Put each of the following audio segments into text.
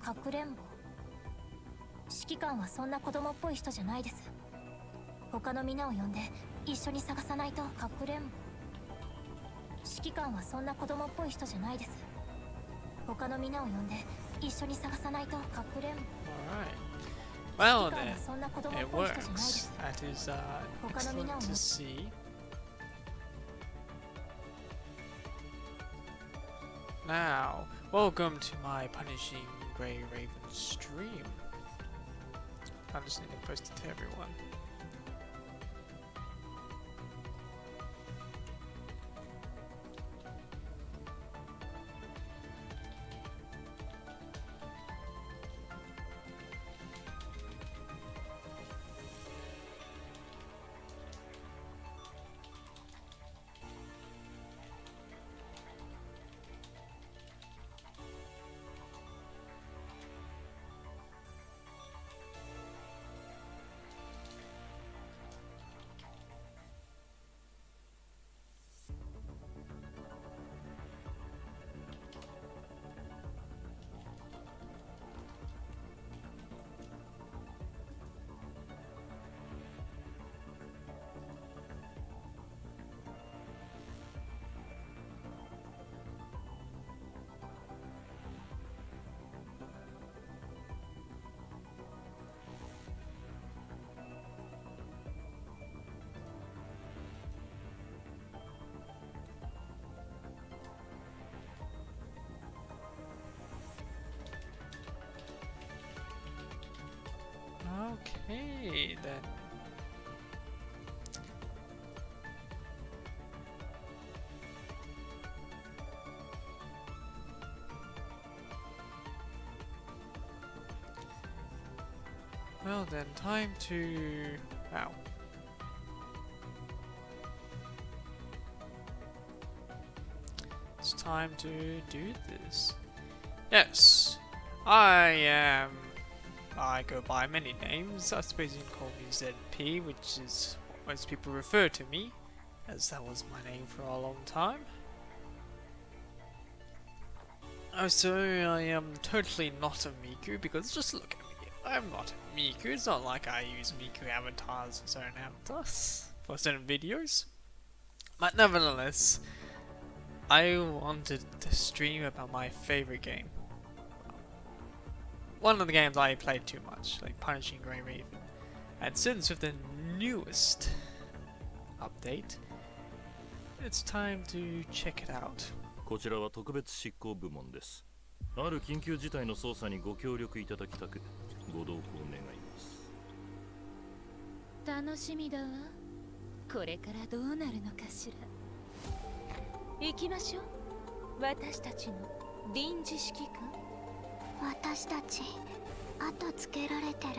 かくれんぼ。指揮官はそんな子供っぽい人じゃないです。他の皆を呼んで一緒に探さないと。かくれんぼ。指揮官はそんな子供っぽい人じゃないです。他の皆を呼んで一緒に探さないと。かくれんぼ。Well then, it works. That is excellent to see. Now, welcome to my Punishing Gray Raven stream. I just need to post it to everyone. Okay then. Well then, time to... Wow. It's time to do this. Yes, I go by many names. I suppose you can call me ZP, which is what most people refer to me, as that was my name for a long time. Oh, so I am totally not a MIKU, because just look at me. I'm not a MIKU. It's not like I use MIKU avatars for certain avatars, for certain videos. But nevertheless, I wanted to stream about my favorite game. One of the games I played too much, like Punishing Gray Raven. And since with the newest update, it's time to check it out. こちらは特別執行部門です。ある緊急事態の捜査にご協力いただきたく、ご同行願います。楽しみだわ。これからどうなるのかしら。行きましょう。私たちの臨時指揮官。私たち後つけられてる。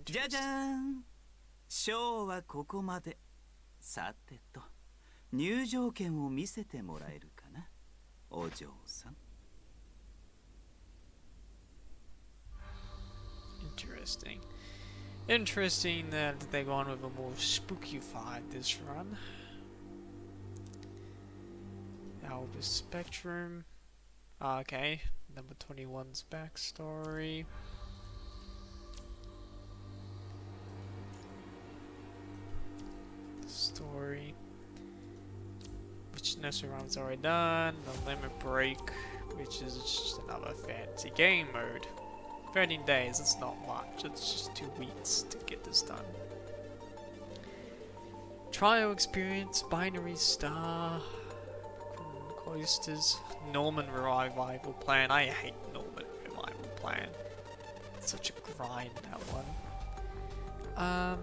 じゃじゃーん。ショーはここまで。さてと、入場券を見せてもらえるかな、お嬢さん。Interesting. Interesting that they go on with a more spooky-fied this run. Albus Spectrum. Okay, number 21's backstory. The story. Which nursery run's already done. The Limit Break, which is just another fancy game mode. 13 days, it's not much, it's just 2 weeks to get this done. Trial Experience, Binary Star, Cloisters, Norman Revival Plan. I hate Norman Revival Plan. It's such a grind, that one. I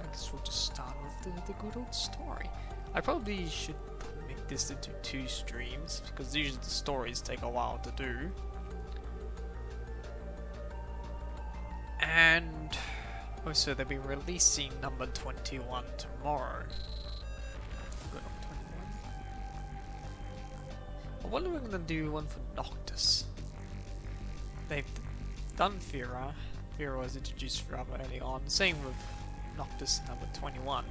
guess we'll just start with the good old story. I probably should make this into 2 streams, because usually the stories take a while to do. And also they'll be releasing number 21 tomorrow. Good on 21. I wonder if we're gonna do one for Noctis. done Fira. Fira was introduced rather early on. Same with Noctis number 21.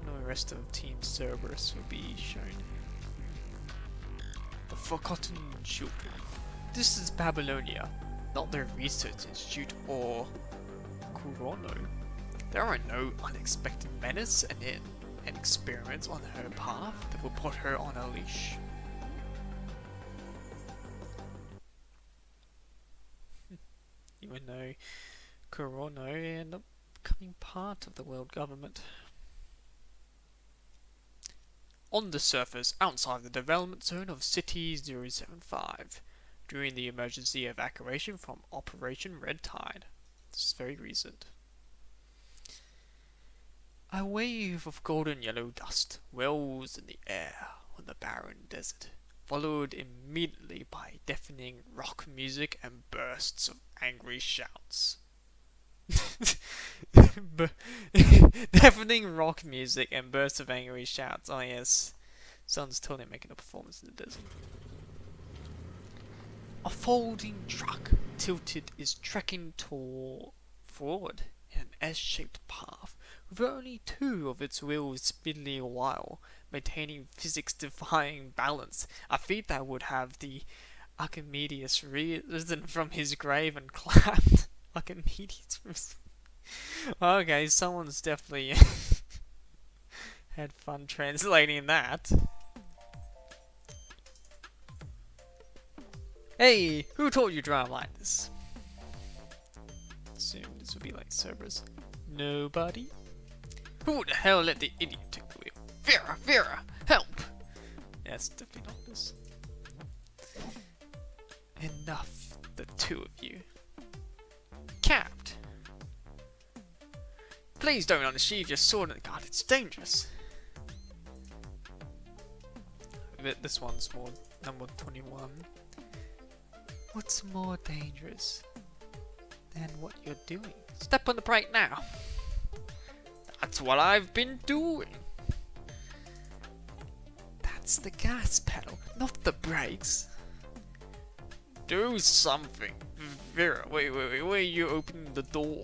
No rest of Team Cerberus will be shown. The Forgotten Children. This is Babylonia, not their research institute or Kurono. There are no unexpected menace and experiments on her path that will put her on a leash. Even though Kurono end up becoming part of the world government. On the surface, outside the development zone of City 075, during the emergency evacuation from Operation Red Tide. This is very recent. A wave of golden yellow dust wells in the air on the barren desert, followed immediately by deafening rock music and bursts of angry shouts. Deafening rock music and bursts of angry shouts. Oh yes, someone's totally making a performance in the desert. A folding truck tilted is trekking forward in an S-shaped path, with only two of its wheels spinning while maintaining physics-defying balance, a feat that would have the Archimedes risen from his grave and clapped. Archimedes. Okay, someone's definitely had fun translating that. Hey, who taught you drama like this? Assume this would be like Cerberus. Nobody? Who the hell let the idiot take the wheel? Vera, Vera, help! Yeah, it's definitely not this. Enough, the two of you. Capped! Please don't unsheathe your sword in the guard, it's dangerous. This one's more number 21. What's more dangerous than what you're doing? Step on the brake now. That's what I've been doing. That's the gas pedal, not the brakes. Do something. Vera, wait, where you open the door?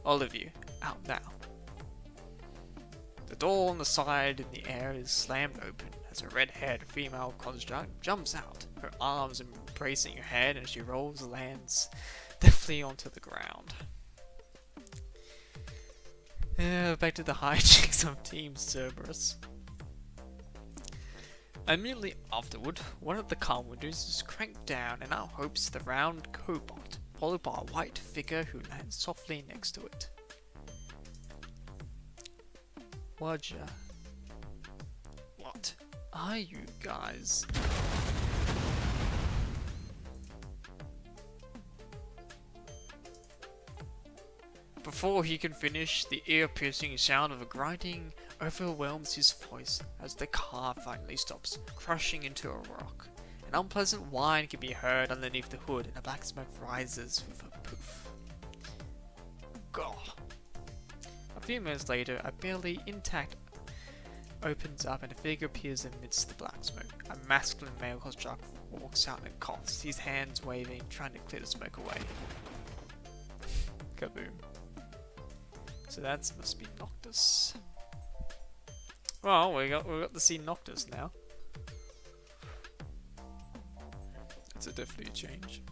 All of you, out now. The door on the side in the air is slammed open as a red-haired female construct jumps out, her arms embracing her head and she lands deftly onto the ground. Back to the hijinks of Team Cerberus. Immediately afterward, one of the car windows is cranked down and out hopes the round cobot, followed by a white figure who lands softly next to it. Wajah. What are you guys? Before he can finish, the ear-piercing sound of a grinding overwhelms his voice as the car finally stops, crushing into a rock. An unpleasant whine can be heard underneath the hood and a black smoke rises with a poof. Gah! A few minutes later, a barely intact opens up and a figure appears amidst the black smoke. A masculine male construct walks out and coughs, his hands waving, trying to clear the smoke away. Kaboom. So that must be Noctis. Well, we got to see Noctis now. That's a definitely a change.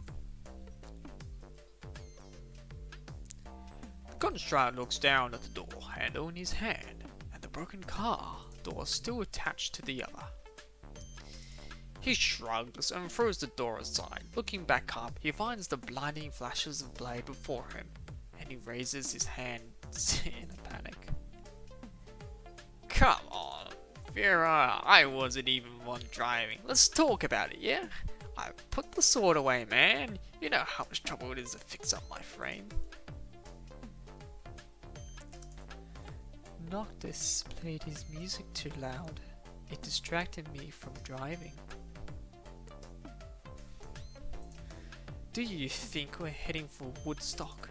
The construct looks down at the door handle in his hand, and the broken car door still attached to the other. He shrugs and throws the door aside. Looking back up, he finds the blinding flashes of blade before him, and he raises his hand in a panic. Come on, Vera, I wasn't even one driving. Let's talk about it, yeah? I put the sword away, man. You know how much trouble it is to fix up my frame. Noctis played his music too loud. It distracted me from driving. Do you think we're heading for Woodstock?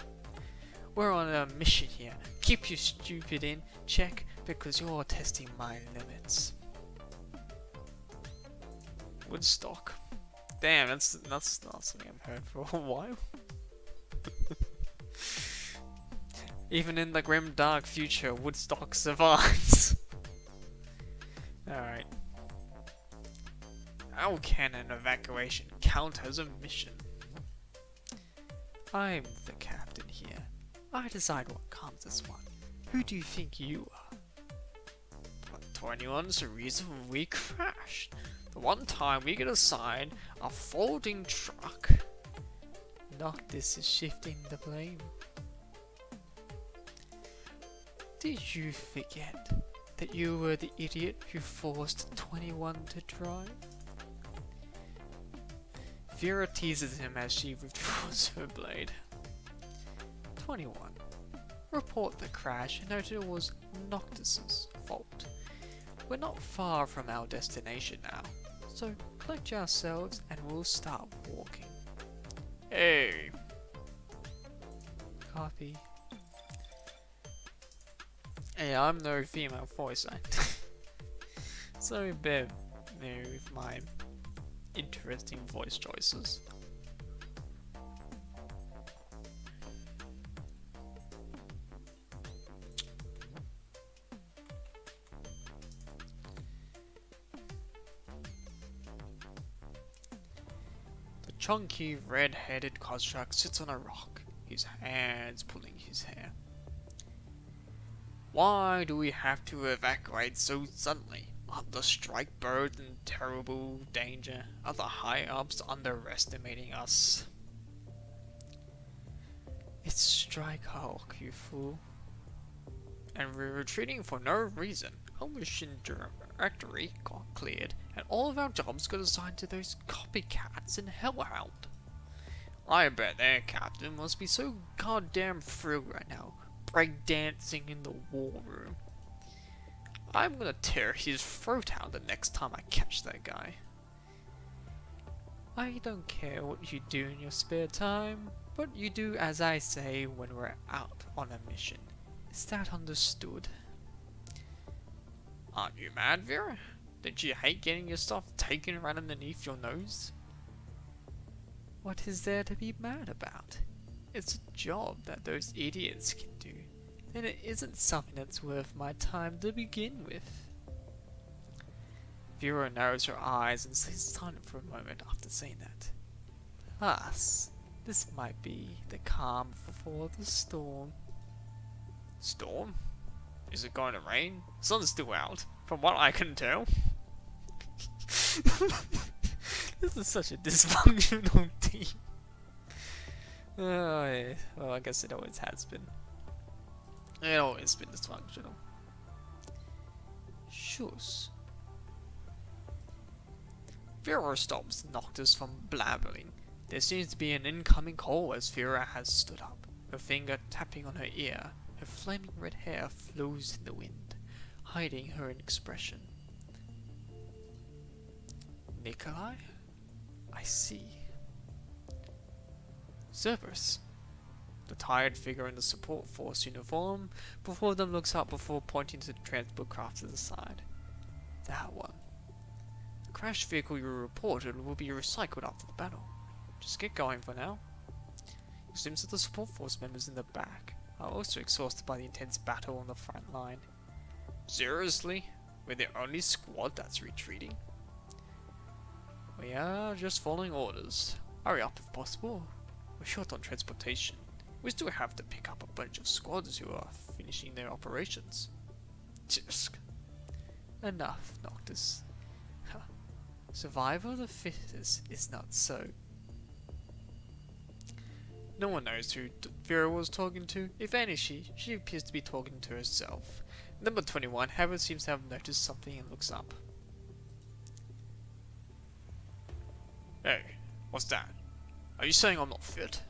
We're on a mission here. Keep your stupid in check because you're testing my limits. Woodstock. Damn, that's not something I've heard for a while. Even in the grim dark future, Woodstock survives. Alright. How can an evacuation count as a mission? I'm the captain here. I decide what counts as one. Who do you think you are? But 21's the reason we crashed. The one time we get assigned a folding truck. Noctis is shifting the blame. Did you forget that you were the idiot who forced 21 to drive? Vera teases him as she withdraws her blade. 21. Report the crash and note it was Noctis's fault. We're not far from our destination now, so collect yourselves and we'll start walking. Hey! Copy. Hey, I'm no female voice actor. So bear with my interesting voice choices. The chunky red-headed construct sits on a rock, his hands pulling his hair. Why do we have to evacuate so suddenly? Aren't the strike birds in terrible danger? Are the high-ups underestimating us? It's Strike Hawk, you fool. And we're retreating for no reason. Our mission directory got cleared, and all of our jobs got assigned to those copycats in Hellhound. I bet their captain must be so goddamn thrilled right now, breakdancing in the war room. I'm gonna tear his throat out the next time I catch that guy. I don't care what you do in your spare time, but you do as I say when we're out on a mission. Is that understood? Aren't you mad, Vera? Don't you hate getting your stuff taken right underneath your nose? What is there to be mad about? It's a job that those idiots can do, and it isn't something that's worth my time to begin with. Vera narrows her eyes and stays silent for a moment after saying that. Us, this might be the calm before the storm. Storm? Is it going to rain? Sun's still out, from what I can tell. This is such a dysfunctional team. Oh, yeah. Well, I guess it always has been. It always been dysfunctional. Shush. Vera stops Noctis from blabbering. There seems to be an incoming call as Vera has stood up, her finger tapping on her ear. Her flaming red hair flows in the wind, hiding her expression. Nikolai? I see. Cerberus. The tired figure in the support force uniform before them looks up before pointing to the transport craft to the side. That one. The crash vehicle you reported will be recycled after the battle. Just get going for now. It seems that the support force members in the back are also exhausted by the intense battle on the front line. Seriously? We're the only squad that's retreating? We are just following orders. Hurry up if possible. We're short on transportation. We still have to pick up a bunch of squads who are finishing their operations. Tisk. Enough, Noctis. Huh. Survival of the fittest is not so. No one knows who Vera was talking to. If any, she appears to be talking to herself. Number 21, however, seems to have noticed something and looks up. Hey, what's that? Are you saying I'm not fit?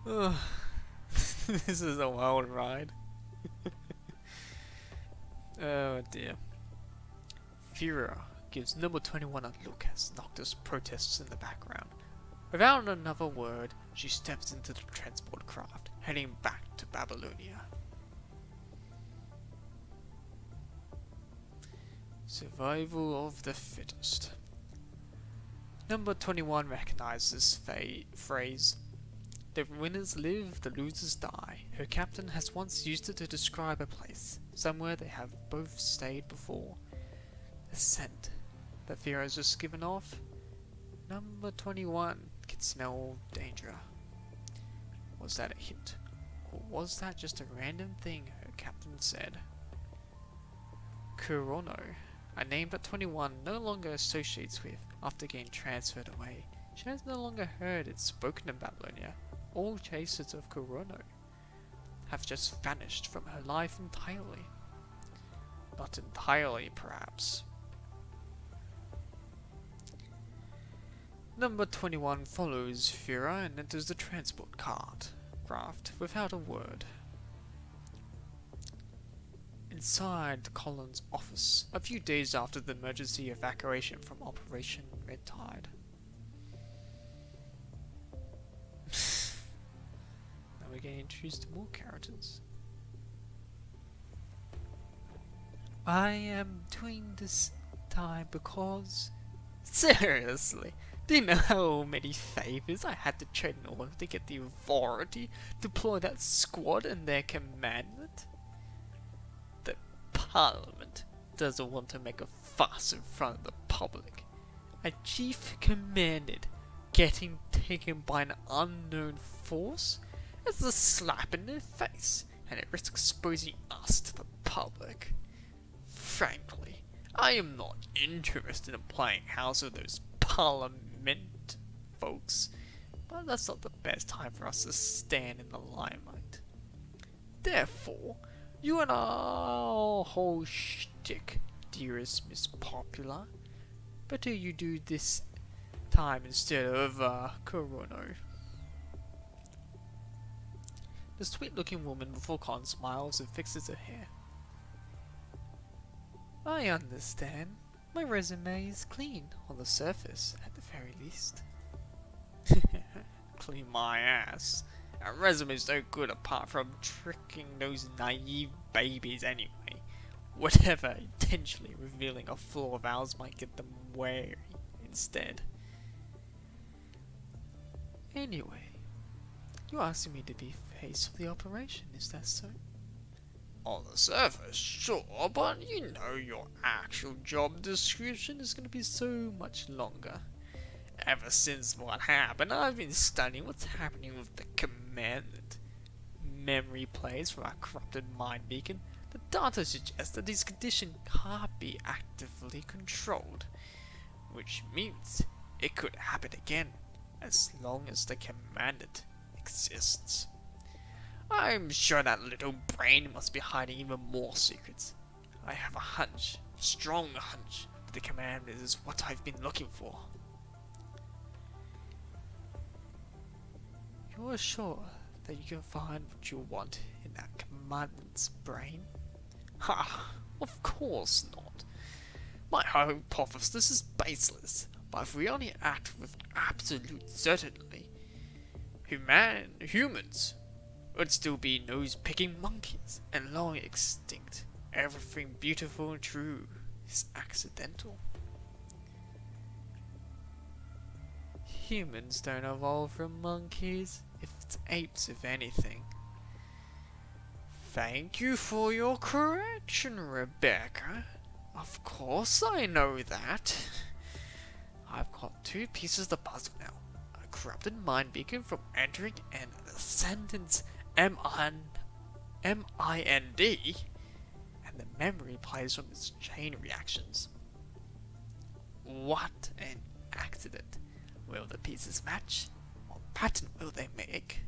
This is a wild ride. Oh dear. Vera gives number 21 a look as Noctis protests in the background. Without another word, she steps into the transport craft, heading back to Babylonia. Survival of the fittest. Number 21 recognizes this phrase. The winners live, the losers die. Her captain has once used it to describe a place, somewhere they have both stayed before. The scent that Vera has just given off. Number 21 can smell danger. Was that a hint? Or was that just a random thing her captain said? Kurono, a name that 21 no longer associates with after getting transferred away. She has no longer heard it spoken in Babylonia. All traces of Kurono have just vanished from her life entirely. Not entirely, perhaps. Number 21 follows Vera and enters the transport craft without a word. Inside Colin's office, a few days after the emergency evacuation from Operation Red Tide. Now we're getting introduced to more characters. I am doing this time because... Seriously, do you know how many favors I had to trade in order to get the authority to deploy that squad and their commandment? The Parliament doesn't want to make a fuss in front of the public. A chief commanded getting taken by an unknown force is a slap in the face, and it risks exposing us to the public. Frankly, I am not interested in playing house with those Parliament folks, but that's not the best time for us to stand in the limelight. Therefore, you and our whole shtick, dearest Miss Popular, better you do this time instead of Kurono. The sweet-looking woman before Con smiles and fixes her hair. I understand. My resume is clean, on the surface, at the very least. Clean my ass. A resume's no good apart from tricking those naive babies anyway. Whatever intentionally revealing a flaw of ours might get them wary instead. Anyway, you're asking me to be face of the operation, is that so? On the surface, sure, but you know your actual job description is going to be so much longer. Ever since what happened, I've been studying what's happening with the commandant. Memory plays from our corrupted mind beacon. The data suggests that this condition can't be actively controlled, which means it could happen again, as long as the commandant exists. I'm sure that little brain must be hiding even more secrets. I have a hunch, a strong hunch, that the commandant is what I've been looking for. You're sure that you can find what you want in that commandant's brain? Ha! Of course not. My hypothesis is baseless, but if we only act with absolute certainty, humans would still be nose-picking monkeys and long extinct. Everything beautiful and true is accidental. Humans don't evolve from monkeys, it's apes if anything. Thank you for your correction, Rebecca. Of course I know that. I've got two pieces of the puzzle now. A corrupted mind beacon from entering an ascendant's M-I-N-D, and the memory plays from its chain reactions. What an accident. Will the pieces match? What pattern will they make?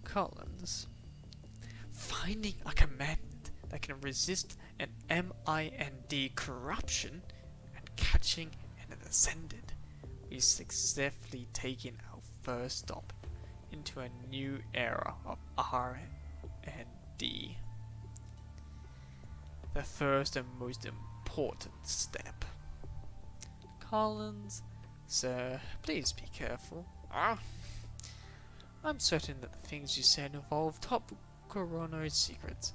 Collins. Finding a commandant that can resist an M-I-N-D corruption and catching an ascendant. We've successfully taken our first stop into a new era of R&D. The first and most important step. Collins, sir, please be careful. I'm certain that the things you said involve top Kurono secrets,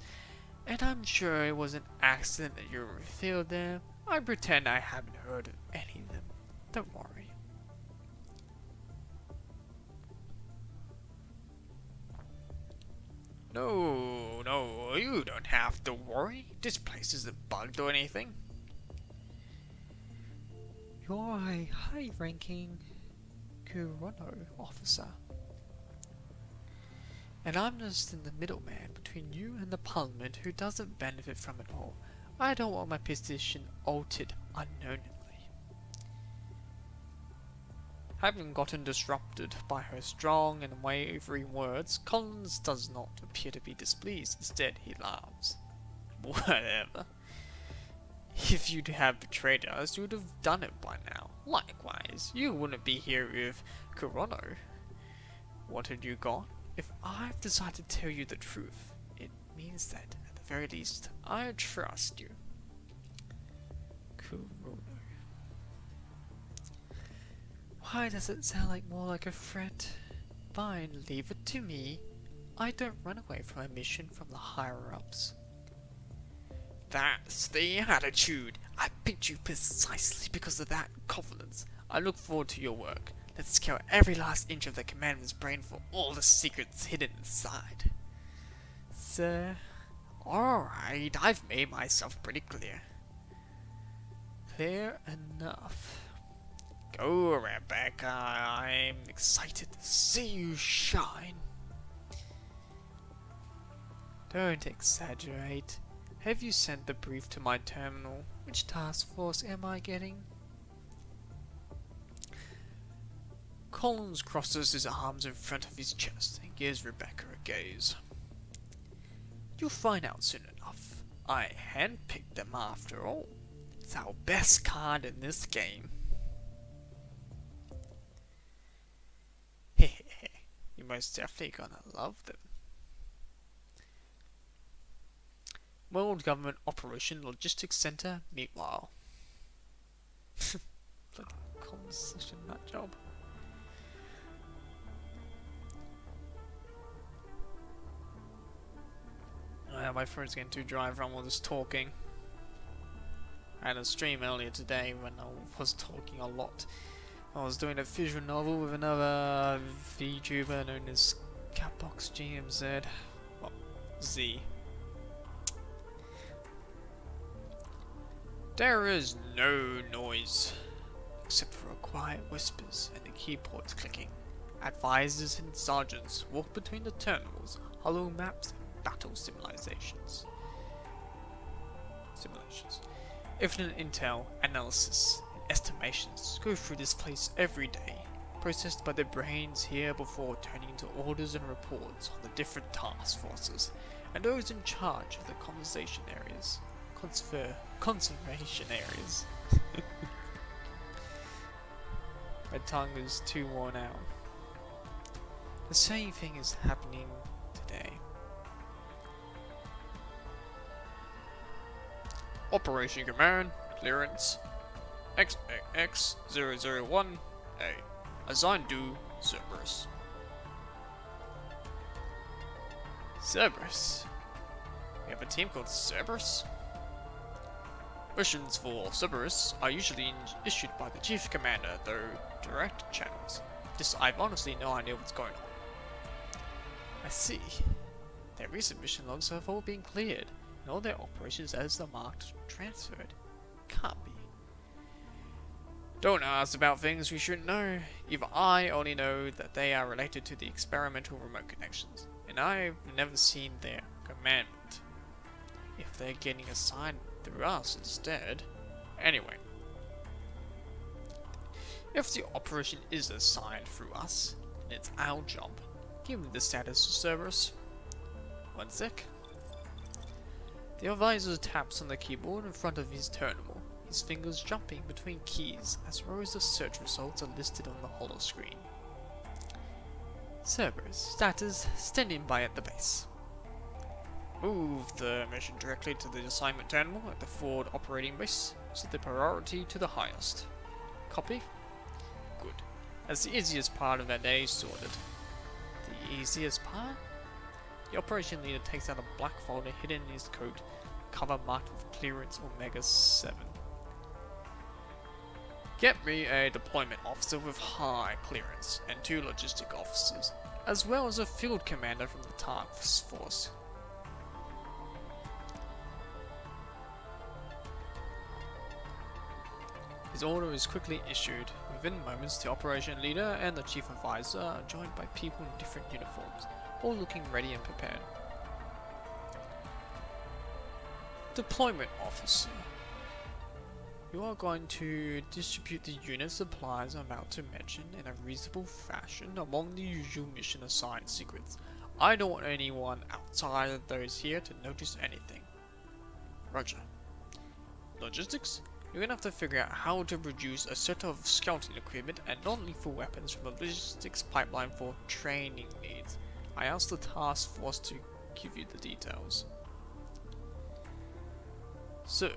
And I'm sure it was an accident that you were revealed there. I pretend I haven't heard of any of them. Don't worry. No, you don't have to worry. This place isn't bugged or anything. You're a high-ranking Kurono officer. And I'm just in the middleman between you and the Parliament who doesn't benefit from it all. I don't want my position altered unknowingly. Having gotten disrupted by her strong and wavering words, Collins does not appear to be displeased. Instead, he laughs. Whatever. If you'd have betrayed us, you'd have done it by now. Likewise, you wouldn't be here with Kurono. What had you got? If I've decided to tell you the truth, it means that, at the very least, I trust you. Kurono. Why does it sound more like a threat? Fine, leave it to me. I don't run away from a mission from the higher-ups. That's the attitude. I picked you precisely because of that confidence. I look forward to your work. Let's scour every last inch of the commander's brain for all the secrets hidden inside. Sir? Alright, I've made myself pretty clear. Clear enough. Go, Rebecca. I'm excited to see you shine. Don't exaggerate. Have you sent the brief to my terminal? Which task force am I getting? Collins crosses his arms in front of his chest and gives Rebecca a gaze. You'll find out soon enough. I handpicked them after all. It's our best card in this game. Hehehe, you're most definitely gonna love them. World Government Operation Logistics Center, meanwhile. Bloody Collins, such a nut job. My phone's getting too dry from all this talking. I had a stream earlier today when I was talking a lot. I was doing a visual novel with another VTuber known as Catbox GMZ. Well, Z. There is no noise, except for a quiet whispers and the keyboards clicking. Advisors and sergeants walk between the terminals, hollow maps, and battle simulations. Infinite intel, analysis, and estimations go through this place every day, processed by the brains here before turning into orders and reports on the different task forces and those in charge of the conversation areas. Conservation areas. My tongue is too worn out. The same thing is happening today. Operation Command, clearance, XX001A, assigned to Cerberus. Cerberus? We have a team called Cerberus? Missions for Cerberus are usually issued by the Chief Commander through direct channels. I've honestly no idea what's going on. I see. Their recent mission logs have all been cleared, and all their operations as the marked transferred. Can't be. Don't ask about things we shouldn't know. Even I only know that they are related to the experimental remote connections, and I've never seen their commandment. If they're getting assigned through us instead. Anyway. If the operation is assigned through us, and it's our job, given the status of Cerberus. One sec. The advisor taps on the keyboard in front of his terminal, his fingers jumping between keys as rows of search results are listed on the holo screen. Cerberus, status, standing by at the base. Move the mission directly to the assignment terminal at the forward operating base. Set the priority to the highest. Copy? Good. That's the easiest part of that day sorted. The easiest part? The operation leader takes out a black folder hidden in his coat, cover marked with clearance Omega 7. Get me a deployment officer with high clearance and 2 logistic officers, as well as a field commander from the task force. His order is quickly issued. Within moments, the operation leader and the chief advisor are joined by people in different uniforms, all looking ready and prepared. Deployment officer. You are going to distribute the unit supplies I'm about to mention in a reasonable fashion among the usual mission assigned secrets. I don't want anyone outside of those here to notice anything. Roger. Logistics? You're gonna have to figure out how to produce a set of scouting equipment and non-lethal weapons from a logistics pipeline for training needs. I asked the task force to give you the details. Sir,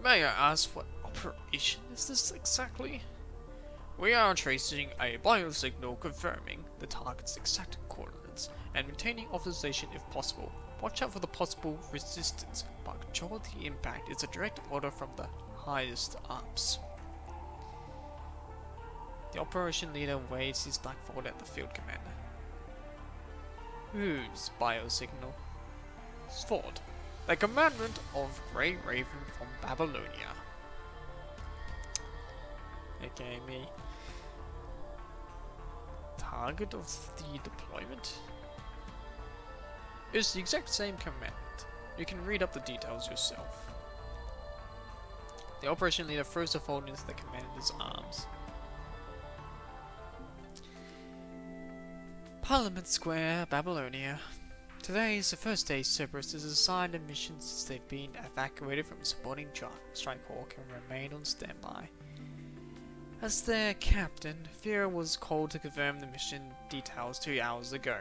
may I ask what operation is this exactly? We are tracing a biosignal confirming the target's exact coordinates and maintaining authorization if possible. Watch out for the possible resistance, but control the impact is a direct order from the highest ups. The operation leader waves his black folder at the field commander. Whose biosignal? Svord, the commandant of Grey Raven from Babylonia. Okay, me. Target of the deployment? It's the exact same command. You can read up the details yourself. The operation leader throws the folder into the commander's arms. Parliament Square, Babylonia. Today is the first day Cerberus is assigned a mission since they've been evacuated from supporting Strike Hawk and remain on standby. As their captain, Vera was called to confirm the mission details 2 hours ago.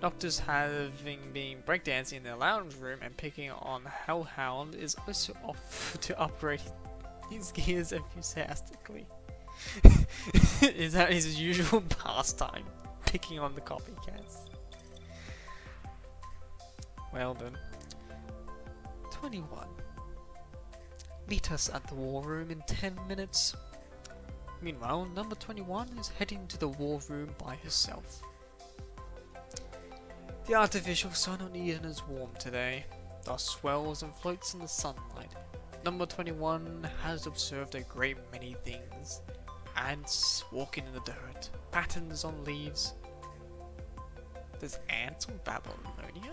Doctors having been breakdancing in their lounge room and picking on Hellhound is also off to operate his gears enthusiastically. Is that his usual pastime? Picking on the copycats? Well then. 21. Meet us at the war room in 10 minutes. Meanwhile, number 21 is heading to the war room by herself. The artificial sun on Eden is warm today, thus swells and floats in the sunlight. Number 21 has observed a great many things. Ants walking in the dirt, patterns on leaves. There's ants on Babylonia?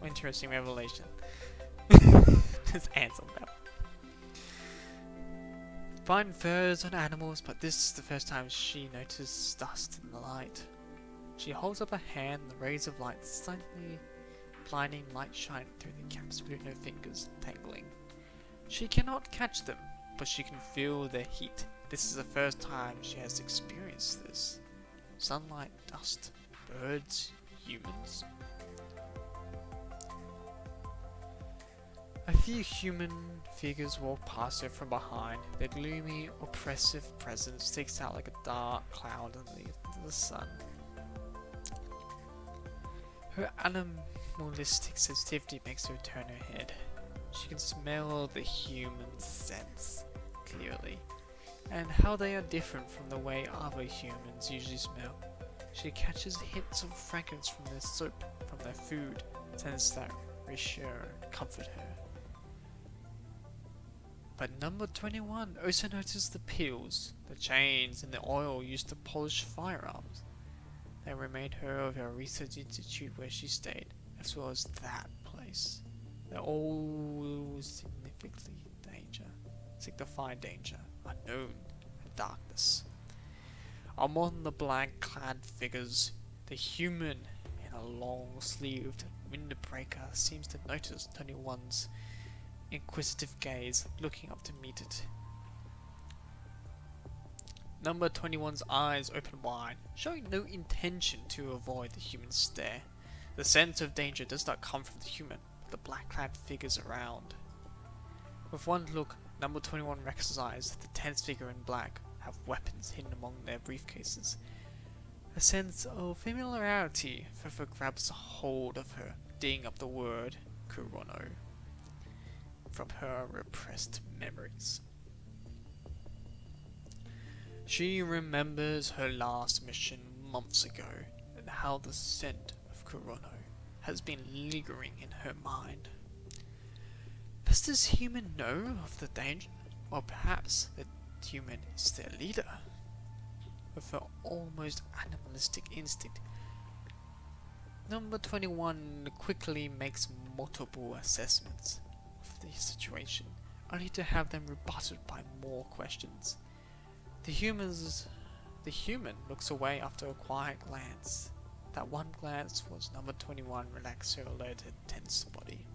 Interesting revelation. There's ants on Babylonia. Fine furs on animals, but this is the first time she noticed dust in the light. She holds up a hand, the rays of light slightly blinding light shine through the caps between her fingers, tangling. She cannot catch them, but she can feel their heat. This is the first time she has experienced this. Sunlight, dust, birds, humans. A few human figures walk past her from behind. Their gloomy, oppressive presence sticks out like a dark cloud underneath the sun. Her animalistic sensitivity makes her turn her head. She can smell the human scents clearly, and how they are different from the way other humans usually smell. She catches hints of fragrance from their soap, from their food, scents that reassure and comfort her. But number 21 also notices the pills, the chains, and the oil used to polish firearms. They remind her of her research institute where she stayed, as well as that place. They're all signify danger, unknown, and darkness. Among the black-clad figures, the human in a long-sleeved windbreaker seems to notice 21's inquisitive gaze, looking up to meet it. Number 21's eyes open wide, showing no intention to avoid the human stare. The sense of danger does not come from the human, but the black-clad figures around. With one look, number 21 recognizes that the tense figure in black have weapons hidden among their briefcases. A sense of familiarity further grabs a hold of her, digging up the word Kurono from her repressed memories. She remembers her last mission months ago and how the scent of Kurono has been lingering in her mind. Does this human know of the danger? Or perhaps the human is their leader? With her almost animalistic instinct, Number 21 quickly makes multiple assessments of the situation, only to have them rebutted by more questions. The human looks away after a quiet glance. That one glance was Number 21 relax her alerted, tense body.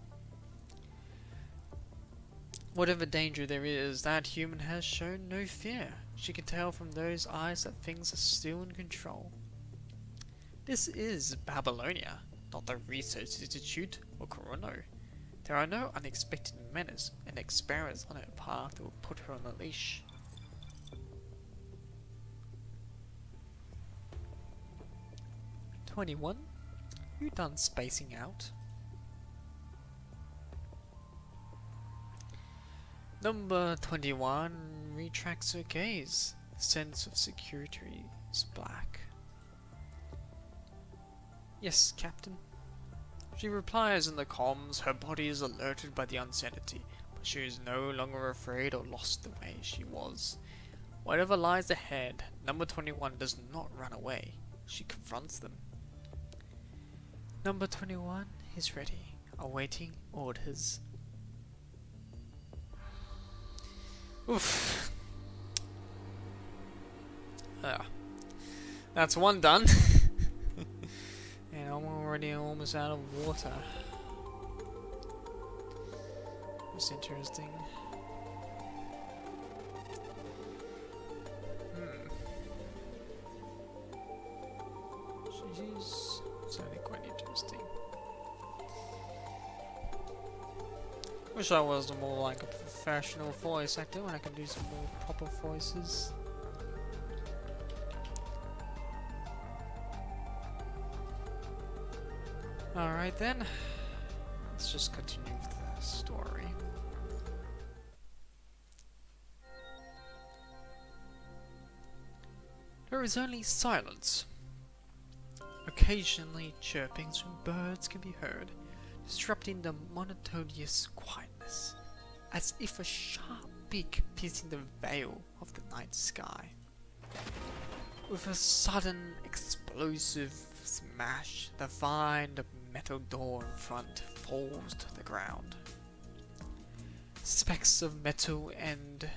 Whatever danger there is, that human has shown no fear. She can tell from those eyes that things are still in control. This is Babylonia, not the Research Institute or Kurono. There are no unexpected menace and experiments on her path that will put her on a leash. "21? You done spacing out?" Number 21 retracts her gaze. The sense of security is black. "Yes, Captain." She replies in the comms. Her body is alerted by the uncertainty, but she is no longer afraid or lost the way she was. Whatever lies ahead, Number 21 does not run away. She confronts them. Number 21 is ready, awaiting orders. Oof. That's one done. And I'm already almost out of water. That's interesting. She's certainly quite interesting. Wish I was more like a professional voice actor when I can do some more proper voices. Alright then, let's just continue with the story. There is only silence. Occasionally chirpings from birds can be heard, disrupting the monotonous quietness, as if a sharp beak piercing the veil of the night sky. With a sudden explosive smash, the vine metal door in front falls to the ground. Specks of metal and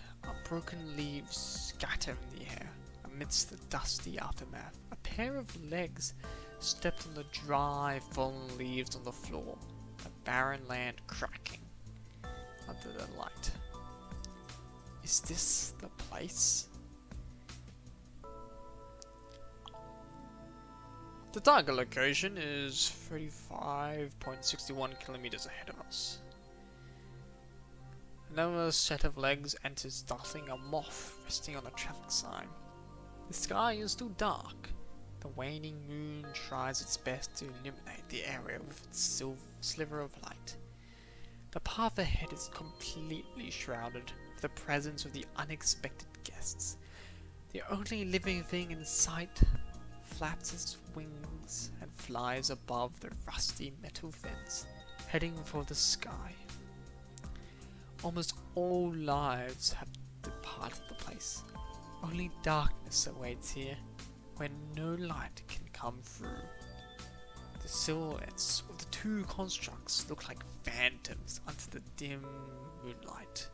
broken leaves scatter in the air. Amidst the dusty aftermath, a pair of legs stepped on the dry, fallen leaves on the floor, the barren land cracking under the light. Is this the place? The target location is 35.61 kilometers ahead of us. Another set of legs enters, startling a moth resting on a traffic sign. The sky is still dark. The waning moon tries its best to illuminate the area with its sliver of light. The path ahead is completely shrouded with the presence of the unexpected guests. The only living thing in sight flaps its wings and flies above the rusty metal fence, heading for the sky. Almost all lives have departed the place. Only darkness awaits here, where no light can come through. The silhouettes of the two constructs look like phantoms under the dim moonlight.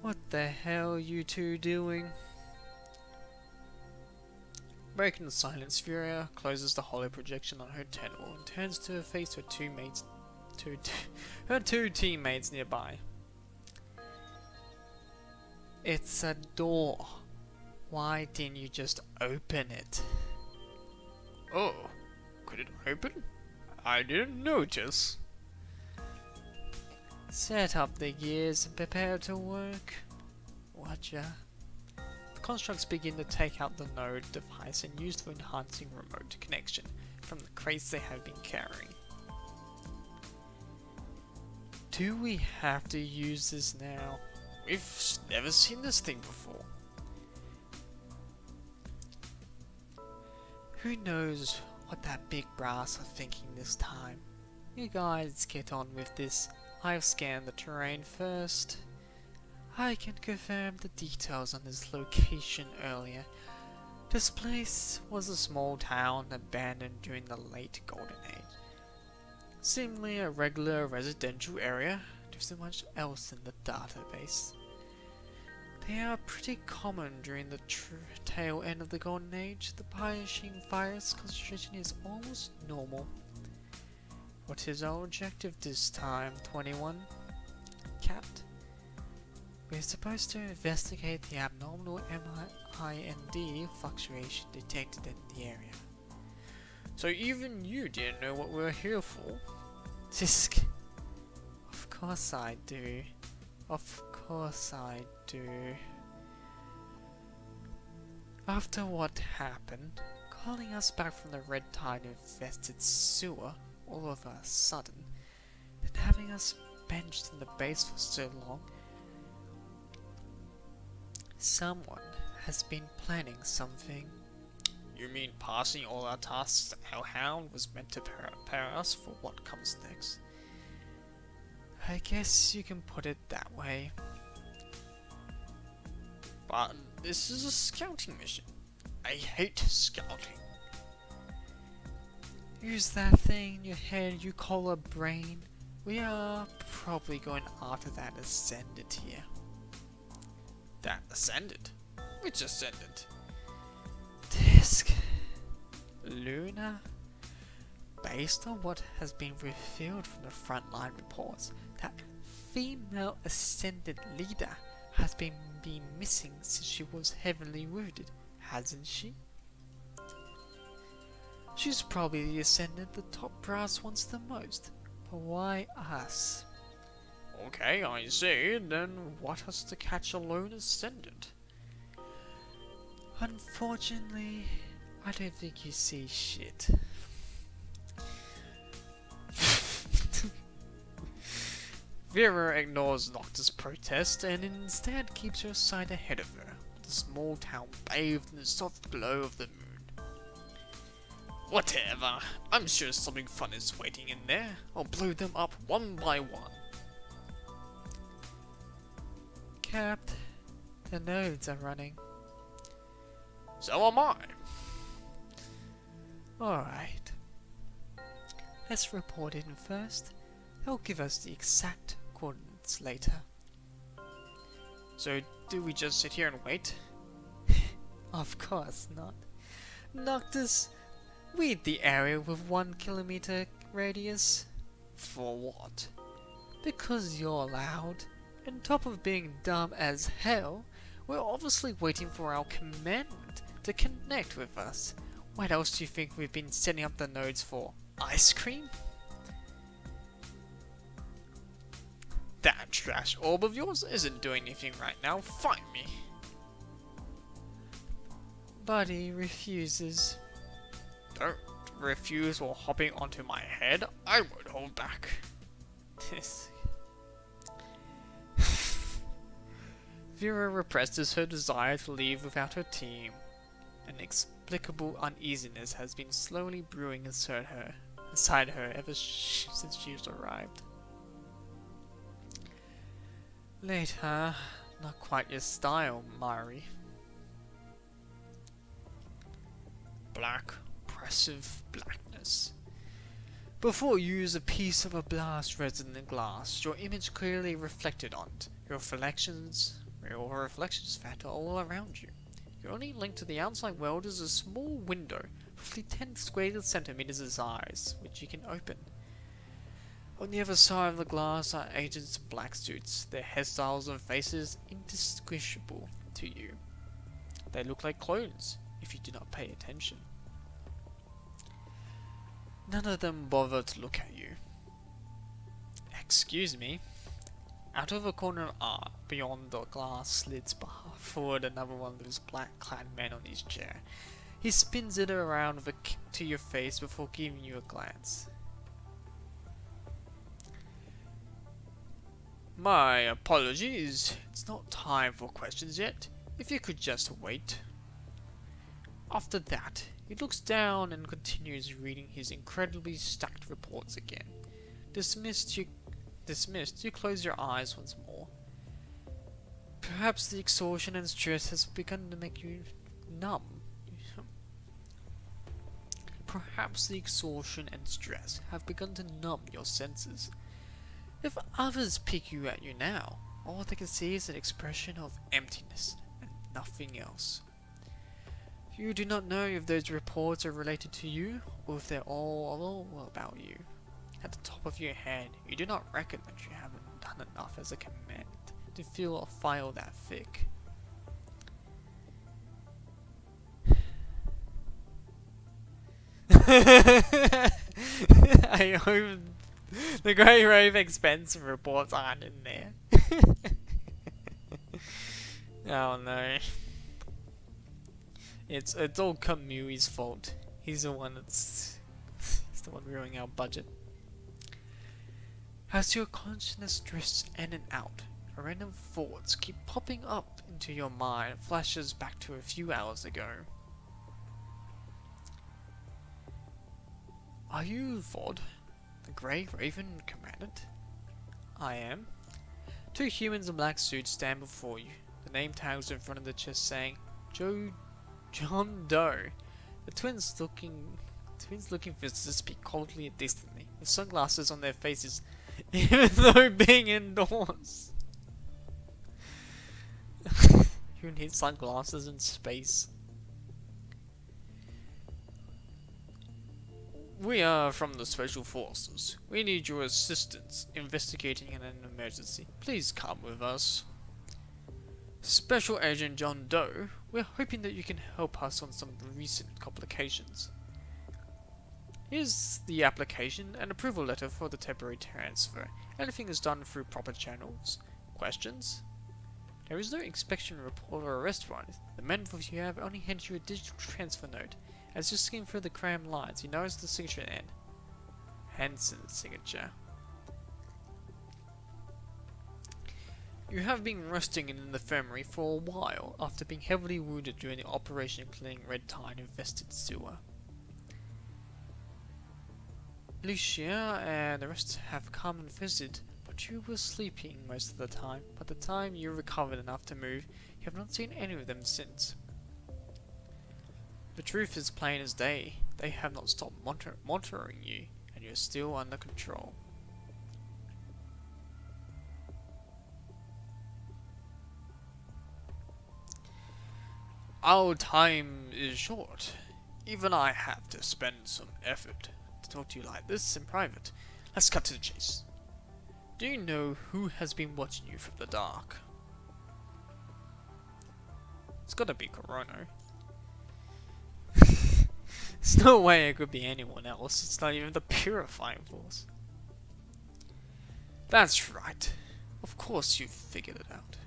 What the hell are you two doing? Breaking the silence, Furia closes the hollow projection on her terminal and turns to face her two teammates nearby. It's a door. Why didn't you just open it? Oh, could it open? I didn't notice. Set up the gears and prepare to work. Watcha. constructs begin to take out the node device and used for enhancing remote connection from the crates they have been carrying. Do we have to use this now? We've never seen this thing before. Who knows what that big brass are thinking this time? You guys get on with this. I've scanned the terrain first. I can confirm the details on this location earlier. This place was a small town abandoned during the late Golden Age. Seemingly a regular residential area, there isn't much else in the database. They are pretty common during the tail end of the Golden Age. The punishing virus concentration is almost normal. What is our objective this time, 21? Cat? We're supposed to investigate the abnormal MIND fluctuation detected in the area. So even you didn't know what we were here for? Tisk. Of course I do. Of course I do. After what happened, calling us back from the red tide infested sewer all of a sudden, and having us benched in the base for so long, someone has been planning something. You mean passing all our tasks to Hellhound was meant to prepare us for what comes next? I guess you can put it that way. But this is a scouting mission. I hate scouting. Use that thing in your head you call a brain. We are probably going after that Ascendant here. That Ascendant? Which Ascendant? Disc. Luna? Based on what has been revealed from the frontline reports, that female Ascendant leader has been missing since she was heavily wounded, hasn't she? She's probably the Ascendant the top brass wants the most, but why us? Okay, I see, then what has to catch a lone Ascendant? Unfortunately, I don't think you see shit. Vera ignores Noctis' protest and instead keeps her side ahead of her, the small town bathed in the soft glow of the moon. Whatever, I'm sure something fun is waiting in there. I'll blow them up one by one. Cap, the nodes are running. So am I. Alright. Let's report in first. They'll give us the exact coordinates later. So, do we just sit here and wait? Of course not. Noctis, weed the area with 1 kilometer radius. For what? Because you're loud. On top of being dumb as hell, we're obviously waiting for our commandant to connect with us. What else do you think we've been setting up the nodes for? Ice cream? That trash orb of yours isn't doing anything right now. Find me. Buddy refuses. Don't refuse while hopping onto my head. I won't hold back. Vera represses her desire to leave without her team. An inexplicable uneasiness has been slowly brewing inside her ever since she's arrived. Later, not quite your style, Mari. Black, oppressive blackness. Before you use a piece of a blast resonant glass, your image clearly reflected on it. Your reflections factor all around you. Your only link to the outside world is a small window, roughly 10 square centimeters in size, which you can open. On the other side of the glass are agents in black suits, their hairstyles and faces indistinguishable to you. They look like clones, if you do not pay attention. None of them bother to look at you. Excuse me. Out of a corner eye, beyond the glass slits forward another one of those black-clad men on his chair. He spins it around with a kick to your face before giving you a glance. My apologies, it's not time for questions yet. If you could just wait. After that, he looks down and continues reading his incredibly stacked reports again. Dismissed, you close your eyes once more. Perhaps the exhaustion and stress has begun to make you numb. Perhaps the exhaustion and stress have begun to numb your senses. If others pick you at you now, all they can see is an expression of emptiness and nothing else. You do not know if those reports are related to you, or if they're all about you. At the top of your head, you do not reckon that you haven't done enough as a command to fill a file that thick. I hope the Grey Rave expense reports aren't in there. Oh no. It's all Camus' fault. He's the one ruining our budget. As your consciousness drifts in and out, random thoughts keep popping up into your mind, flashes back to a few hours ago. Are you Vod, the Grey Raven Commandant? I am. Two humans in black suits stand before you, the name tags in front of the chest saying, John Doe. The twins looking visitors speak coldly and distantly, with sunglasses on their faces, even though being indoors. You need sunglasses in space. We are from the Special Forces. We need your assistance investigating an emergency. Please come with us. Special Agent John Doe, we're hoping that you can help us on some recent complications. Here's the application and approval letter for the temporary transfer. Everything is done through proper channels. Questions? There is no inspection report or arrest warrant. The man with you have only handed you a digital transfer note. As you skim through the cramped lines, he noticed the signature end. Hansen's signature. You have been resting in an infirmary for a while after being heavily wounded during the operation clearing Red Tide infested sewer. Lucia and the rest have come and visited, but you were sleeping most of the time. By the time you recovered enough to move, you have not seen any of them since. The truth is plain as day. They have not stopped monitoring you, and you are still under control. Our time is short. Even I have to spend some effort to talk to you like this in private. Let's cut to the chase. Do you know who has been watching you from the dark? It's gotta be Corono. There's no way it could be anyone else. It's not even the Purifying Force. That's right. Of course you figured it out.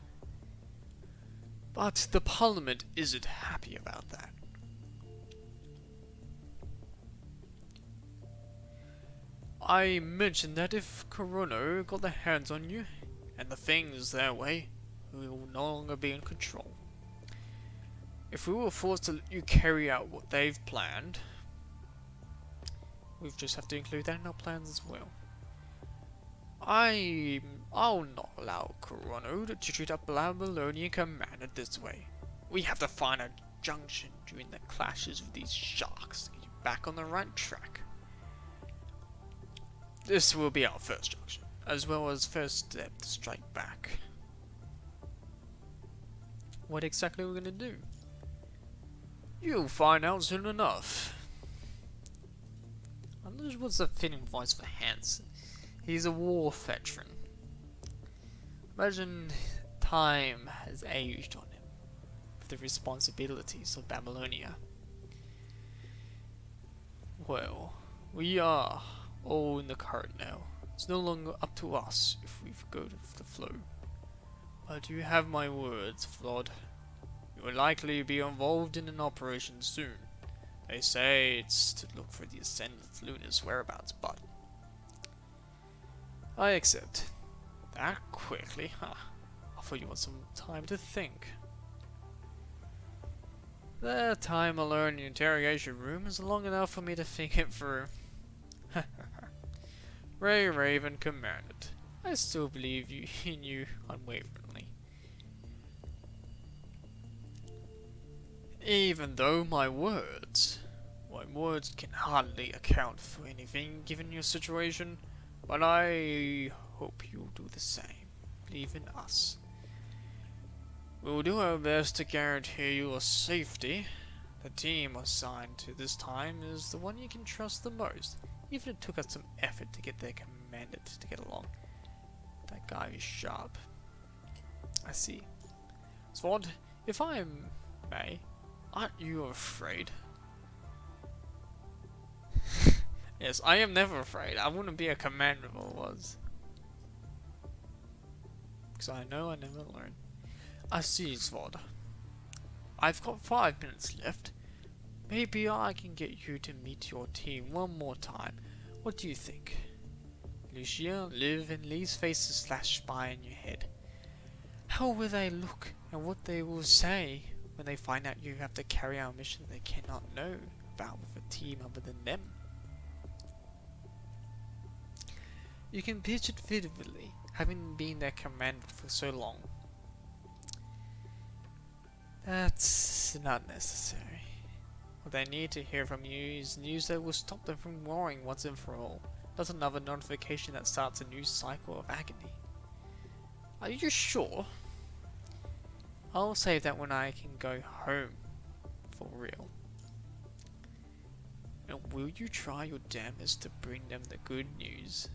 But the Parliament isn't happy about that. I mentioned that if Corono got their hands on you, and the things their way, we will no longer be in control. If we were forced to let you carry out what they've planned, we just have to include that in our plans as well. I'll not allow Corono to treat a Babylonian commander this way. We have to find a junction during the clashes with these sharks to get you back on the right track. This will be our first junction, as well as first step to strike back. What exactly are we gonna do? You'll find out soon enough. I wonder what's the fitting voice for Hansen. He's a war veteran. Imagine time has aged on him with the responsibilities of Babylonia. Well, we are all in the cart now. It's no longer up to us if we go with the flow. But you have my words, Flawed. You will likely be involved in an operation soon. They say it's to look for the Ascendant Luna's whereabouts, but I accept. That quickly, huh? I thought you want some time to think. The time alone in the interrogation room is long enough for me to think it through. Ray Raven commanded. I still believe in you unwaveringly. Even though my words can hardly account for anything given your situation, but I hope you'll do the same. Believe in us. We'll do our best to guarantee your safety. The team assigned to this time is the one you can trust the most, even if it took us some effort to get their commander to get along. That guy is sharp. I see. Sword, if I may, aren't you afraid? Yes, I am never afraid. I wouldn't be a commander if I was. Because I know I never learn. I see, Svod. I've got 5 minutes left. Maybe I can get you to meet your team one more time. What do you think? Lucia, Liv, and Lee's faces flash by in your head. How will they look, and what they will say when they find out you have to carry out a mission they cannot know about with a team other than them? You can picture it vividly, having been their commander for so long. That's not necessary. What they need to hear from you is news that will stop them from warring once and for all, not another notification that starts a new cycle of agony. Are you sure? I'll save that when I can go home. For real. And will you try your damnedest to bring them the good news?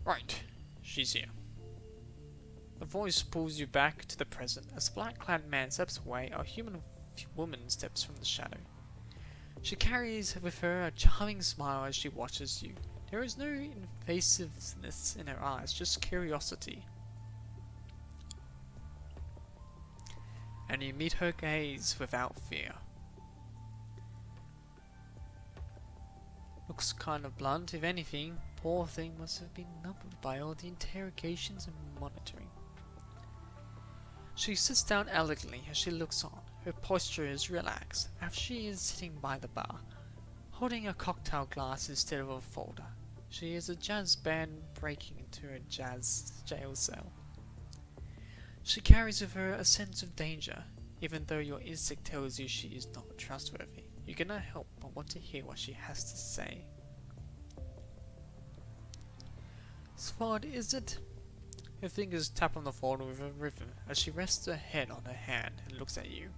Right, she's here. The voice pulls you back to the present. As a black-clad man steps away, a human woman steps from the shadow. She carries with her a charming smile as she watches you. There is no invasiveness in her eyes, just curiosity. And you meet her gaze without fear. Looks kind of blunt, if anything. Poor thing must have been numbered by all the interrogations and monitoring. She sits down elegantly as she looks on. Her posture is relaxed, as she is sitting by the bar, holding a cocktail glass instead of a folder. She is a jazz band breaking into a jazz jail cell. She carries with her a sense of danger, even though your instinct tells you she is not trustworthy. You cannot help but want to hear what she has to say. Sword, is it? Her fingers tap on the folder with a rhythm as she rests her head on her hand and looks at you.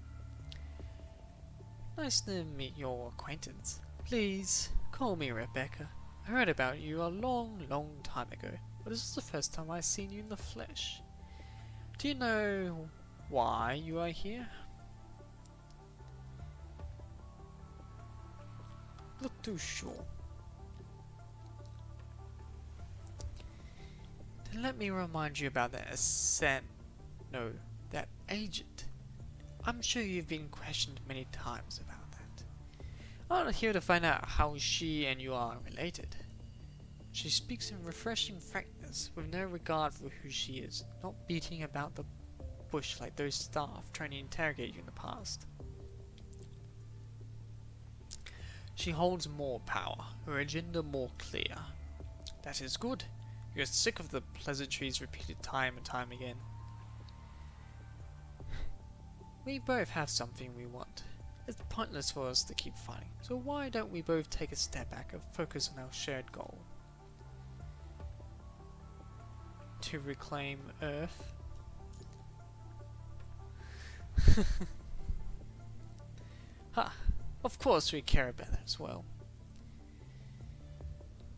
Nice to meet your acquaintance. Please, call me Rebecca. I heard about you a long time ago, but this is the first time I've seen you in the flesh. Do you know why you are here? Not too sure. Then let me remind you about that that agent. I'm sure you've been questioned many times about that. I'm here to find out how she and you are related. She speaks in refreshing frankness, with no regard for who she is, not beating about the bush like those staff trying to interrogate you in the past. She holds more power, her agenda more clear. That is good. You're sick of the pleasantries repeated time and time again. We both have something we want. It's pointless for us to keep fighting, so why don't we both take a step back and focus on our shared goal? To reclaim Earth? Ha! Of course we care about that as well.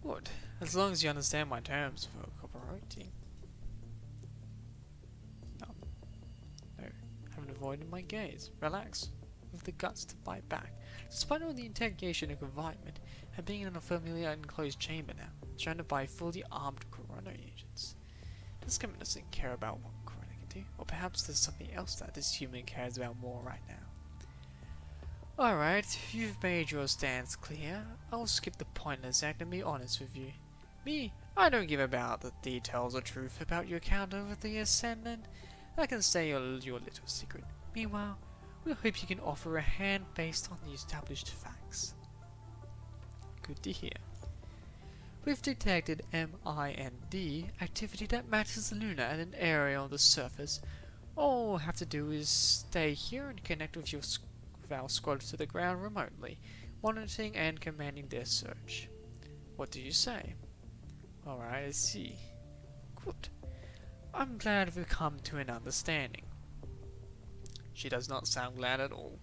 Good. As long as you understand my terms for cooperating. No, haven't avoided my gaze. Relax. with the guts to fight back, despite all the interrogation and confinement, and being in a familiar enclosed chamber now, surrounded by fully armed Corona agents. This government doesn't care about what Corona can do, or perhaps there's something else that this human cares about more right now. Alright, you've made your stance clear. I'll skip the pointless act and be honest with you. Me, I don't give about the details or truth about your account over the Ascendant. That can stay your little secret. Meanwhile, we hope you can offer a hand based on the established facts. Good to hear. We've detected MIND activity that matches Luna at an area on the surface. All we have to do is stay here and connect with our squad to the ground remotely, monitoring and commanding their search. What do you say? Alright, I see. Good. I'm glad we've come to an understanding. She does not sound glad at all.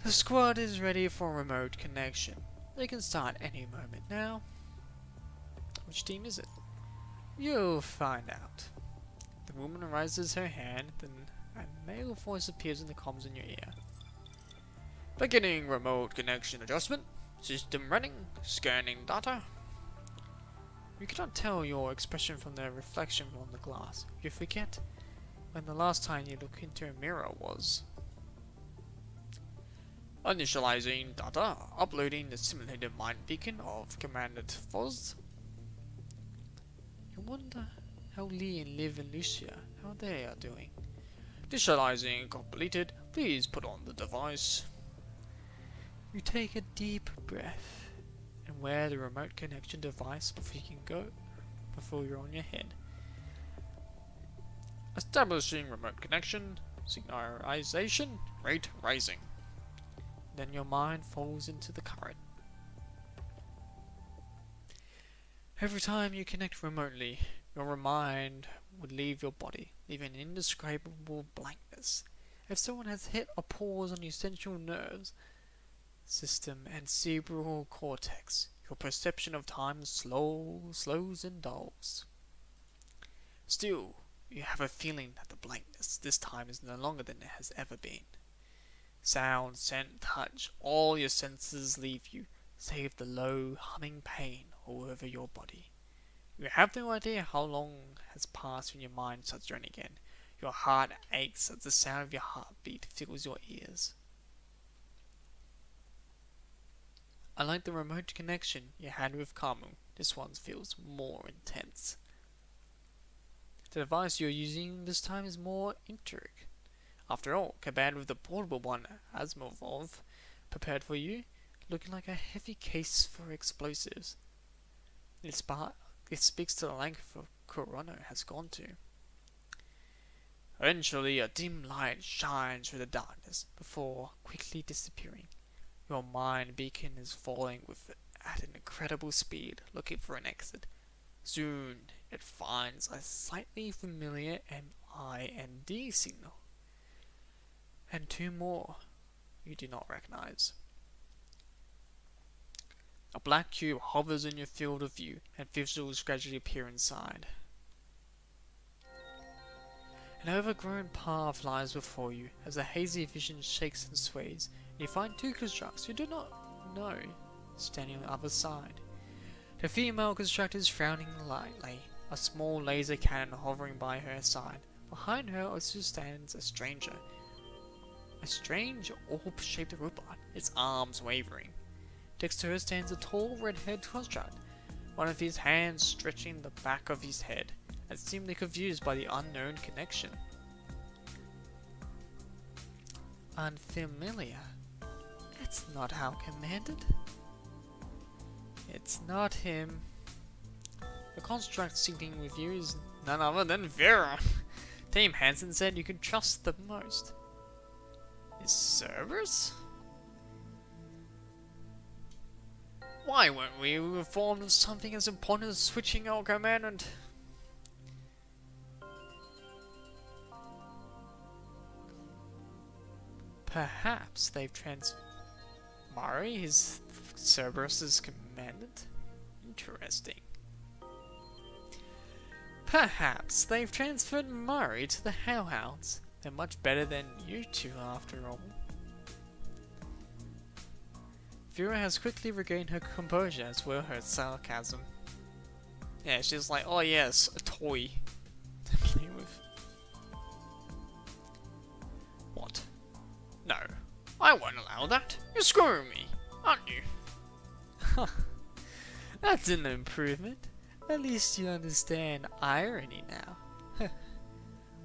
The squad is ready for remote connection. They can start any moment now. Which team is it? You'll find out. The woman raises her hand, then a male voice appears in the comms in your ear. Beginning remote connection adjustment. System running. Scanning data. You cannot tell your expression from the reflection on the glass. You forget when the last time you looked into a mirror was. Initializing data. Uploading the simulated mind beacon of Commander Foz. You wonder how Lee and Liv and Lucia, how they are doing. Initializing completed. Please put on the device. You take a deep breath and wear the remote connection device before you're on your head. Establishing remote connection. Synchronization rate rising. Then your mind falls into the current. Every time you connect remotely, your mind would leave your body, leaving an indescribable blankness. If someone has hit a pause on your central nerves system and cerebral cortex, your perception of time slows and dulls. Still, you have a feeling that the blankness this time is no longer than it has ever been. Sound, scent, touch, all your senses leave you, save the low, humming pain all over your body. You have no idea how long has passed when your mind starts running again. Your heart aches as the sound of your heartbeat fills your ears. Unlike the remote connection you had with Kamu, this one feels more intense. The device you're using this time is more intricate. After all, compared with the portable one Asmovov prepared for you, looking like a heavy case for explosives. It speaks to the length Corona has gone to. Eventually, a dim light shines through the darkness before quickly disappearing. Your mind beacon is falling at an incredible speed, looking for an exit. Soon, it finds a slightly familiar MIND signal. And two more you do not recognize. A black cube hovers in your field of view, and visuals gradually appear inside. An overgrown path lies before you as the hazy vision shakes and sways. You find two constructs you do not know standing on the other side. The female construct is frowning lightly, a small laser cannon hovering by her side. Behind her also stands a stranger. A strange orb-shaped robot, its arms wavering. Next to her stands a tall red-haired construct, one of his hands stretching the back of his head, and seemingly confused by the unknown connection. Unfamiliar. It's not how commanded. It's not him. The construct syncing with you is none other than Vera. Team Hansen said you can trust the most. Is Cerberus? Why weren't we informed of something as important as switching our commandant? Perhaps they've Mari is Cerberus's commandant? Interesting. Perhaps they've transferred Mari to the Hellhounds. They're much better than you two after all. Vera has quickly regained her composure as well her sarcasm. Yeah, she's like, oh yes, a toy to play with. What? No, I won't allow that. You're screwing me, aren't you? That's an improvement. At least you understand irony now.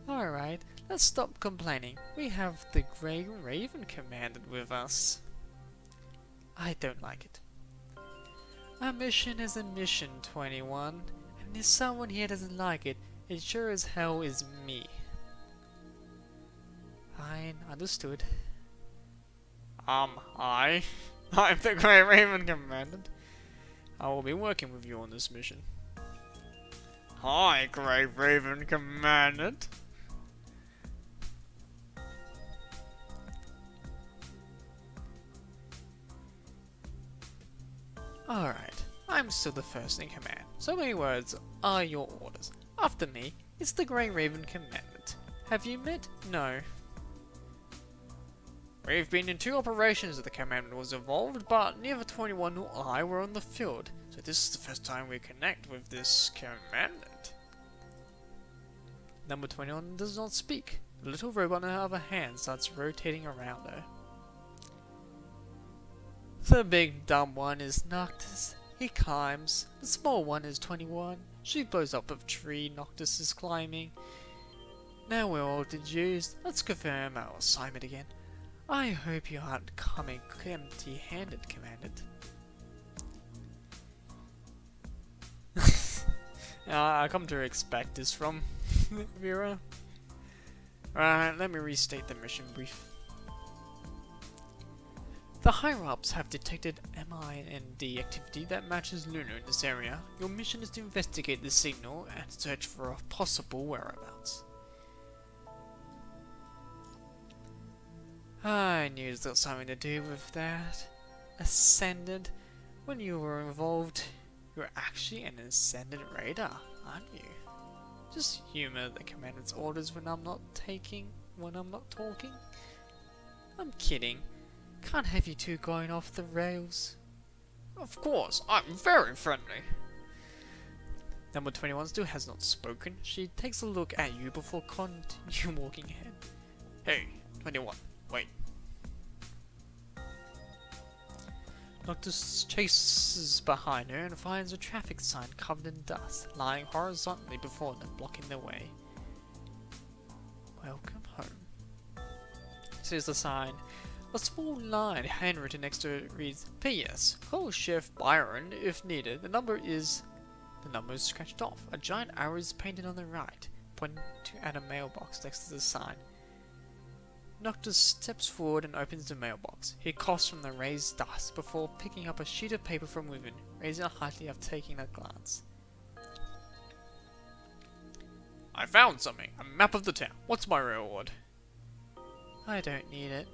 Alright, let's stop complaining. We have the Grey Raven commanded with us. I don't like it. A mission is a mission, 21. And if someone here doesn't like it, it sure as hell is me. Fine, understood. I'm the Grey Raven commandant. I will be working with you on this mission. Hi, Grey Raven commandant. Alright, I'm still the first in command. So many words are your orders. After me, it's the Grey Raven commandant. Have you met? No. We've been in 2 operations that the commandant was involved, but neither 21 nor I were on the field, so this is the first time we connect with this commandant. Number 21 does not speak. The little robot on her other hand starts rotating around her. The big dumb one is Noctis. He climbs. The small one is 21. She blows up a tree Noctis is climbing. Now we're all deduced. Let's confirm our assignment again. I hope you aren't coming empty-handed, Commandant. I come to expect this from Vera. Right, let me restate the mission brief. The higher-ups have detected MIND activity that matches Lunar in this area. Your mission is to investigate the signal and search for possible whereabouts. I knew it got something to do with that. Ascendant. When you were involved, you're actually an Ascendant radar, aren't you? Just humor the Commandant's orders when I'm not talking. I'm kidding. Can't have you two going off the rails. Of course, I'm very friendly. Number 21 still has not spoken. She takes a look at you before continue walking ahead. Hey, 21, wait. Noctis chases behind her and finds a traffic sign covered in dust, lying horizontally before them, blocking their way. Welcome home. Says the sign. A small line handwritten next to it reads, P.S. Call Chef Byron if needed. The number is scratched off. A giant arrow is painted on the right, pointing at a mailbox next to the sign. Noctis steps forward and opens the mailbox. He coughs from the raised dust before picking up a sheet of paper from within, raising it hightly after taking a glance. I found something! A map of the town. What's my reward? I don't need it.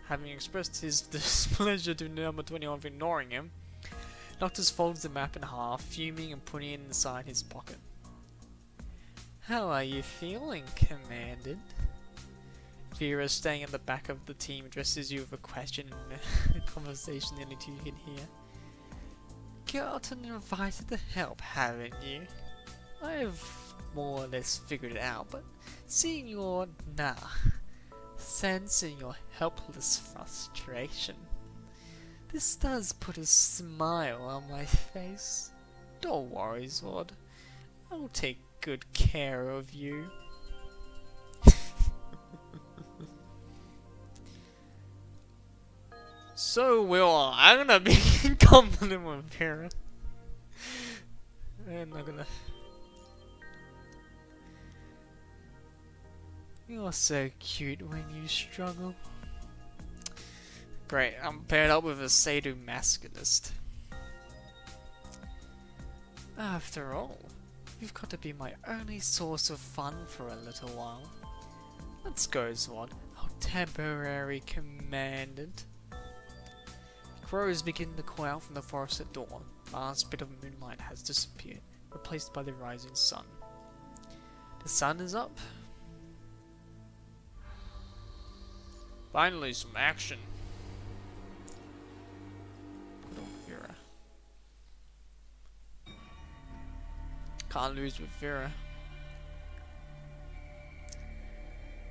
Having expressed his displeasure to number 21 for ignoring him, Noctis folds the map in half, fuming and putting it inside his pocket. How are you feeling, Commandant? Vera, staying at the back of the team, addresses you with a question in a conversation the only two you can hear. Gotten invited to help, haven't you? I've more or less figured it out, but seeing your sensing your helpless frustration, this does put a smile on my face. Don't worry, Zord. I'll take good care of you. So I'm gonna be confident with Vera. I'm not gonna. You're so cute when you struggle. Great, I'm paired up with a sadomasochism. After all, you've got to be my only source of fun for a little while. Let's go, Zwad, our temporary commandant. Crows begin to call out from the forest at dawn. The last bit of moonlight has disappeared, replaced by the rising sun. The sun is up. Finally, some action. Can't lose with Vera.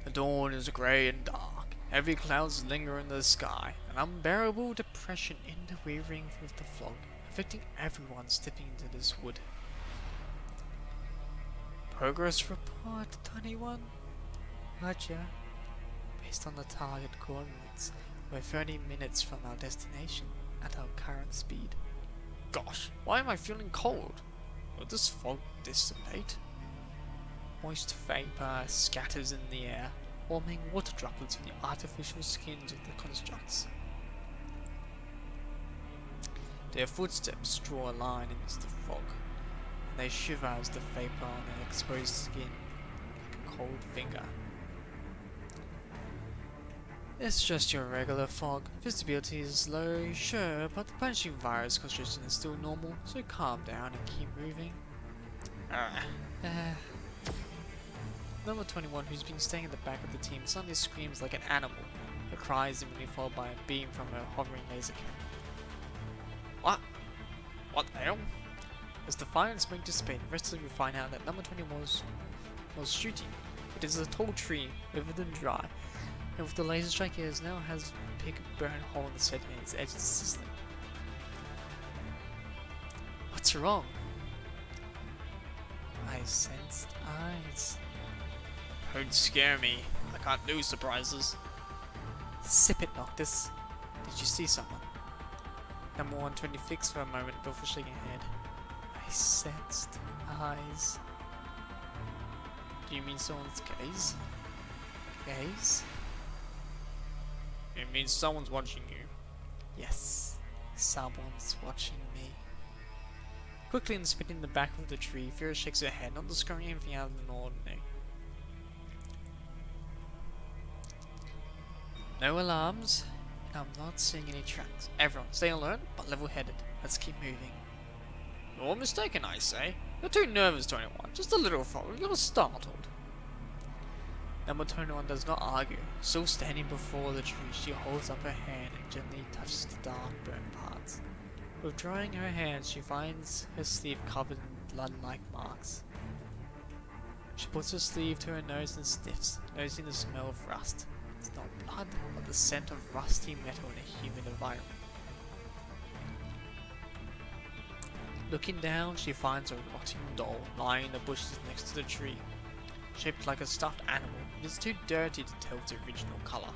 The dawn is grey and dark. Heavy clouds linger in the sky. An unbearable depression interweaving with the fog, affecting everyone stepping into this wood. Progress report, Tiny One. Roger. Based on the target coordinates, we're 30 minutes from our destination at our current speed. Gosh, why am I feeling cold? Will this fog dissipate? Moist vapor scatters in the air, forming water droplets on the artificial skins of the constructs. Their footsteps draw a line into the fog, and they shiver as the vapor on their exposed skin like a cold finger. It's just your regular fog. Visibility is low, sure, but the punishing virus concentration is still normal, so calm down and keep moving. Number 21, who's been staying at the back of the team, suddenly screams like an animal. Her cry is immediately followed by a beam from her hovering laser cannon. What? What the hell? As the fire and smoke dissipate, the rest of you find out that number 21 was shooting. It is a tall tree, withered and dry, and with the laser strike it now has a big burn hole in the center and its edge is sizzling. What's wrong? I sensed eyes. Don't scare me. I can't do surprises. Sip it, Noctis. Did you see someone? Number 120 fixed for a moment before shaking her head. I sensed eyes. Do you mean someone's gaze? Gaze? It means someone's watching you. Yes, someone's watching me. Quickly inspecting the back of the tree, Vera shakes her head, not discovering anything out of the ordinary. No alarms. I'm not seeing any tracks. Everyone, stay alert, but level-headed. Let's keep moving. You're mistaken, I say. You're too nervous, 21. Just a little followed. You're startled. Number 21 does not argue. Still standing before the tree, she holds up her hand and gently touches the dark, burnt parts. Withdrawing her hand, she finds her sleeve covered in blood-like marks. She puts her sleeve to her nose and sniffs, noticing the smell of rust. It's not blood, but the scent of rusty metal in a humid environment. Looking down, she finds a rotting doll lying in the bushes next to the tree. Shaped like a stuffed animal, it is too dirty to tell its original colour,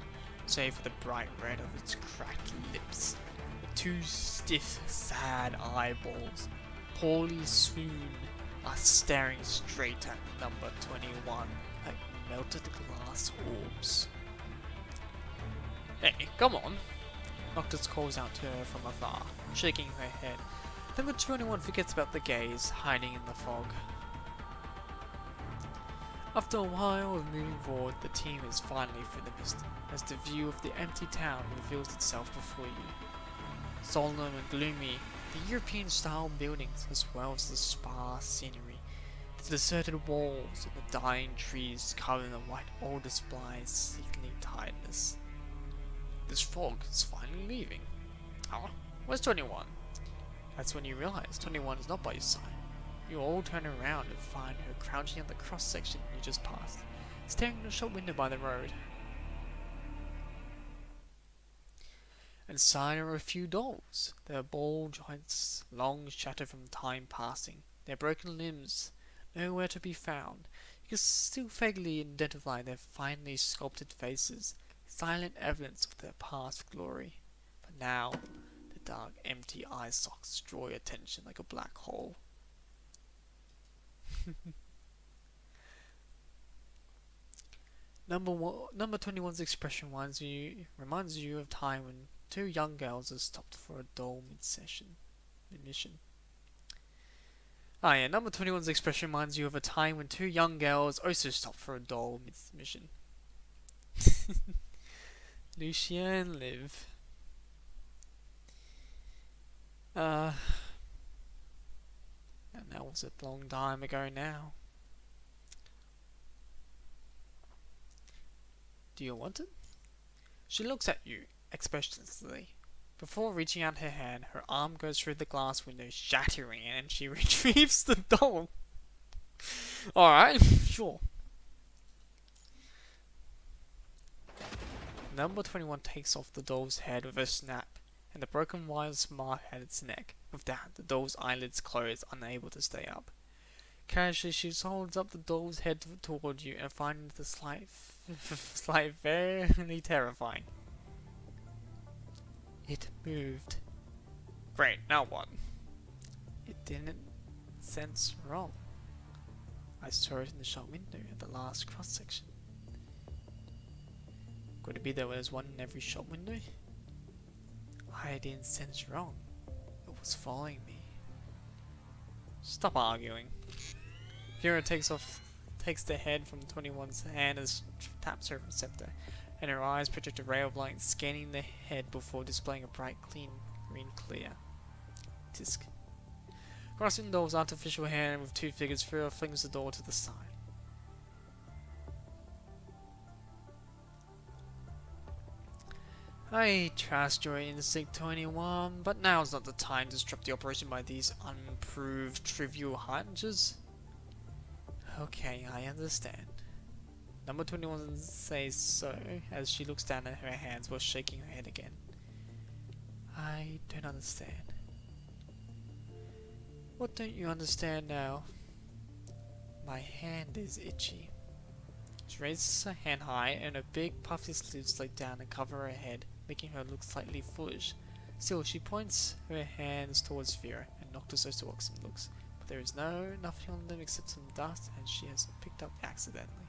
save for the bright red of its cracked lips. The two stiff, sad eyeballs, poorly swoon, are staring straight at number 21 like melted glass orbs. Hey, come on! Noctis calls out to her from afar, shaking her head. Number 21 forgets about the gaze, hiding in the fog. After a while of moving forward, the team is finally through the mist, as the view of the empty town reveals itself before you. Solemn and gloomy, the European-style buildings, as well as the sparse scenery, the deserted walls and the dying trees covered in a white oil display sickening tiredness. This fog is finally leaving. Huh? Where's 21? That's when you realize 21 is not by your side. You all turn around and find her crouching at the cross-section you just passed, staring in a shop window by the road. Inside are a few dolls, their ball joints long shattered from time passing, their broken limbs nowhere to be found. You can still vaguely identify their finely sculpted faces, silent evidence of their past glory. But now, the dark, empty eye sockets draw your attention like a black hole. Number 21's expression reminds you of time when two young girls are stopped for a dole mid-mission. Yeah, number 21's expression reminds you of a time when two young girls also stopped for a dole mid-mission. Lucia and Liv. And that was a long time ago now. Do you want it? She looks at you, expressionlessly. Before reaching out her hand, her arm goes through the glass window, shattering it, and she retrieves the doll. Alright, sure. Number 21 takes off the doll's head with a snap, and the broken wires mark at its neck. With that, the doll's eyelids close, unable to stay up. Casually, she holds up the doll's head toward you and finds the slight very terrifying. It moved. Great, now what? It didn't sense wrong. I saw it in the shop window at the last cross section. Could it be there was one in every shop window? I didn't sense wrong. It was following me. Stop arguing. Vera takes the head from 21's hand and taps her receptor, and her eyes project a ray of light scanning the head before displaying a bright, clean, green clear disc. Grasping the doll's artificial hand with two fingers, Vera flings the door to the side. I trust your instinct, 21, but now's not the time to disrupt the operation by these unproved trivial hunches. Okay, I understand. Number 21 says so as she looks down at her hands while shaking her head again. I don't understand. What don't you understand now? My hand is itchy. She raises her hand high and her big puffy sleeves slide down and cover her head, making her look slightly foolish. Still, she points her hands towards Vera, and Noctis also walks some looks, but there is nothing on them except some dust, and she has picked up accidentally.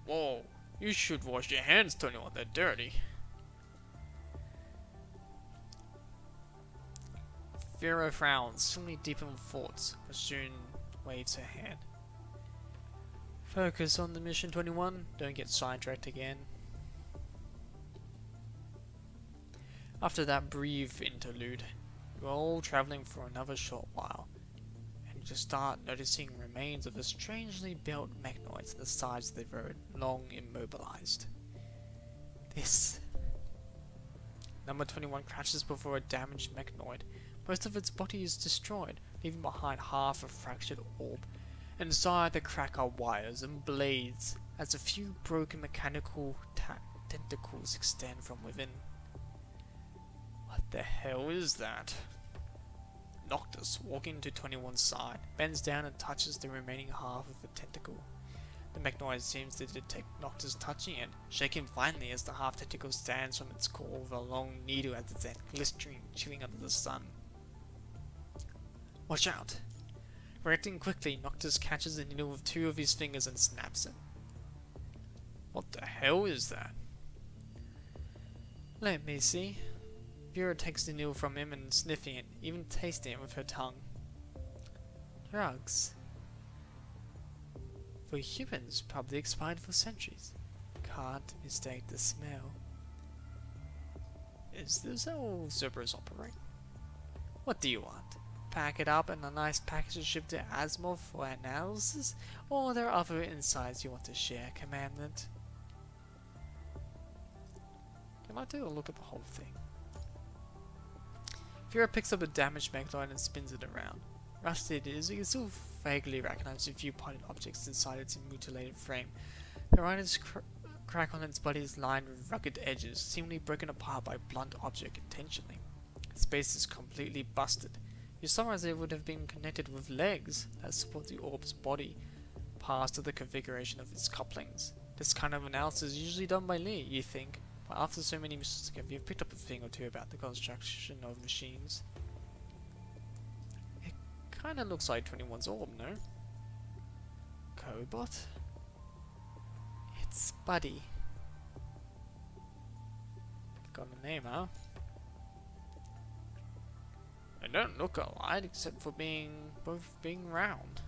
Whoa, you should wash your hands, 21, they're dirty. Vera frowns, suddenly deep in thoughts, but soon waves her hand. Focus on the mission, 21. Don't get sidetracked again. After that brief interlude, you're all traveling for another short while, and you just start noticing remains of the strangely built mechanoids on the sides of the road, long immobilized. This. Number 21 crashes before a damaged mechanoid. Most of its body is destroyed, leaving behind half a fractured orb. Inside the crack are wires and blades, as a few broken mechanical tentacles extend from within. What the hell is that? Noctis, walking to 21's side, bends down and touches the remaining half of the tentacle. The mechanoid seems to detect Noctis touching it, shaking violently as the half tentacle stands from its core with a long needle at its end, glistering, chilling under the sun. Watch out! Reacting quickly, Noctis catches the needle with two of his fingers and snaps it. What the hell is that? Let me see. Vera takes the needle from him and sniffing it, even tasting it with her tongue. Drugs. For humans, probably expired for centuries. Can't mistake the smell. Is this how Zebras operate? What do you want? Pack it up in a nice package and ship to Asimov for analysis? Or are there other insights you want to share, Commandant? Can I take a look at the whole thing? Vera picks up a damaged mechanoid and spins it around. Rusted it is, you can still vaguely recognize a few parted objects inside its mutilated frame. The rider's crack on its body is lined with rugged edges, seemingly broken apart by a blunt object intentionally. Its base is completely busted. You saw as it would have been connected with legs that support the orb's body, past to the configuration of its couplings. This kind of analysis is usually done by Lee, you think, but after so many missions together, you've picked up a thing or two about the construction of machines. It kinda looks like 21's orb, no? Cobot? It's Buddy. Got a name, huh? They don't look alike except for both being round.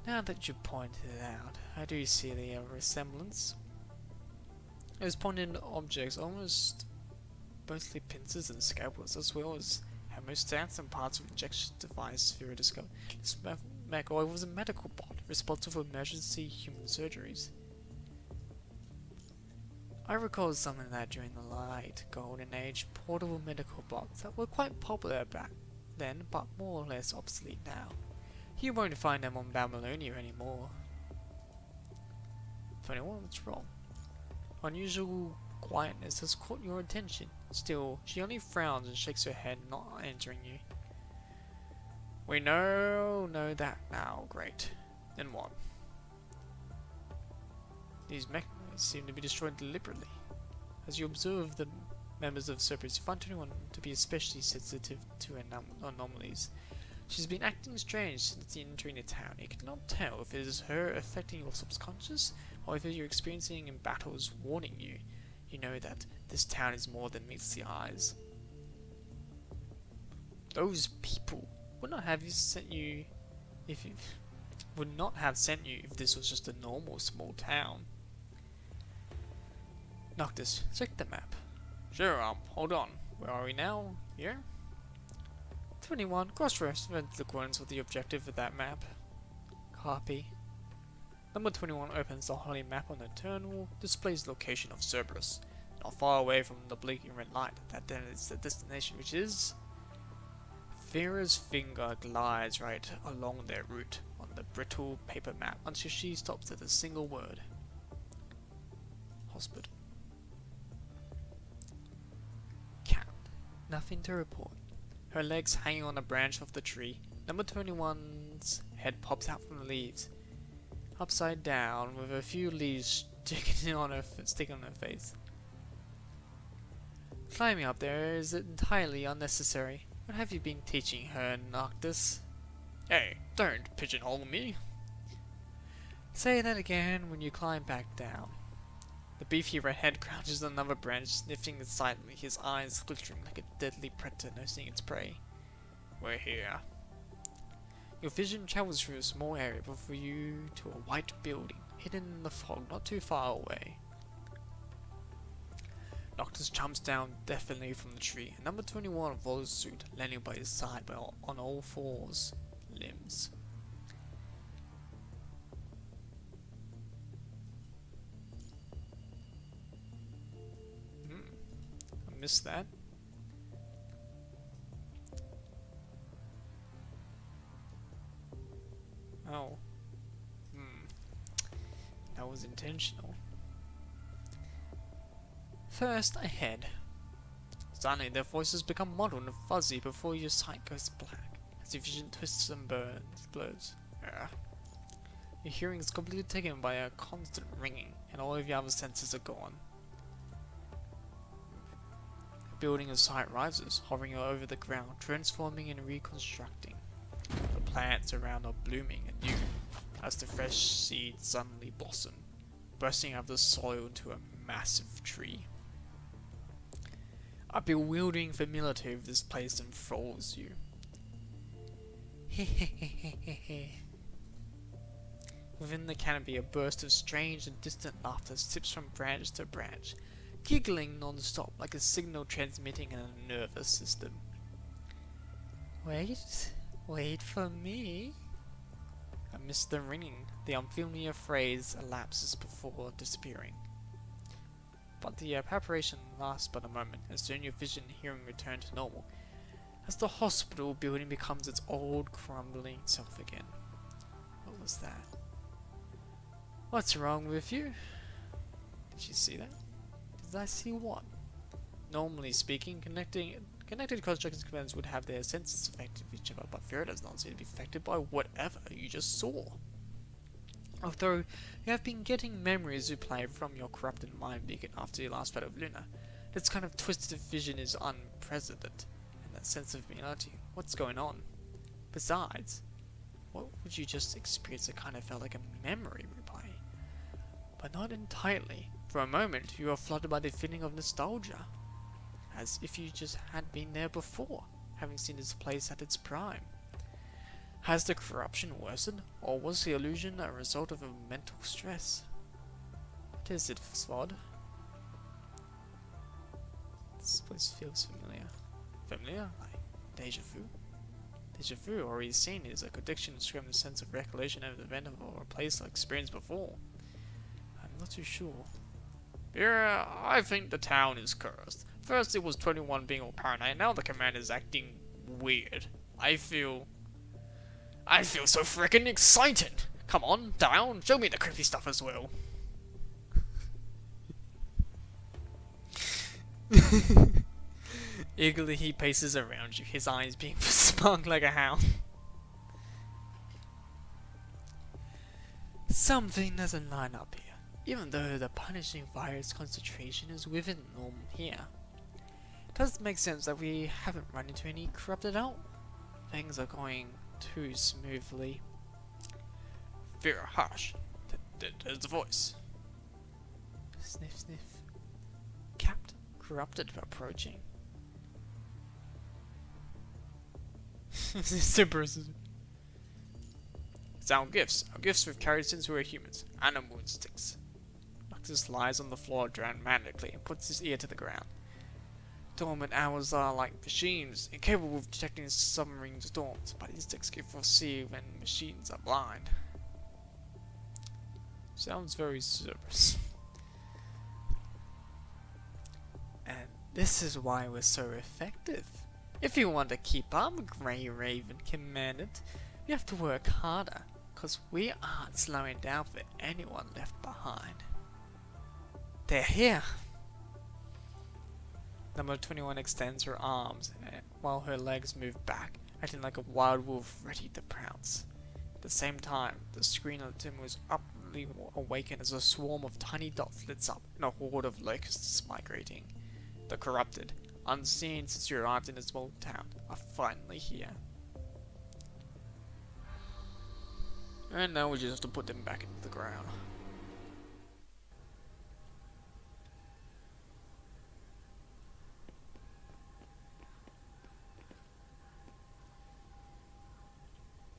Now that you pointed it out, I do see the resemblance. Those pointed objects almost mostly pincers and scalpels, as well as hemostats and parts of injection device Vera discovered. This MIKU was a medical bot responsible for emergency human surgeries. I recall some of that during the light golden age portable medical bots that were quite popular then, but more or less obsolete now. You won't find them on Babylonia anymore. 21, what's wrong? Unusual quietness has caught your attention. Still, she only frowns and shakes her head, not answering you. We know that now. Great. Then what? These mechanisms seem to be destroyed deliberately. As you observe the members of Cerberus, you find 21 to be especially sensitive to anomalies. She's been acting strange since entering the town. You cannot tell if it is her affecting your subconscious, or if you're experiencing in battles warning you. You know that this town is more than meets the eyes. Those people would not have sent you if this was just a normal small town. Noctis, check the map. Sure, hold on. Where are we now? Here? 21. Cross-reference the coordinates with the objective of that map. Copy. Number 21 opens the holy map on the terminal, displays the location of Cerberus. Not far away from the blinking red light, that then is the destination, which is... Vera's finger glides right along their route on the brittle paper map until she stops at a single word. Hospital. Cat. Nothing to report. Her legs hanging on a branch of the tree. Number 21's head pops out from the leaves. Upside down, with a few leaves sticking on her face. Climbing up there is entirely unnecessary. What have you been teaching her, Noctis? Hey, don't pigeonhole me. Say that again when you climb back down. The beefy redhead crouches on another branch, sniffing silently, his eyes glittering like a deadly predator nursing its prey. We're here. Your vision travels through a small area before you to a white building, hidden in the fog not too far away. Noctis jumps down definitely from the tree, and number 21 follows suit, landing by his side on all fours limbs. I missed that. Oh. That was intentional. First, ahead. Suddenly, their voices become muddled and fuzzy before your sight goes black, as your vision twists and burns, glows. Your hearing is completely taken by a constant ringing, and all of your other senses are gone. The building of sight rises, hovering over the ground, transforming and reconstructing. The plants around are blooming anew, as the fresh seeds suddenly blossom, bursting out of the soil into a massive tree. A bewildering familiarity of this place enthralls you. Within the canopy, a burst of strange and distant laughter sips from branch to branch, giggling non-stop like a signal transmitting in a nervous system. Wait for me. Amidst the ringing, the unfamiliar phrase elapses before disappearing. But the preparation lasts but a moment, and soon your vision and hearing return to normal, as the hospital building becomes its old, crumbling self again. What was that? What's wrong with you? Did you see that? Did I see what? Normally speaking, connected construction components would have their senses affected with each other, but Vera does not seem to be affected by whatever you just saw. Although you have been getting memories replayed from your corrupted mind beacon after your last fight of Luna, this kind of twisted vision is unprecedented, and that sense of reality. What's going on? Besides, what would you just experience that kind of felt like a memory replay? But not entirely. For a moment, you are flooded by the feeling of nostalgia, as if you just had been there before, having seen this place at its prime. Has the corruption worsened, or was the illusion a result of a mental stress? What is it, Svod? This place feels familiar. Familiar? Like deja vu? Deja vu, already seen, is a contradiction describing the sense of recollection of an event or a place I experienced before. I'm not too sure. Yeah, I think the town is cursed. First it was 21 being all paranoid, now the command is acting weird. I feel so freaking excited. Come on, down. Show me the creepy stuff as well. Eagerly he paces around you, his eyes being smug like a hound. Something doesn't line up here, even though the punishing virus concentration is within normal here. It does make sense that we haven't run into any corrupted out. Things are going too smoothly. Vera, hush. There's the voice. Sniff, sniff. Captain, corrupted approaching. Super. It's our gifts. Our gifts we've carried since we were humans. Animal instincts. Noctis lies on the floor, drowned manically, and puts his ear to the ground. Dormant hours are like machines, incapable of detecting submarine storms, but instincts can foresee when machines are blind. Sounds very Cerberus. And this is why we're so effective. If you want to keep up, Grey Raven Commandant, you have to work harder, cause we aren't slowing down for anyone left behind. They're here! Number 21 extends her arms, while her legs move back, acting like a wild wolf ready to pounce. At the same time, the screen on the timber was abruptly awakened as a swarm of tiny dots lit up and a horde of locusts migrating. The corrupted, unseen since you arrived in a small town, are finally here. And now we just have to put them back into the ground.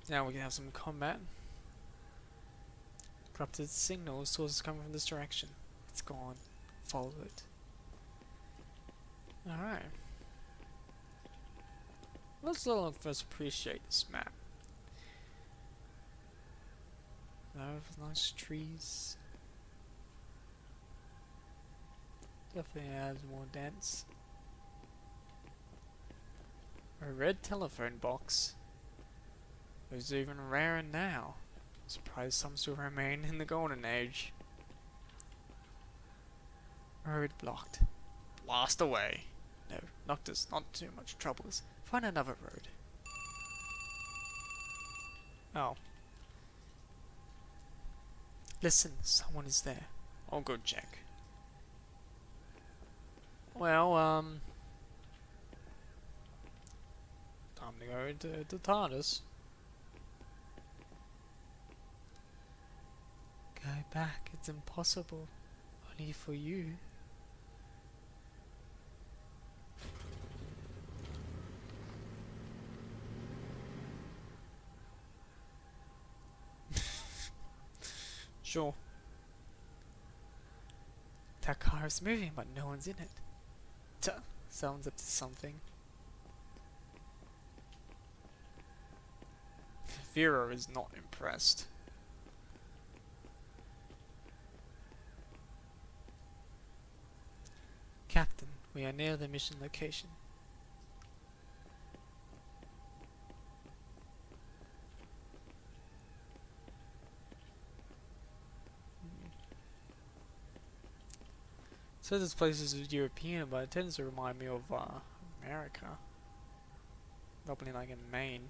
Now we can have some combat. Corrupted signal sources coming from this direction. It's gone. Follow it. Alright. Let's first appreciate this map. Nice trees. Definitely adds more dents. A red telephone box. It's even rarer now. Surprised some still remain in the golden age. Road blocked. Blast away. No, Noctis, not too much troubles. Find another road. Oh. Listen, someone is there. I'll go check. Well, time to go into the TARDIS. Go back, it's impossible. Only for you. Sure. That car is moving, but no one's in it. Sounds up to something. Vera is not impressed. Captain, we are near the mission location. So this place is European, but it tends to remind me of America. Probably like in Maine.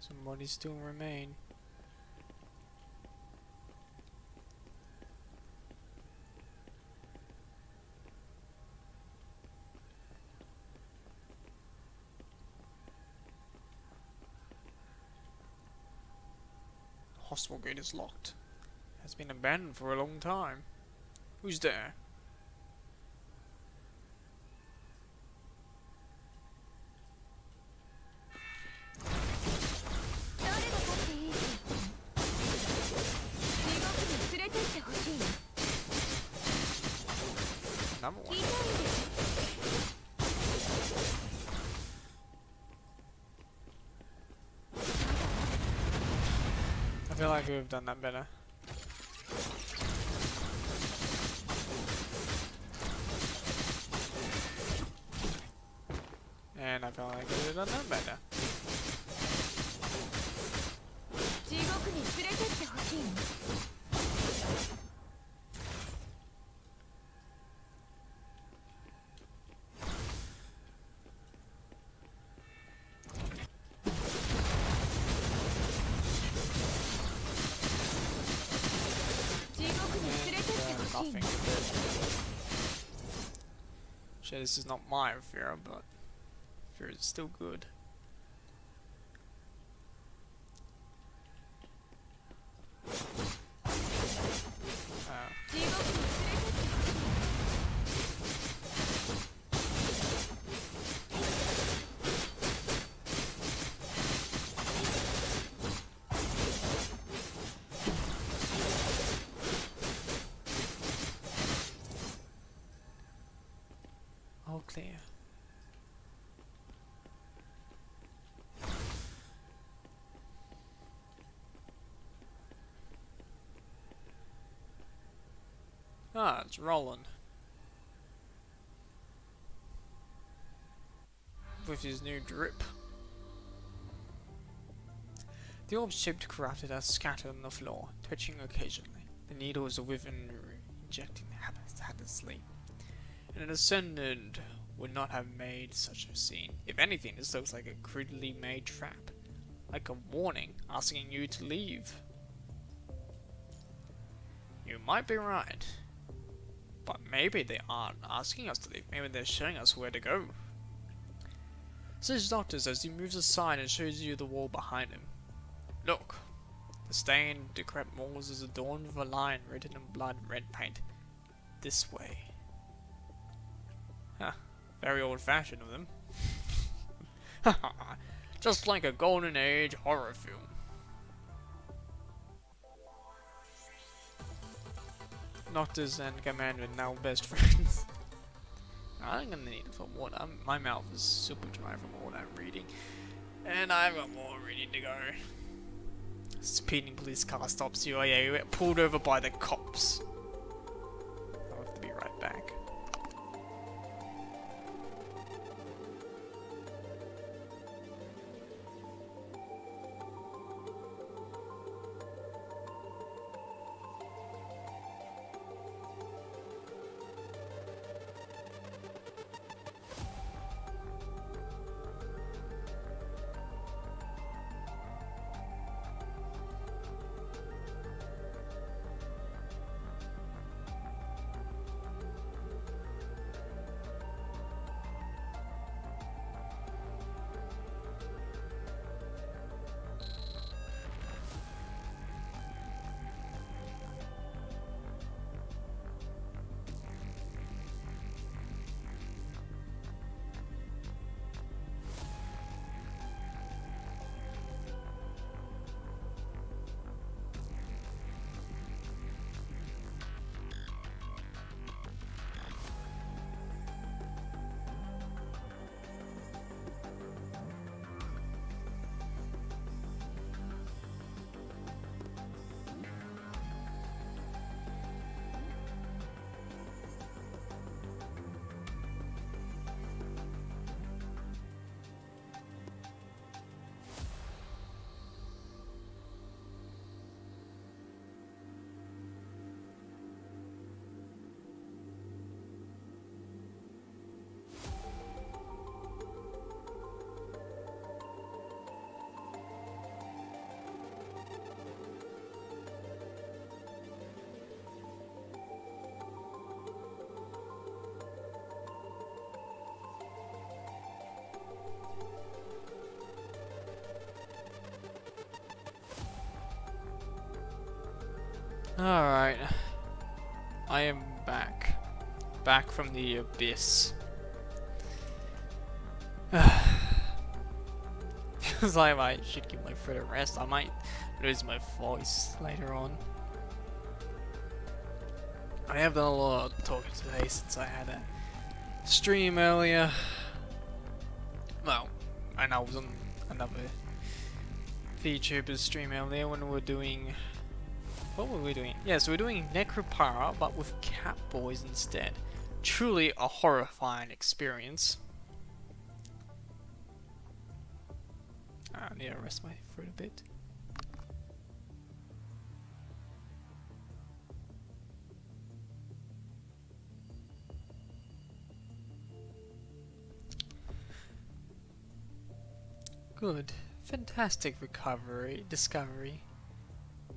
Some bodies still remain. Hospital gate is locked. Has been abandoned for a long time. Who's there? Another one. feel like we've done that better. And I feel like we've done that better. 地獄に連れてってほしいの。地獄に連れてってほしい Nothing の。 good. Sure, this is not my fear, but fear is still good. Oh. 地獄に連れてってほしいの。 All clear. Ah, it's Roland. With his new drip. The orb shaped corrupted are scattered on the floor, twitching occasionally. The needles of within injecting hazardously. An ascendant would not have made such a scene. If anything, this looks like a crudely made trap. Like a warning, asking you to leave. You might be right. But maybe they aren't asking us to leave. Maybe they're showing us where to go. Says Doctors as he moves aside and shows you the wall behind him. Look. The stained, decrepit walls is adorned with a line written in blood red paint. This way. Huh. Very old-fashioned of them. Haha. Just like a golden age horror film. Noctis and Commander are now best friends. I'm gonna need some water. My mouth is super dry from all that reading. And I've got more reading to go. Speeding police car stops you. Oh yeah, you get pulled over by the cops. I'll have to be right back. Alright. I am back. Back from the abyss. Feels like I should give my foot a rest. I might lose my voice later on. I have done a lot of talking today since I had a stream earlier. Well, and I was on another VTuber stream earlier when we were doing... What were we doing? Yeah, so we're doing Necropara, but with cat boys instead. Truly a horrifying experience. I need to rest my throat a bit. Good. Fantastic discovery.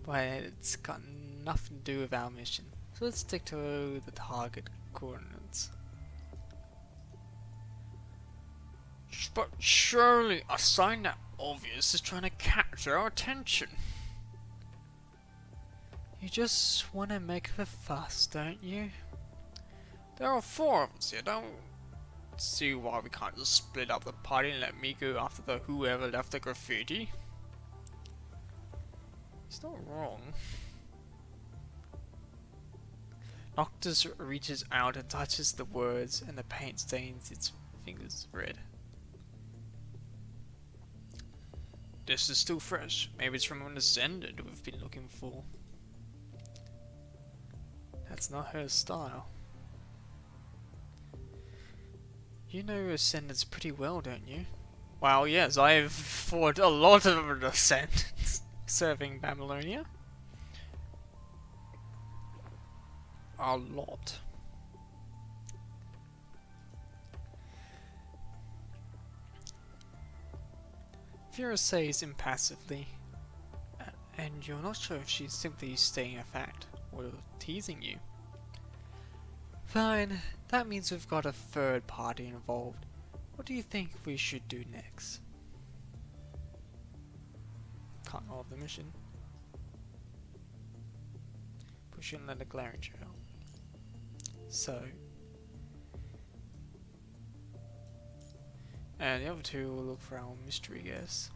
But it's got nothing to do with our mission. So let's stick to the target coordinates. But surely a sign that obvious is trying to catch our attention. You just want to make the fuss, don't you? There are 4 of us here, don't see why we can't just split up the party and let me go after the whoever left the graffiti. It's not wrong. Noctis reaches out and touches the words, and the paint stains its fingers red. This is still fresh. Maybe it's from an Ascendant we've been looking for. That's not her style. You know Ascendants pretty well, don't you? Well, yes, I've fought a lot of Ascendants serving Babylonia. A lot. Vera says impassively, and you're not sure if she's simply stating a fact or teasing you. Fine, that means we've got a third party involved. What do you think we should do next? Can't hold the mission. Push in the glaring trail. So. And the other 2 will look for our mystery guess.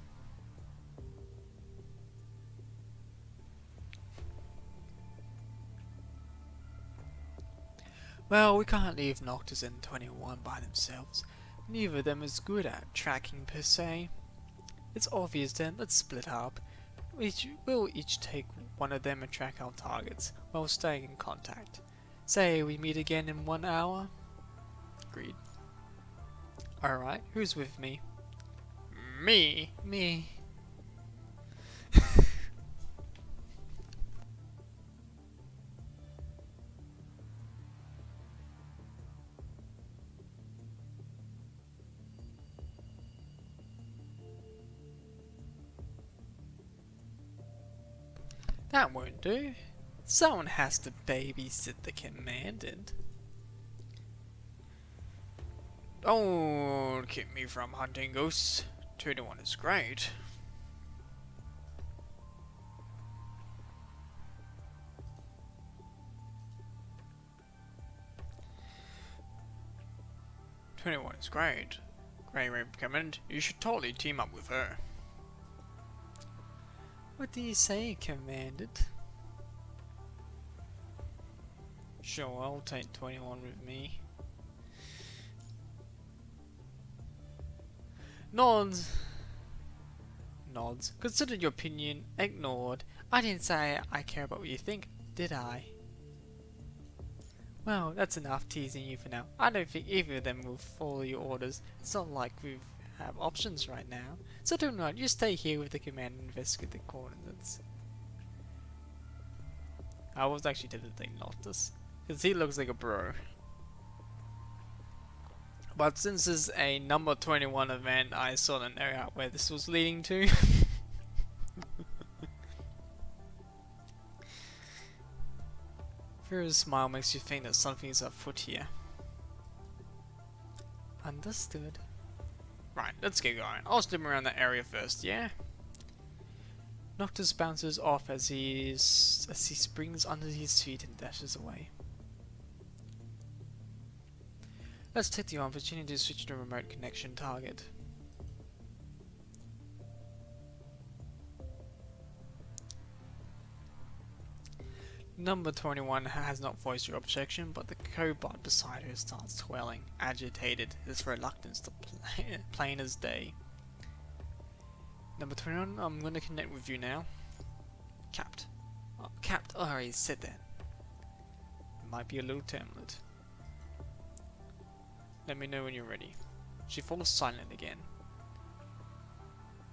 Well, we can't leave Noctis and 21 by themselves. Neither of them is good at tracking per se. It's obvious then, let's split up. We'll each take one of them and track our targets, while staying in contact. Say we meet again in 1 hour? Agreed. Alright, who's with me? Me! Me! That won't do. Someone has to babysit the commandant. Don't keep me from hunting ghosts. 21 is great. Is great. Grey Raven Command, you should totally team up with her. What do you say, Commandant? Sure, I'll take 21 with me. Nods. Consider your opinion ignored. I didn't say I care about what you think, did I? Well, that's enough teasing you for now. I don't think either of them will follow your orders. It's not like we have options right now. So do not. You stay here with the command and investigate the coordinates. I was actually tempted to take Noctis, because he looks like a bro. But since this is a number 21 event, I sort of know where this was leading to. Vera's smile makes you think that something is afoot here. Understood. Right, let's get going. I'll stim around that area first, yeah? Noctis bounces off as he springs under his feet and dashes away. Let's take the opportunity to switch to a remote connection target. Number 21 has not voiced your objection, but the cobot beside her starts twirling, agitated, his reluctance to plain as day. Number 21, I'm gonna connect with you now. Capped. Oh, capped. Oh, I already said that. It might be a little template. Let me know when you're ready. She falls silent again.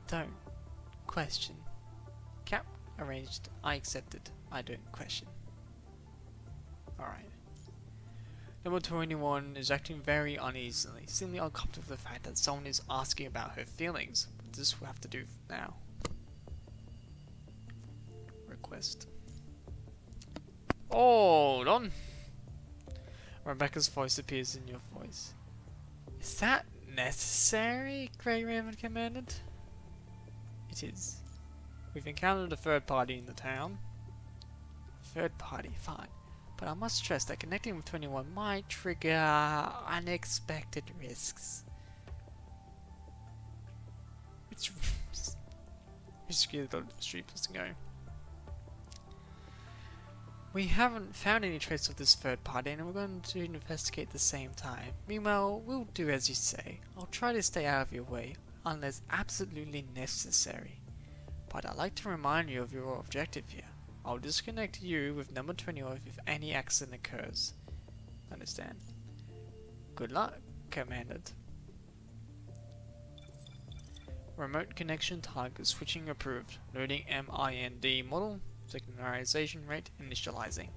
Don't question. Cap arranged. I accepted. I don't question. Alright. Number 21 is acting very uneasily, seemingly uncomfortable with the fact that someone is asking about her feelings. But this will have to do now. Request. Hold on. Rebecca's voice appears in your voice. Is that necessary? Grey Raven commanded. It is. We've encountered a third party in the town. Third party, fine. But I must stress that connecting with 21 might trigger unexpected risks. Which risky the street was to go. We haven't found any trace of this third party and we're going to investigate at the same time. Meanwhile, we'll do as you say. I'll try to stay out of your way, unless absolutely necessary. But I'd like to remind you of your objective here. I'll disconnect you with number 21 if any accident occurs. Understand? Good luck, commanded. Remote connection target switching approved. Loading MIND model. Synchronization rate initializing.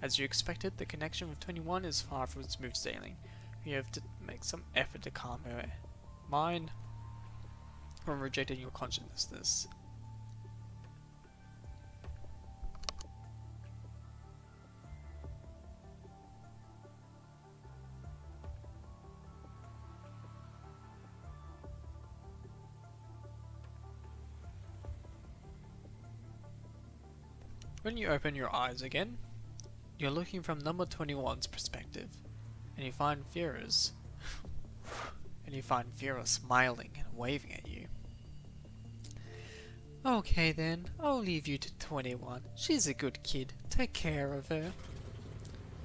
As you expected, the connection with 21 is far from smooth sailing. You have to make some effort to calm her mind from rejecting your consciousness. When you open your eyes again, you're looking from number 21's perspective, and you find Vera smiling and waving at you. Okay then, I'll leave you to 21. She's a good kid. Take care of her.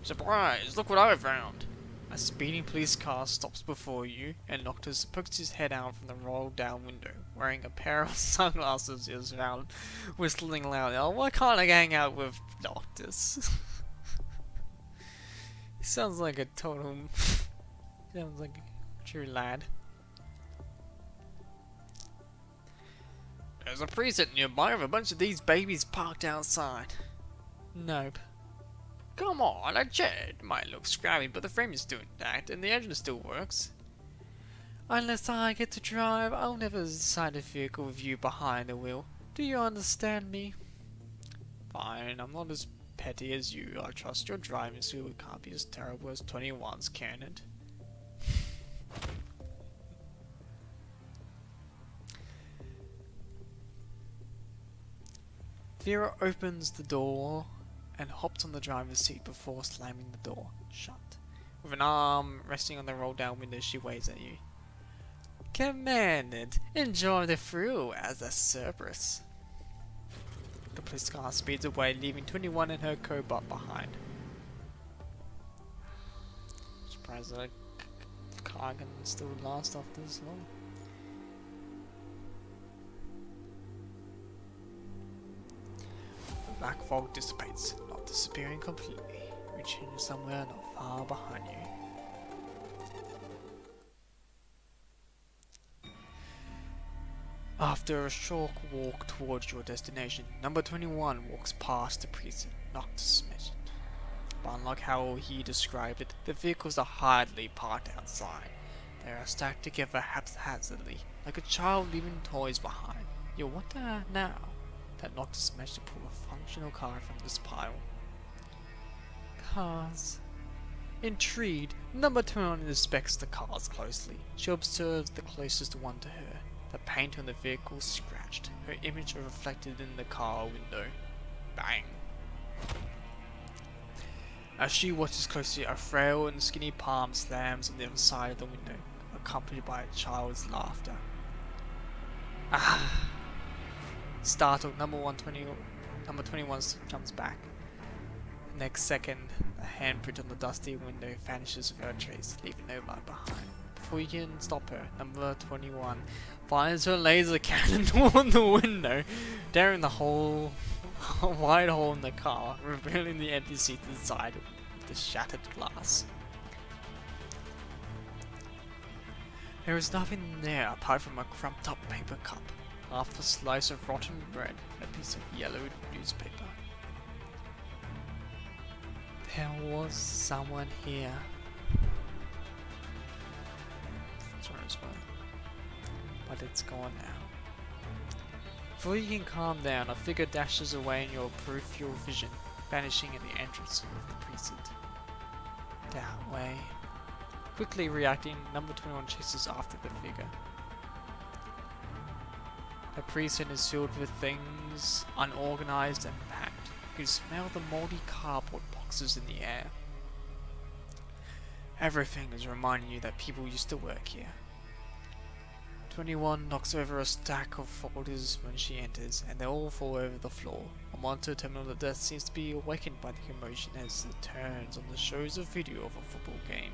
Surprise! Look what I found! A speeding police car stops before you, and Noctis pokes his head out from the rolled-down window, wearing a pair of sunglasses is around, whistling loud. Oh, why can't I hang out with Noctis? He sounds like a total... sounds like a true lad. There's a precinct nearby with a bunch of these babies parked outside. Nope. Come on, a jet might look scrappy, but the frame is still intact and the engine still works. Unless I get to drive, I'll never decide a vehicle with you behind the wheel. Do you understand me? Fine, I'm not as petty as you. I trust your driving skill can't be as terrible as 21's, can it? Vera opens the door and hops on the driver's seat before slamming the door shut. With an arm resting on the roll-down window, she waves at you. Commandant, enjoy the thrill as a Cerberus. The police car speeds away, leaving 21 and her cobot behind. Surprised that a car can still last after this long. The black fog dissipates, not disappearing completely, reaching somewhere not far behind you. After a short walk towards your destination, number 21 walks past the precinct Noctis mentioned. But unlike how he described it, the vehicles are hardly parked outside. They are stacked together haphazardly, like a child leaving toys behind. You wonder now that Noctis managed to pull a functional car from this pile. Cars. Intrigued, number 21 inspects the cars closely. She observes the closest one to her. The paint on the vehicle scratched, her image reflected in the car window. Bang! As she watches closely, a frail and skinny palm slams on the other side of the window, accompanied by a child's laughter. Ah! Startled, number 21 jumps back. The next second, the handprint on the dusty window vanishes without a trace, leaving no mark behind. before you can stop her. Number 21 fires her laser cannon toward the window, tearing the whole wide hole in the car, revealing the empty seat inside with the shattered glass. There is nothing there apart from a crumped up paper cup, half a slice of rotten bread, and a piece of yellowed newspaper. There was someone here. Sorry as well. But it's gone now. Before you can calm down, a figure dashes away in your peripheral vision, vanishing at the entrance of the precinct. That way. Quickly reacting, number 21 chases after the figure. The precinct is filled with things unorganized and packed. You can smell the moldy cardboard boxes in the air. Everything is reminding you that people used to work here. 21 knocks over a stack of folders when she enters, and they all fall over the floor. A monitor terminal at the desk seems to be awakened by the commotion as it turns on the shows a video of a football game.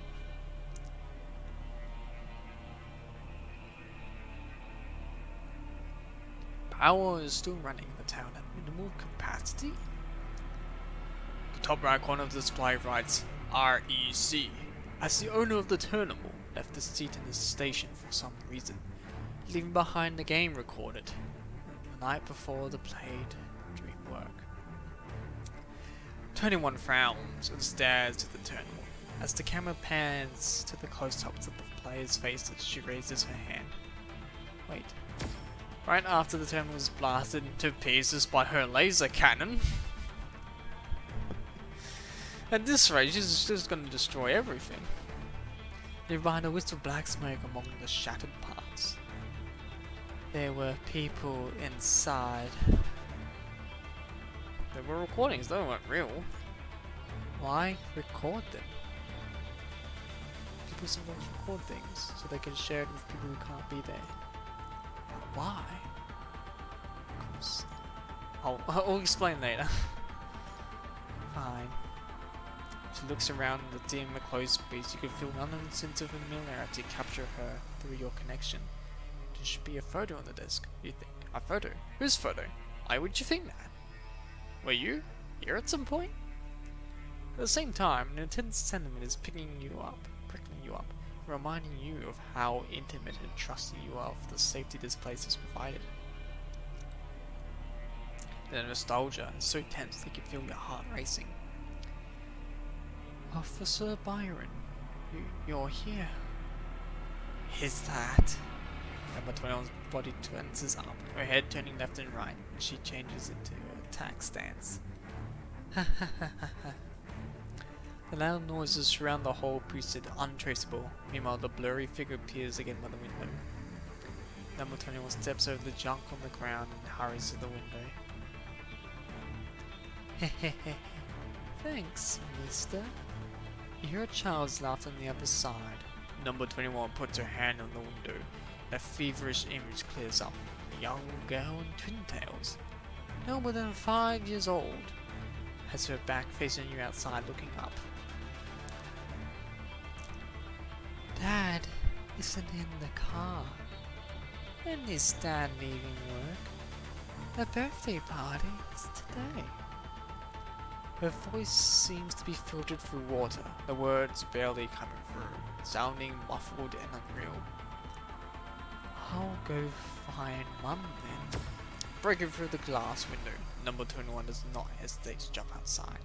Power is still running in the town at minimal capacity. The top right corner of the display writes REC. As the owner of the terminal left the seat in the station for some reason, leaving behind the game recorded the night before the played during work. 21 frowns and stares to the terminal. As the camera pans to the close-ups of the player's faces, she raises her hand. Wait. Right after the terminal is blasted into pieces by her laser cannon. At this rate, she's just going to destroy everything. Leave behind a wisp of black smoke among the shattered parts. There were people inside. There were recordings, they weren't real. Why record them? People sometimes record things so they can share it with people who can't be there. Why? Of course. I'll explain later. Fine. She looks around in the dim, closed space. You can feel an unknown sense of familiarity capture her through your connection. There should be a photo on the desk. You think, a photo? Whose photo? Why would you think that? Were you here at some point? At the same time, an intense sentiment is prickling you up, reminding you of how intimate and trusting you are for the safety this place has provided. The nostalgia is so tense that you can feel your heart racing. Officer Byron, you're here. Is that? Number 21's body tenses up, her head turning left and right, and she changes into an attack stance. The loud noises surround the whole precinct, untraceable. Meanwhile, the blurry figure appears again by the window. Number 21 steps over the junk on the ground and hurries to the window. Hehehe. Thanks, mister. You hear a child's laughter on the other side. Number 21 puts her hand on the window, and a feverish image clears up. A young girl in twin tails, no more than 5 years old, has her back facing you outside looking up. Dad isn't in the car. When is Dad leaving work? The birthday party is today. Her voice seems to be filtered through water, the words barely coming through, sounding muffled and unreal. I'll go find Mum then. Breaking through the glass window, number 21 does not hesitate to jump outside.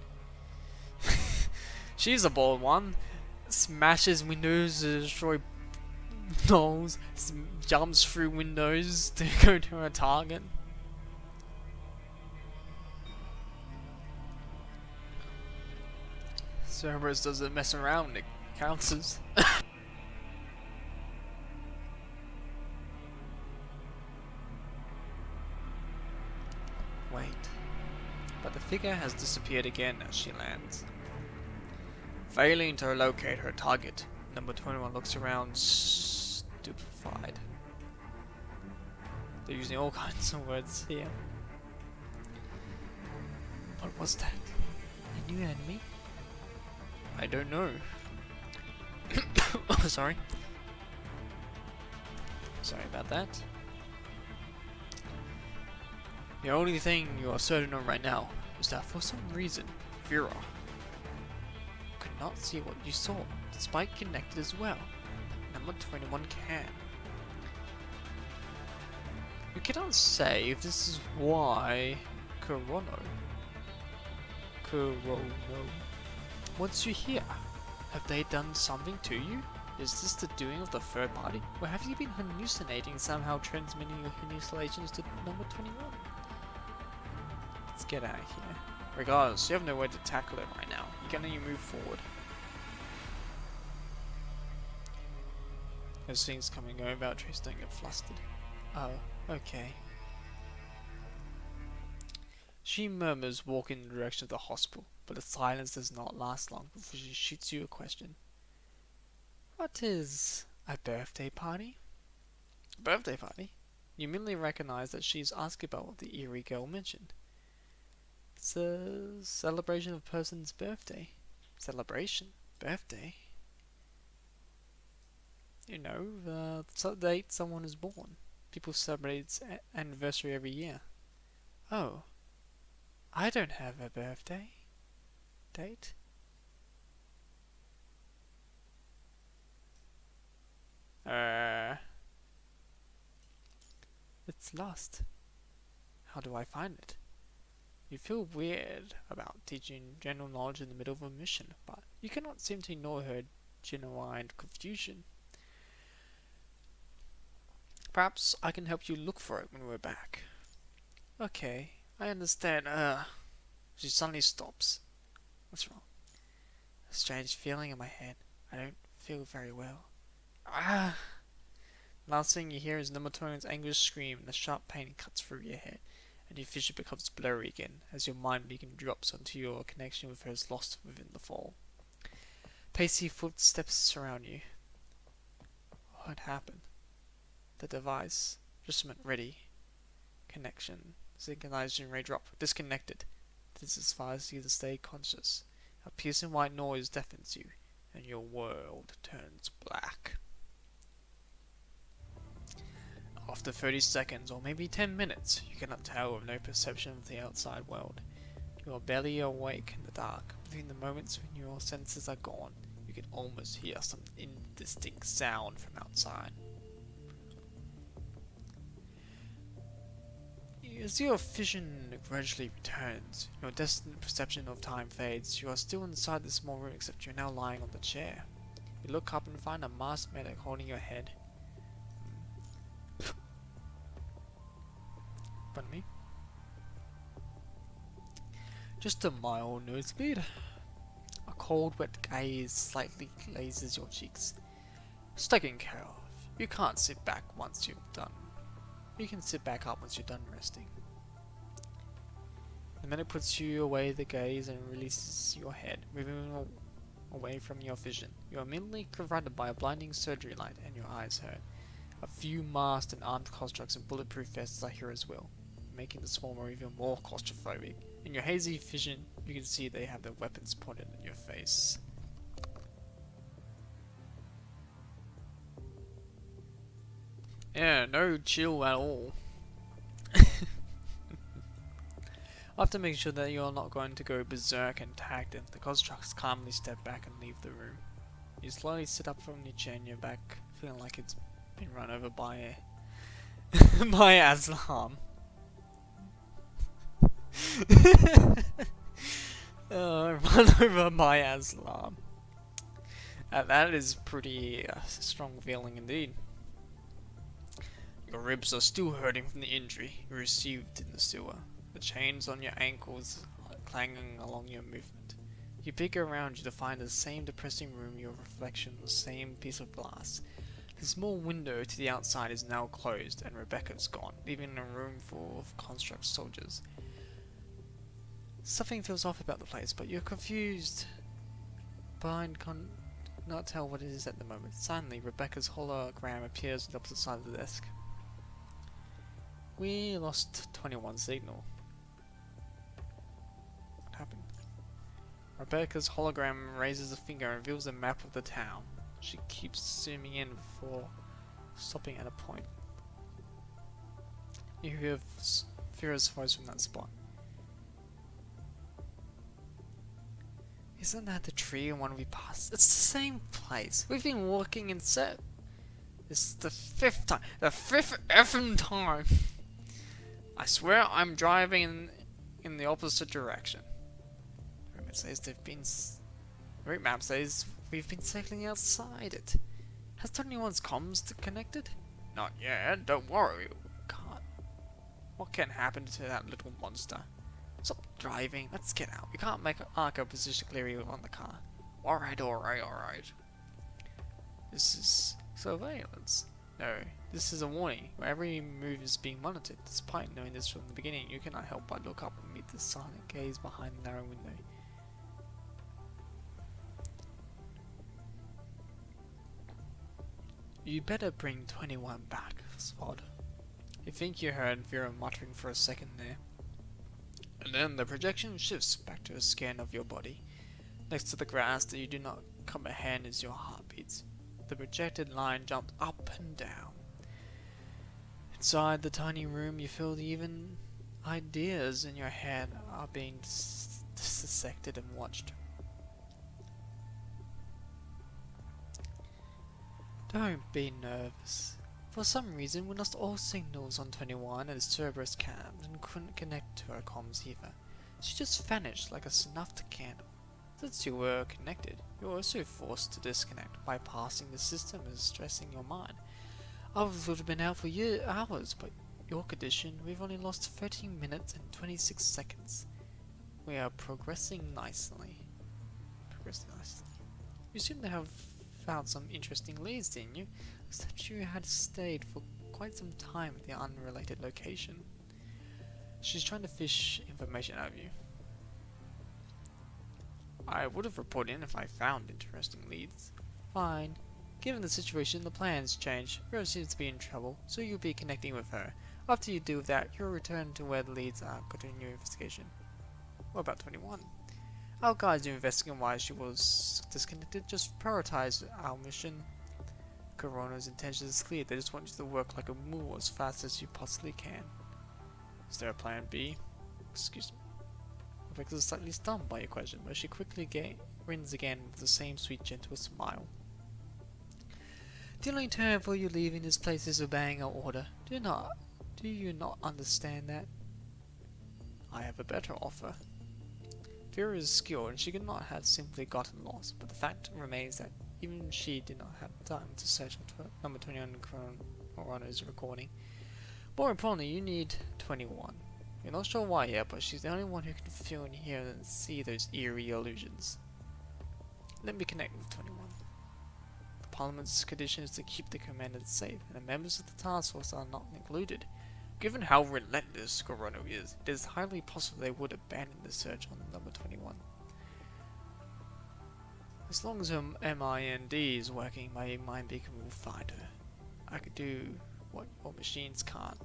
She's a bold one. Smashes windows to destroy dolls, jumps through windows to go to her target. Cerberus doesn't mess around, it counts as. Wait. But the figure has disappeared again as she lands. Failing to locate her target, number 21 looks around stupefied. They're using all kinds of words here. What was that? A new enemy? I don't know. Sorry. Sorry about that. The only thing you are certain of right now is that for some reason, Vera could not see what you saw, despite connected as well. Number 21 can. You cannot say if this is why Corono. What's you here? Have they done something to you? Is this the doing of the third party? Or have you been hallucinating, somehow transmitting your hallucinations to number 21? Let's get out of here. Regardless, you have no way to tackle it right now. You can only move forward. There's things coming over about Trace, don't get flustered. Oh, okay. She murmurs, walking in the direction of the hospital, but the silence does not last long before she shoots you a question. What is a birthday party? A birthday party? You immediately recognize that she's asking about what the eerie girl mentioned. It's a celebration of a person's birthday. Celebration? Birthday? You know, the date someone is born. People celebrate its anniversary every year. Oh. I don't have a birthday date. It's lost. How do I find it? You feel weird about teaching general knowledge in the middle of a mission, but you cannot seem to ignore her genuine confusion. Perhaps I can help you look for it when we're back. Okay, I understand. She suddenly stops. What's wrong? A strange feeling in my head. I don't feel very well. Ah! Last thing you hear is number 21's anguished scream, and the sharp pain cuts through your head, and your vision becomes blurry again as your mind beacon drops onto your connection with her is lost within the fall. Pacey footsteps surround you. What happened? The device. Instrument ready. Connection. Synchronization ray drop. Disconnected. This is as far as you to stay conscious. A piercing white noise deafens you, and your world turns black. After 30 seconds, or maybe 10 minutes, you cannot tell with no perception of the outside world. You are barely awake in the dark. Within the moments when your senses are gone, you can almost hear some indistinct sound from outside. As your vision gradually returns, your distant perception of time fades. You are still inside the small room, except you are now lying on the chair. You look up and find a masked medic holding your head. Pardon me? Just a mild nosebleed. A cold, wet gaze slightly glazes your cheeks. It's taken care of. You can't sit back once you've done. You can sit back up once you're done resting. The medic puts you away the gaze and releases your head, moving away from your vision. You are immediately confronted by a blinding surgery light and your eyes hurt. A few masked and armed constructs and bulletproof vests are here as well, making the swarm even more claustrophobic. In your hazy vision, you can see they have their weapons pointed at your face. Yeah, no chill at all. After making sure that you're not going to go berserk and tag them, the constructs calmly step back and leave the room. You slowly sit up from your chair and your back, feeling like it's been run over by a by Aslam. Run over by Aslam. That is pretty strong feeling indeed. Your ribs are still hurting from the injury you received in the sewer. The chains on your ankles are clanging along your movement. You peek around you to find the same depressing room, your reflection, the same piece of glass. The small window to the outside is now closed, and Rebecca's gone, leaving a room full of construct soldiers. Something feels off about the place, but you're confused. Cannot tell what it is at the moment. Suddenly, Rebecca's hologram appears on the opposite side of the desk. We lost 21 signal. What happened? Rebecca's hologram raises a finger and reveals a map of the town. She keeps zooming in for stopping at a point. You hear Vera's voice from that spot. Isn't that the tree and one we passed? It's the same place. We've been walking in set. This is the 5th time. The 5th effing time. I swear I'm driving in the opposite direction. The route map says we've been cycling outside it. Has 21's comms connected? Not yet. Don't worry. What can happen to that little monster? Stop driving. Let's get out. We can't make our position clear on the car. Alright. This is surveillance. No, this is a warning. Where every move is being monitored. Despite knowing this from the beginning, you cannot help but look up and meet the silent gaze behind the narrow window. You better bring 21 back, Spot. You think you heard Vera muttering for a second there. And then the projection shifts back to a scan of your body. Next to the grass that you do not comprehend is your heartbeats. The projected line jumps up and down. Inside the tiny room, you feel even ideas in your head are being dissected and watched. Don't be nervous. For some reason, we lost all signals on 21 and Cerberus camp and couldn't connect to her comms either. She just vanished like a snuffed candle. Since you were connected, you were also forced to disconnect. Bypassing the system is stressing your mind. Others would have been out for hours, but your condition, we've only lost 13 minutes and 26 seconds. We are progressing nicely. You seem to have found some interesting leads, didn't you? Except you had stayed for quite some time at the unrelated location. She's trying to fish information out of you. I would have reported in if I found interesting leads. Fine. Given the situation, the plans change. Vera seems to be in trouble, so you'll be connecting with her. After you do that, you'll return to where the leads are, continue your investigation. What about 21? I'll guide you investigating why she was disconnected. Just prioritize our mission. Corona's intention is clear. They just want you to work like a mule as fast as you possibly can. Is there a plan B? Excuse me. Rebecca is slightly stunned by your question, but she quickly grins again with the same sweet, gentle smile. The only term for you leaving this place is obeying our order. Do you not understand that? I have a better offer. Vera is skilled, and she could not have simply gotten lost, but the fact remains that even she did not have time to search for number 21 in Corona's recording. More importantly, you need 21. You're not sure why yet, but she's the only one who can feel and hear and see those eerie illusions. Let me connect with 21. The Parliament's condition is to keep the commanders safe, and the members of the task force are not included. Given how relentless Corona is, it is highly possible they would abandon the search on number 21. As long as her MIND is working, my mind beacon will find her. I could do what your machines can't.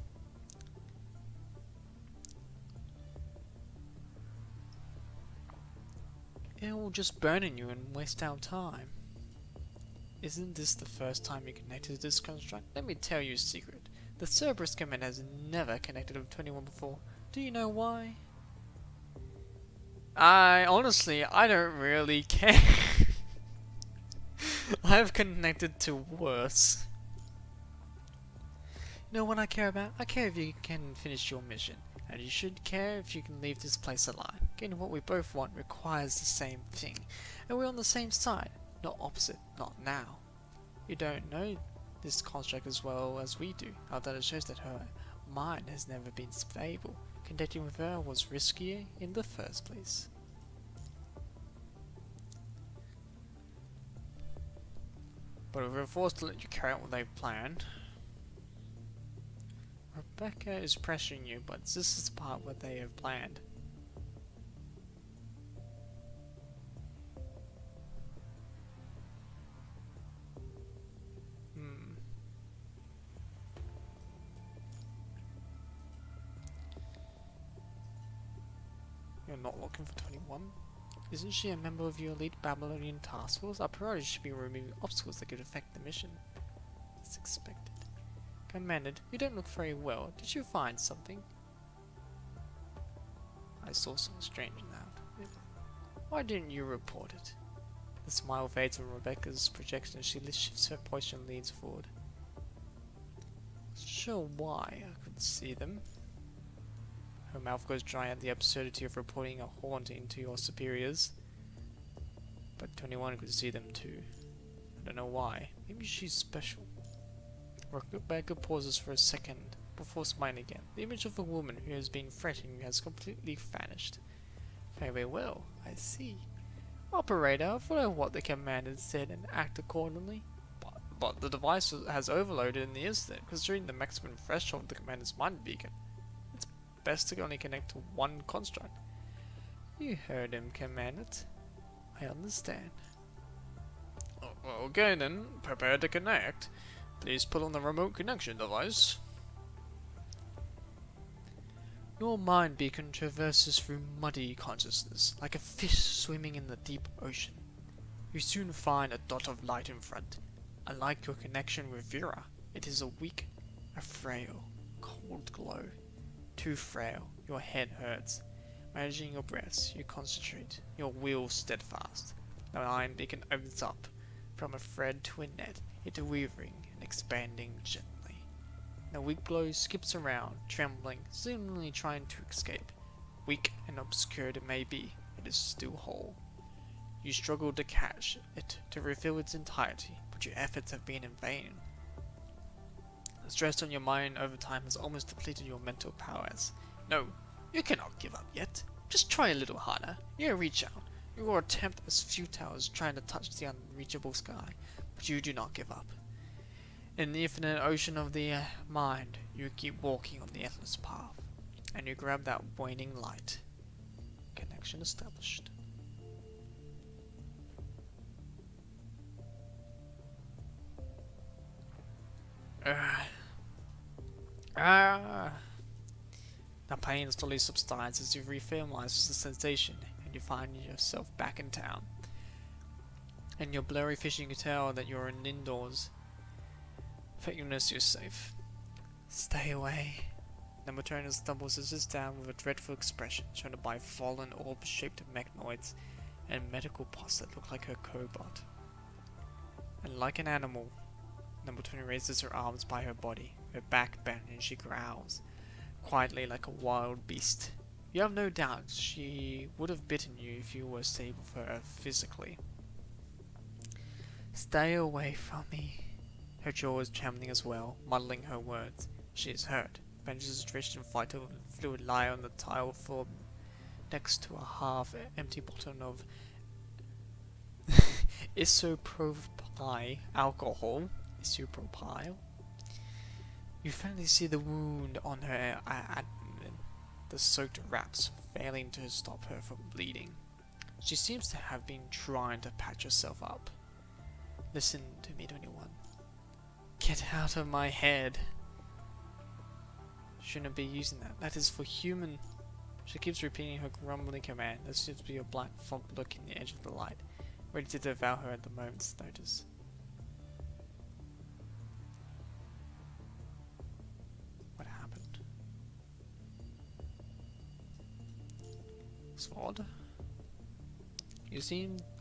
It will just burn you and waste our time. Isn't this the first time you connected to this construct? Let me tell you a secret. The Cerberus command has never connected with 21 before. Do you know why? I don't really care. I've connected to worse. You know what I care about? I care if you can finish your mission. And you should care if you can leave this place alive. Getting what we both want requires the same thing. And we're on the same side. Not opposite. Not now. You don't know this construct as well as we do. Our data shows that her mind has never been stable. Connecting with her was riskier in the first place. But if we're forced to let you carry out what they've planned. Rebecca is pressuring you, but this is the part what they have planned. You're not looking for 21? Isn't she a member of your elite Babylonian task force? Our priority should be removing obstacles that could affect the mission. As expected. Commandant, you don't look very well. Did you find something? I saw something strange in that. Why didn't you report it? The smile fades on Rebecca's projection as she shifts her posture and leans forward. Sure why I could see them. Her mouth goes dry at the absurdity of reporting a haunting to your superiors. But 21 could see them too. I don't know why. Maybe she's special. Rebecca pauses for a second before smiling again. The image of a woman who has been fretting has completely vanished. Very well, I see. Operator, follow what the commander said and act accordingly. But the device has overloaded in the instant, considering the maximum threshold of the commander's mind beacon. It's best to only connect to one construct. You heard him, Commandant. I understand. Okay then, prepare to connect. Please put on the remote connection device. Your mind beacon traverses through muddy consciousness, like a fish swimming in the deep ocean. You soon find a dot of light in front. Unlike your connection with Vera, it is a weak, a frail, cold glow. Too frail, your head hurts. Managing your breaths, you concentrate, your will steadfast. The mind beacon opens up, from a thread to a net, interweaving and expanding gently. The weak glow skips around, trembling, seemingly trying to escape. Weak and obscured it may be, it is still whole. You struggle to catch it, to refill its entirety, but your efforts have been in vain. The stress on your mind over time has almost depleted your mental powers. No, you cannot give up yet. Just try a little harder. You reach out. Your attempt as futile as trying to touch the unreachable sky, but you do not give up. In the infinite ocean of the mind, you keep walking on the endless path, and you grab that waning light. Connection established. The pain slowly subsides as you refamiliarize the sensation, and you find yourself back in town. In your blurry vision, you can tell that you're indoors. Thank goodness you're safe. Stay away. The maternal stumbles and sits down with a dreadful expression, surrounded by fallen orb-shaped mechanoids and medical pots that look like her cobot. And like an animal, Number 20 raises her arms by her body, her back bent, and she growls, quietly like a wild beast. You have no doubt she would have bitten you if you were stable for her physically. Stay away from me. Her jaw is trembling as well, muddling her words. She is hurt. Bandages stretched and vital fluid lie on the tile floor next to a half-empty bottle of isopropyl alcohol. Isopropyl. You finally see the wound on her abdomen, the soaked wraps failing to stop her from bleeding. She seems to have been trying to patch herself up. Listen to me, 21. Get out of my head. Shouldn't be using that. That is for human. She keeps repeating her grumbling command. There seems to be a black fog blocking the edge of the light, ready to devour her at the moment's notice. What happened? Sword?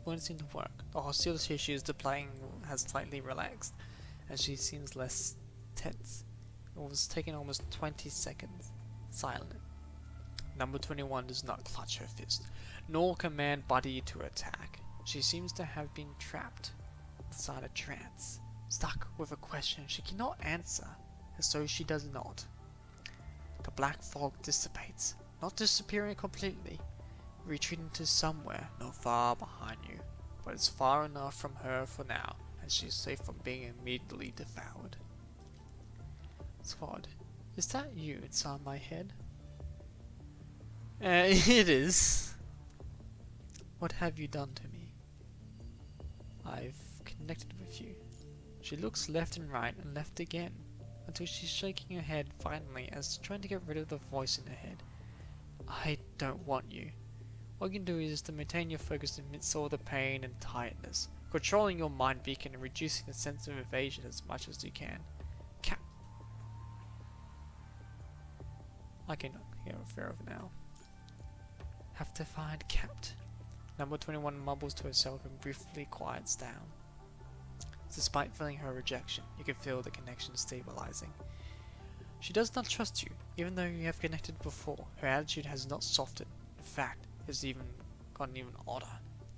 Won't seem to work. The hostility she is displaying has slightly relaxed, and she seems less tense. It was taking almost 20 seconds. Silent. Number 21 does not clutch her fist, nor command Buddy to attack. She seems to have been trapped inside a trance, stuck with a question she cannot answer, and so she does not. The black fog dissipates, not disappearing completely, retreating to somewhere not far behind you, but it's far enough from her for now, and she is safe from being immediately devoured. Sword, is that you inside my head? It is. What have you done to me? I've connected with you. She looks left and right and left again, until she's shaking her head finally as trying to get rid of the voice in her head. I don't want you. What you can do is to maintain your focus amidst all the pain and tiredness, controlling your mind beacon and reducing the sense of evasion as much as you can. I can hear a fear of now. Have to find Capt. Number 21 mumbles to herself and briefly quiets down. Despite feeling her rejection, you can feel the connection stabilizing. She does not trust you, even though you have connected before. Her attitude has not softened. In fact, it has even gotten even odder.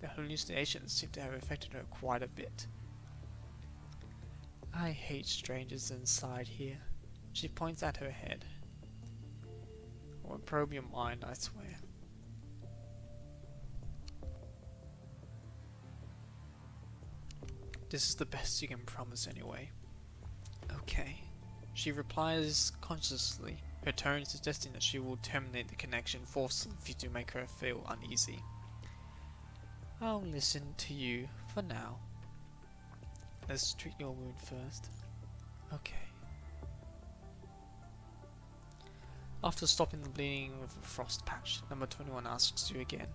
The hallucinations seem to have affected her quite a bit. I hate strangers inside here. She points at her head. I won't probe your mind, I swear. This is the best you can promise anyway. Okay. She replies consciously, her tone suggesting that she will terminate the connection forcefully to make her feel uneasy. I'll listen to you for now. Let's treat your wound first. Okay. After stopping the bleeding with a frost patch, number 21 asks you again.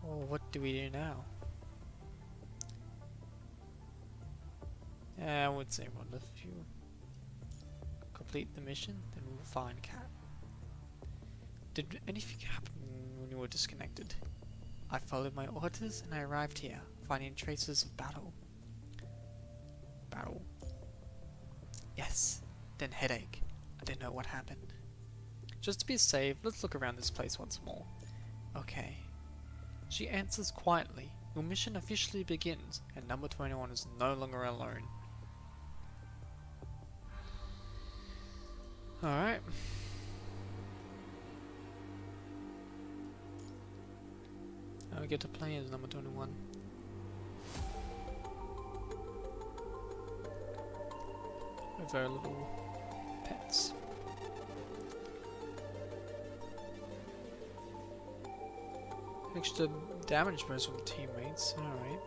Oh, what do we do now? I would say run if you complete the mission, then we'll find Cat. Did anything happen when you were disconnected? I followed my orders and I arrived here, finding traces of battle. Battle? Yes, then headache. I didn't know what happened. Just to be safe, let's look around this place once more. Okay. She answers quietly. Your mission officially begins, and number 21 is no longer alone. Alright. Now we get to play as number 21. With our little pets. Extra damage bonus from teammates, alright.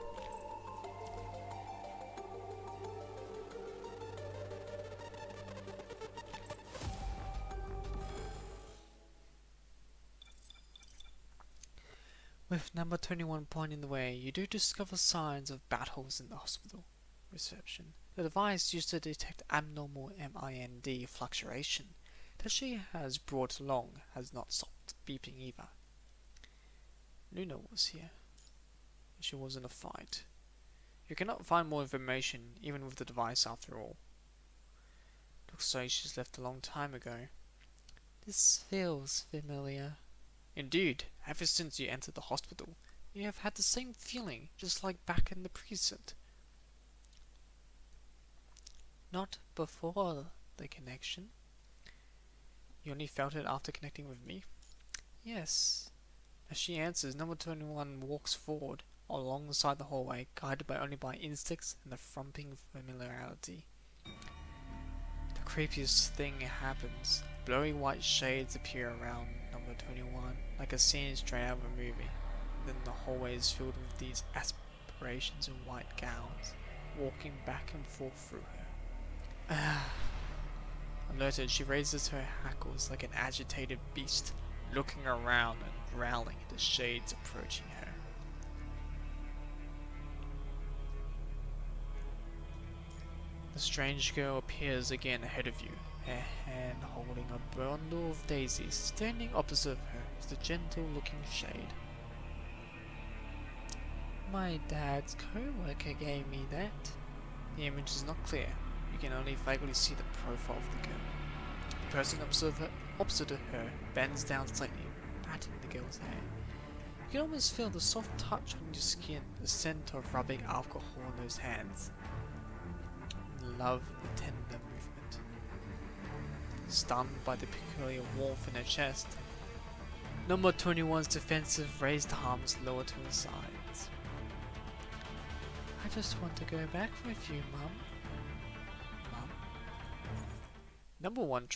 With number 21 pointing the way, you do discover signs of battles in the hospital reception. The device used to detect abnormal MIND fluctuation that she has brought along has not stopped beeping either. Luna was here. She was in a fight. You cannot find more information even with the device after all. Looks like she's left a long time ago. This feels familiar. Indeed, ever since you entered the hospital, you have had the same feeling, just like back in the precinct. Not before the connection. You only felt it after connecting with me? Yes. As she answers, number 21 walks forward alongside the hallway, guided only by instincts and the thumping familiarity. The creepiest thing happens. Blurry white shades appear around number 21, like a scene straight out of a movie. Then the hallway is filled with these aspirations in white gowns, walking back and forth through her. Alerted, she raises her hackles like an agitated beast, looking around and growling at the shades approaching her. The strange girl appears again ahead of you, her hand holding a bundle of daisies. Standing opposite her is the gentle-looking shade. My dad's co-worker gave me that. The image is not clear. You can only vaguely see the profile of the girl. The person opposite her bends down slightly, patting the girl's hair. You can almost feel the soft touch on your skin, the scent of rubbing alcohol on those hands. Love the tender movement. Stunned by the peculiar warmth in her chest, number 21's defensive raised arms lower to her sides. I just want to go back with you, Mum. Mum? Number 1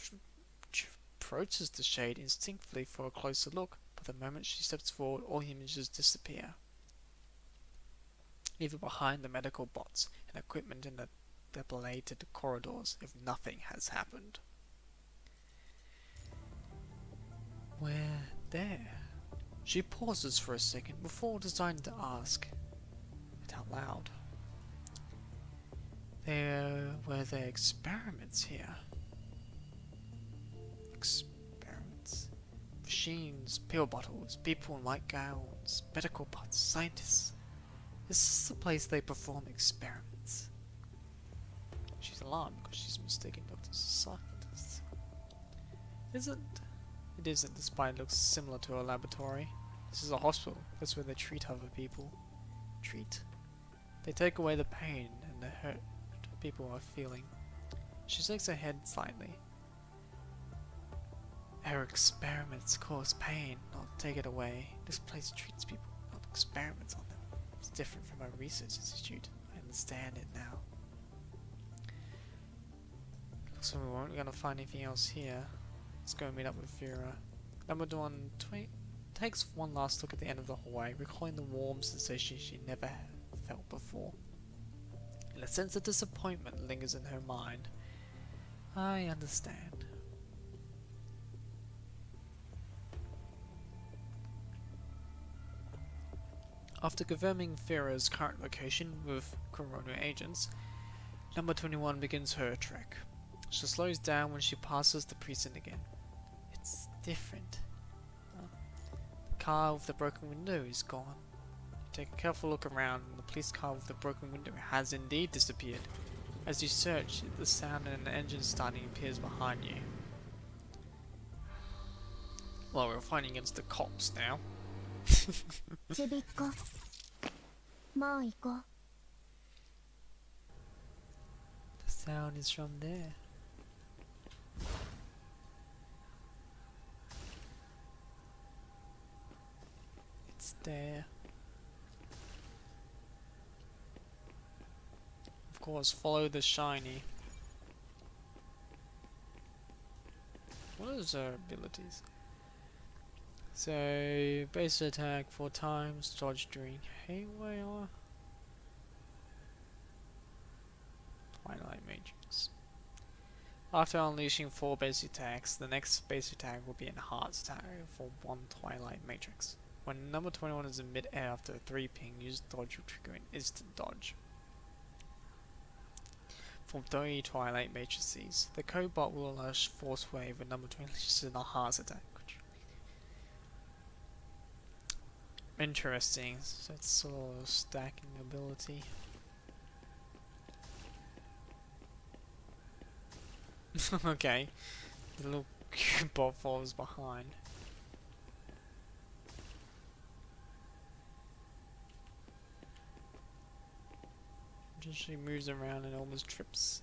approaches the shade instinctively for a closer look, but the moment she steps forward, all images disappear. Leaving behind the medical bots and equipment in the dilapidated corridors if nothing has happened. We're there. She pauses for a second before deciding to ask it out loud. Were there experiments here? machines, pill bottles, people in white gowns, medical parts, scientists. This is the place they perform experiments. She's alarmed because she's mistaken doctors as scientists. It isn't, despite it looks similar to a laboratory. This is a hospital. That's where they treat other people. They take away the pain and the hurt people are feeling. She shakes her head slightly. Our experiments cause pain, not take it away. This place treats people, not experiments on them. It's different from a research institute. I understand it now. So we weren't gonna find anything else here. Let's go meet up with Vera. Number 120 takes one last look at the end of the hallway, recalling the warm sensation she never felt before. And a sense of disappointment lingers in her mind. I understand. After confirming Vera's current location with Corona agents, number 21 begins her trek. She slows down when she passes the precinct again. It's different. The car with the broken window is gone. You take a careful look around and the police car with the broken window has indeed disappeared. As you search, the sound of an engine starting appears behind you. Well, we're fighting against the cops now. ちびっこもう行こう The sound is from there. It's there. Of course, follow the shiny. What is her abilities? So, base attack 4 times, dodge during haywire. Twilight Matrix. After unleashing 4 base attacks, the next base attack will be enhanced attack for 1 Twilight Matrix. When number 21 is in mid-air after a 3 ping, use dodge will trigger an instant dodge. For 3 Twilight Matrices, the Cobot will unleash Force Wave when number 20 unleashes an enhanced attack. Interesting, so it's sort of stacking ability. Okay, the little bot falls behind. She moves around and almost trips.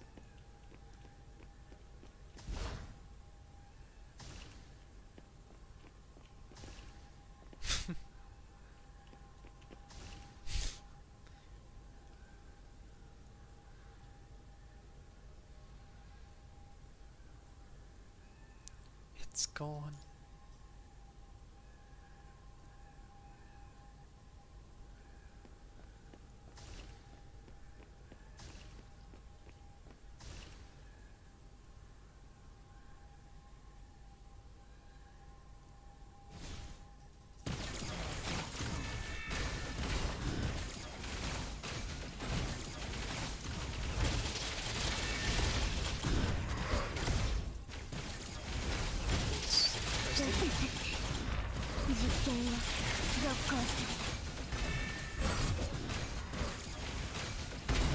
It's gone.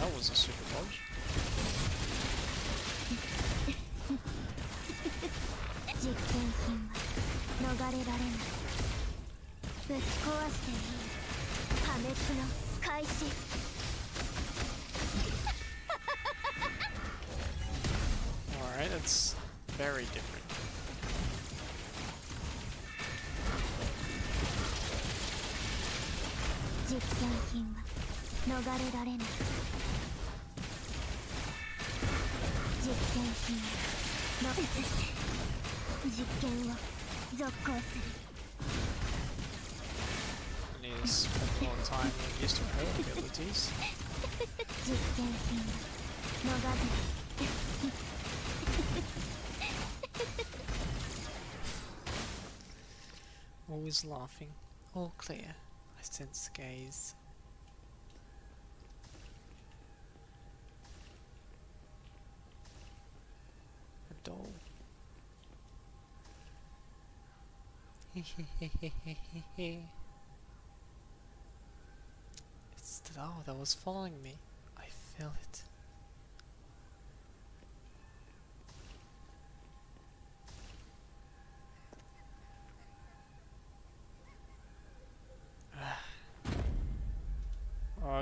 That was a super dodge. 実験品は逃れられないぶち壊していい破滅の開始 Alright, that's very different. I need to spend a lot of time getting used to her abilities. Always laughing. All clear. I sense gaze. A doll. It's the dog that was following me. I feel it.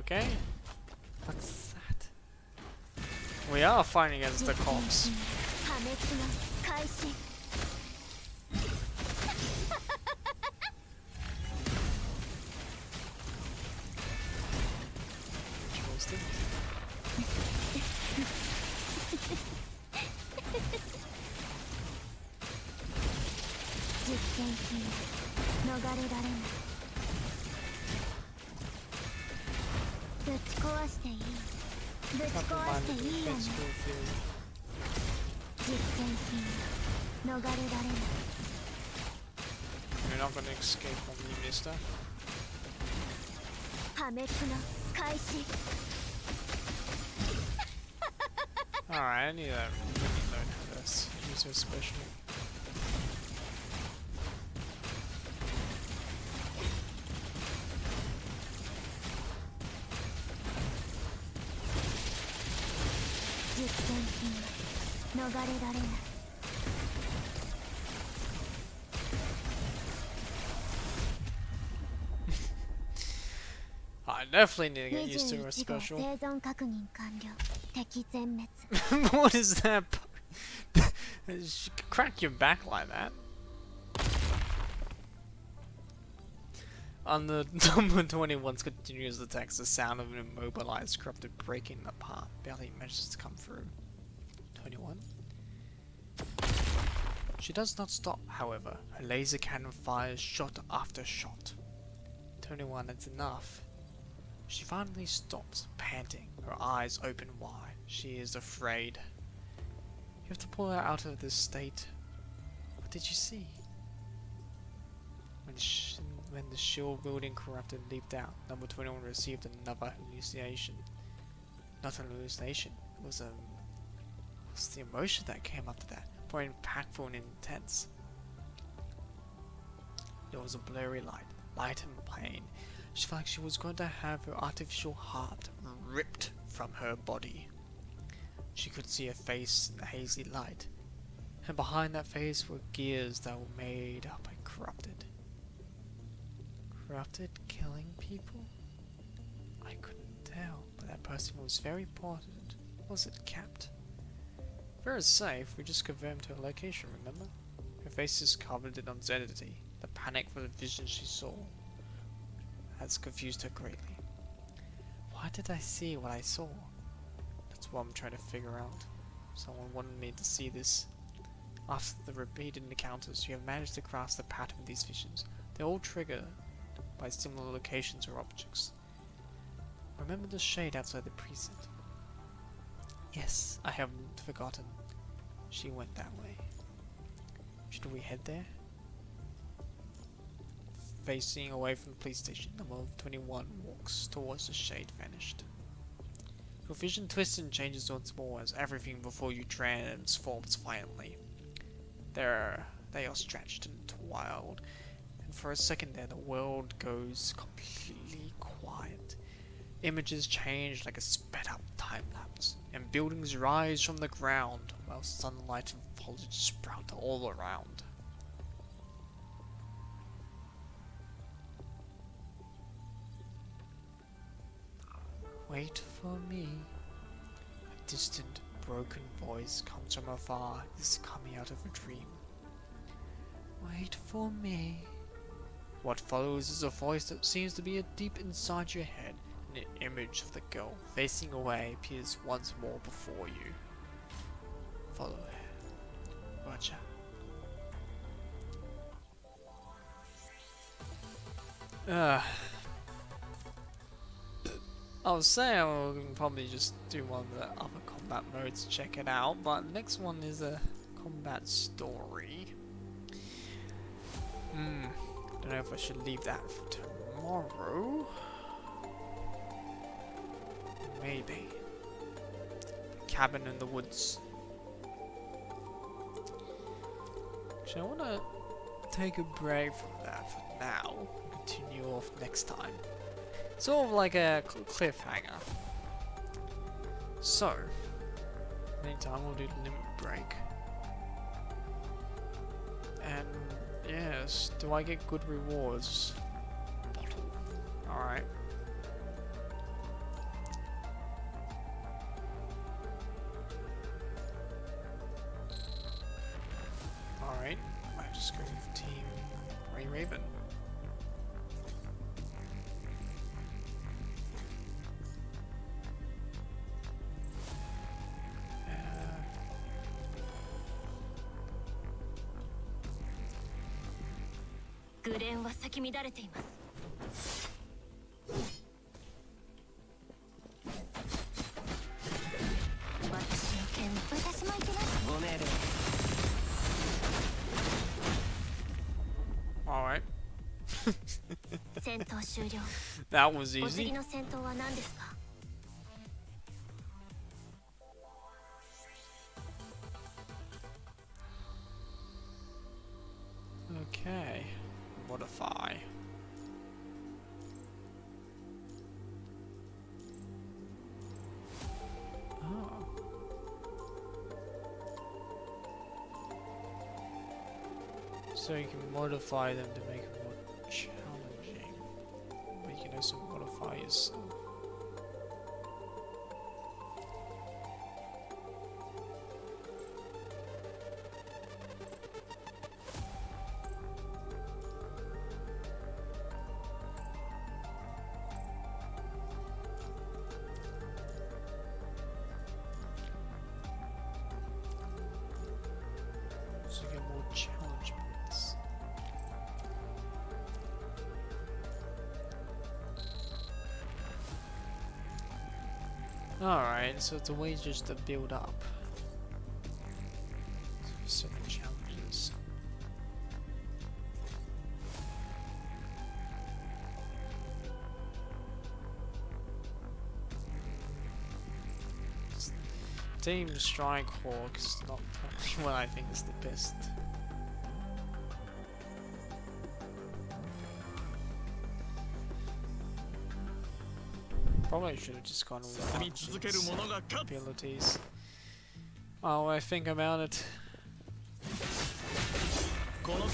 Okay. What's that? We are fighting against the cops. 破滅の開始 Interesting. 実験品逃れられないぶち壊していいぶち壊していいよね Physical field. 実験品逃れられない You're not gonna escape from me, mister. 破滅の開始 Alright, I need to really learn how to use her special. 実験品逃れられない I definitely need to get used to her 21号 special. 生存確認完了敵全滅 What is that? She could crack your back like that. On the number 21's continuous attacks, the sound of an immobilized corrupted breaking apart barely manages to come through. 21. She does not stop, however. Her laser cannon fires shot after shot. 21, that's enough. She finally stops, panting, her eyes open wide. She is afraid. You have to pull her out of this state. What did you see? When the shield wielding corrupted leaped out, number 21 received another hallucination. Not an hallucination, it was the emotion that came after that, more impactful and intense. There was a blurry light and pain. She felt like she was going to have her artificial heart ripped from her body. She could see a face in the hazy light, and behind that face were gears that were made up and corrupted. Corrupted, killing people? I couldn't tell, but that person was very important. Was it Capt? Very safe, we just confirmed her location, remember? Her face is covered in uncertainty. The panic for the vision she saw has confused her greatly. Why did I see what I saw? That's what I'm trying to figure out. Someone wanted me to see this. After the repeated encounters, you have managed to grasp the pattern of these visions. They all trigger by similar locations or objects. Remember the shade outside the precinct? Yes, I haven't forgotten. She went that way. Should we head there? Facing away from the police station, number 21 walks towards the shade vanished. Your vision twists and changes once more as everything before you transforms violently. They are stretched and wild, and for a second there the world goes completely quiet. Images change like a sped up time lapse, and buildings rise from the ground while sunlight and foliage sprout all around. Wait for me. A distant, broken voice comes from afar, is coming out of a dream. Wait for me. What follows is a voice that seems to be deep inside your head, and an image of the girl facing away appears once more before you. Follow her. Roger. I was saying I'll probably just do one of the other combat modes to check it out, but the next one is a combat story. Don't know if I should leave that for tomorrow. Maybe. The cabin in the woods. Actually, I want to take a break from that for now. Continue off next time. Sort of like a cliffhanger. So, meantime we'll do the limit break. And yes, do I get good rewards? Bottle. Alright. Alright, I just go with Team Ray Raven.グレンは咲き乱れています。私の剣、私もいけない。ご命令。Alright. 戦闘終了。 That was お次 easy. の戦闘は何ですか？ Okay. Modify. Oh. So you can modify them to make it more challenging. But you can also modify yourself. So you get more challenge points. Alright, so it's a way just to build up. Certain challenges. Team Strike Hawk is not what I think is the best. Probably should have just gone with functions, abilities. Oh, I think about it. I don't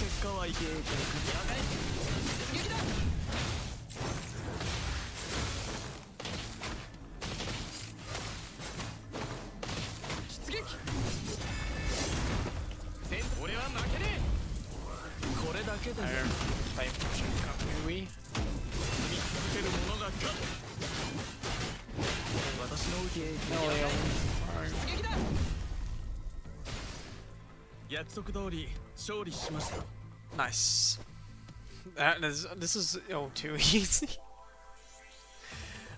play MIKU. Nice. This is too easy.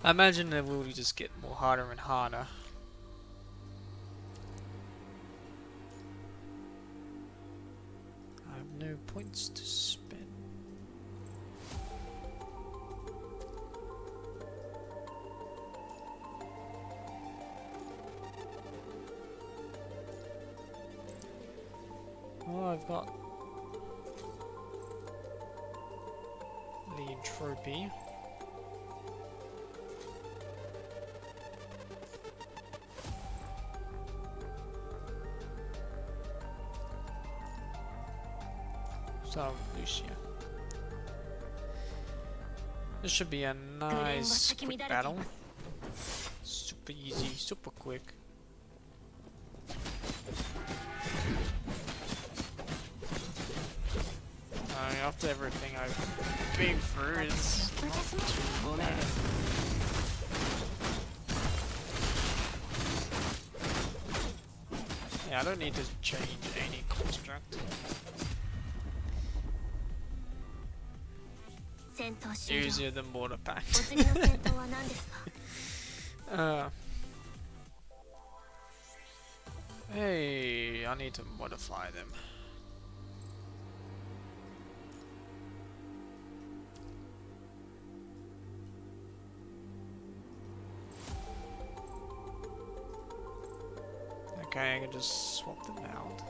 I imagine it will just get more harder and harder. I have no points to spend. Oh, I've got the entropy. So, Lucia. This should be a nice quick battle. Super easy, super quick. After everything I've been through, it's not too bad. Yeah, I don't need to change any construct. Easier than border pack. Hey, I need to modify them. Okay, I can just swap them out.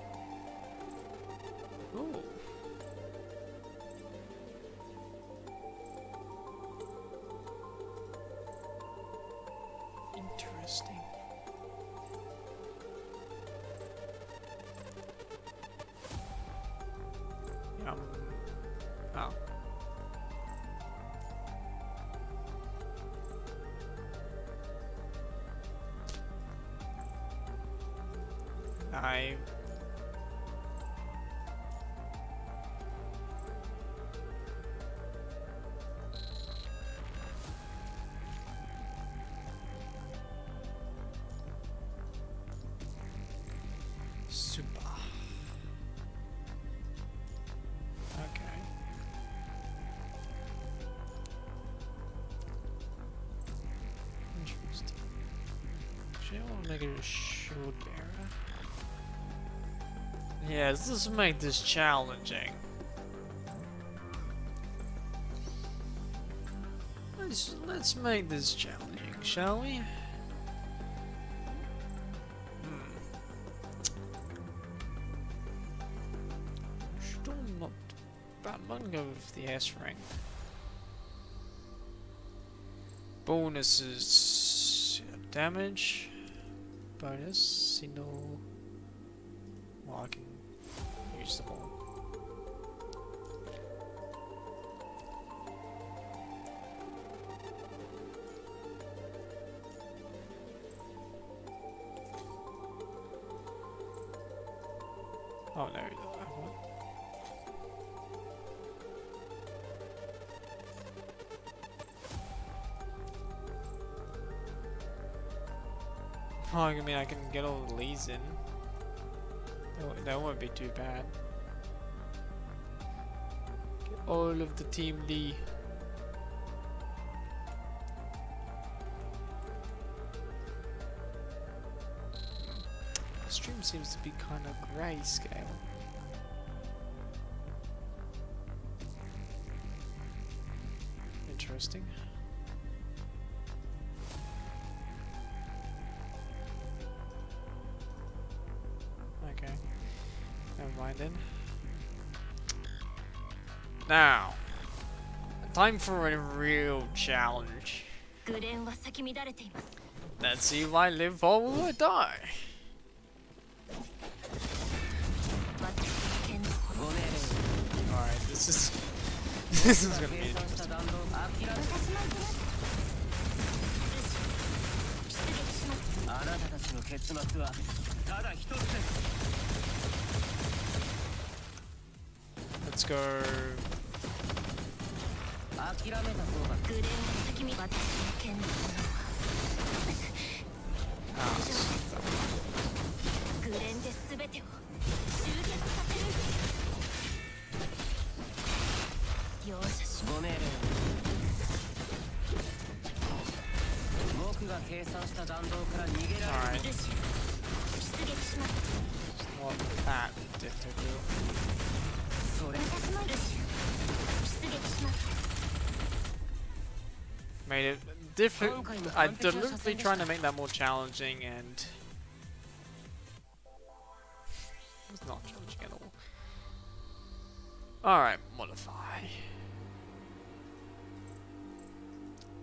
Ooh. I... Super. Okay. Interesting. Actually, I want to make it a shield bearer. Yeah, let's make this challenging. Let's make this challenging, shall we? Still not bad. I'm gonna go with the S rank. Bonuses, yeah, damage, bonus, signal. Well, I can use them all. Oh no, I won't. Oh, I mean, I can get all the leads in. That won't be too bad. Get all of the Team D. The stream seems to be kind of grayscale. Interesting. Okay. Never mind then. Now, time for a real challenge. グレンは咲き乱れています。 Let's see if I live or will I die. 私の剣の炎。 Alright, this is gonna be interesting. 私も行きます。出撃します。あなたたちの結末はただ一つです。 Let's go. 諦めた方がグレンは咲き乱れ、私の剣の炎は Ah, グレンで全てを集結させるんです。容赦しご命令を。僕が計算した弾道から逃げられる。 alright. ルシア出撃します。 Not that difficult. それ私もルシア出撃します。 Made it different. I deliberately trying to make that more challenging, and it's not challenging at all. Alright, modify.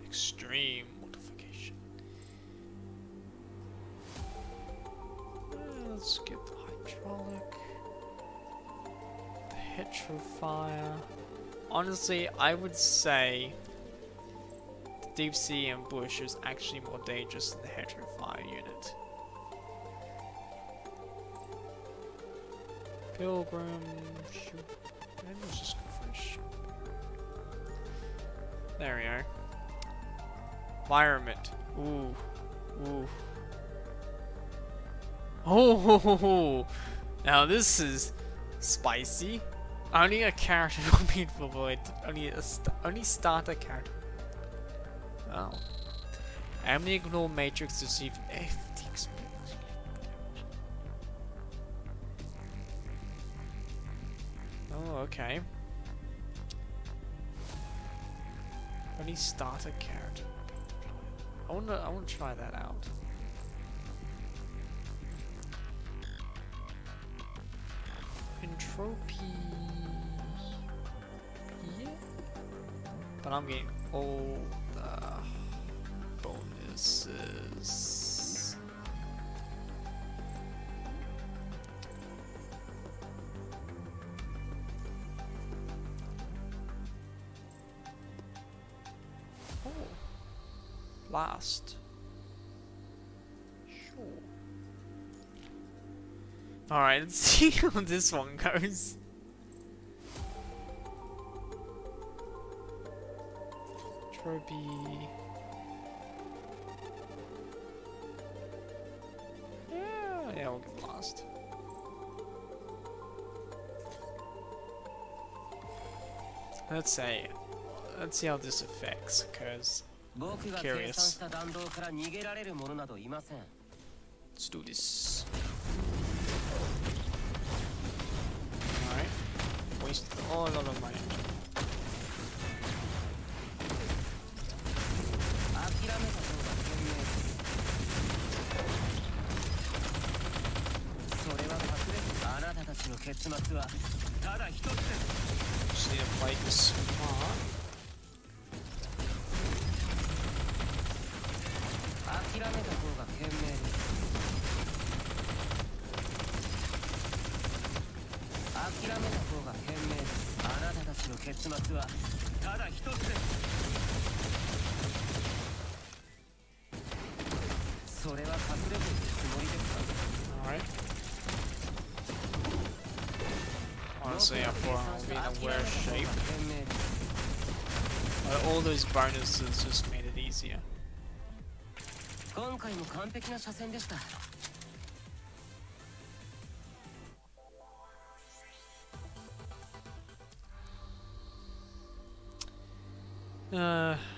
Extreme modification. Let's get the hydraulic. The heterofire. Honestly, I would say Deep Sea and Bush is actually more dangerous than the Heterofire unit. Pilgrim, shoot. Maybe let's just go for a shoot. There we go. Environment. Ooh. Ooh. Oh! Now this is spicy. Only a character will be avoided. Only starter character. Oh. Enemy ignore matrix to receive 50 experience. Oh, okay. Only starter character. I wanna try that out. Entropy. Yeah. But I'm getting all the bonuses. Oh, last. Sure. Alright, let's see how this one goes. Trophy. Yeah, we'll get last. Let's see how this affects, because 僕が計算した弾道から逃げられる者などいません。 let's do this. Alright. Wasted a lot of money. 諦めた方が賢明です。それは隠れあなたたちの結末はただ一つです。 Just need to play this smart. 諦めた方が賢明です。諦めた方が賢明です。あなたたちの結末はただ一つです。それは隠れているつもりですか？ Alright. Honestly, I thought I'll be in a worse shape. But all those bonuses just made it easier. 今回も完璧な車線でした。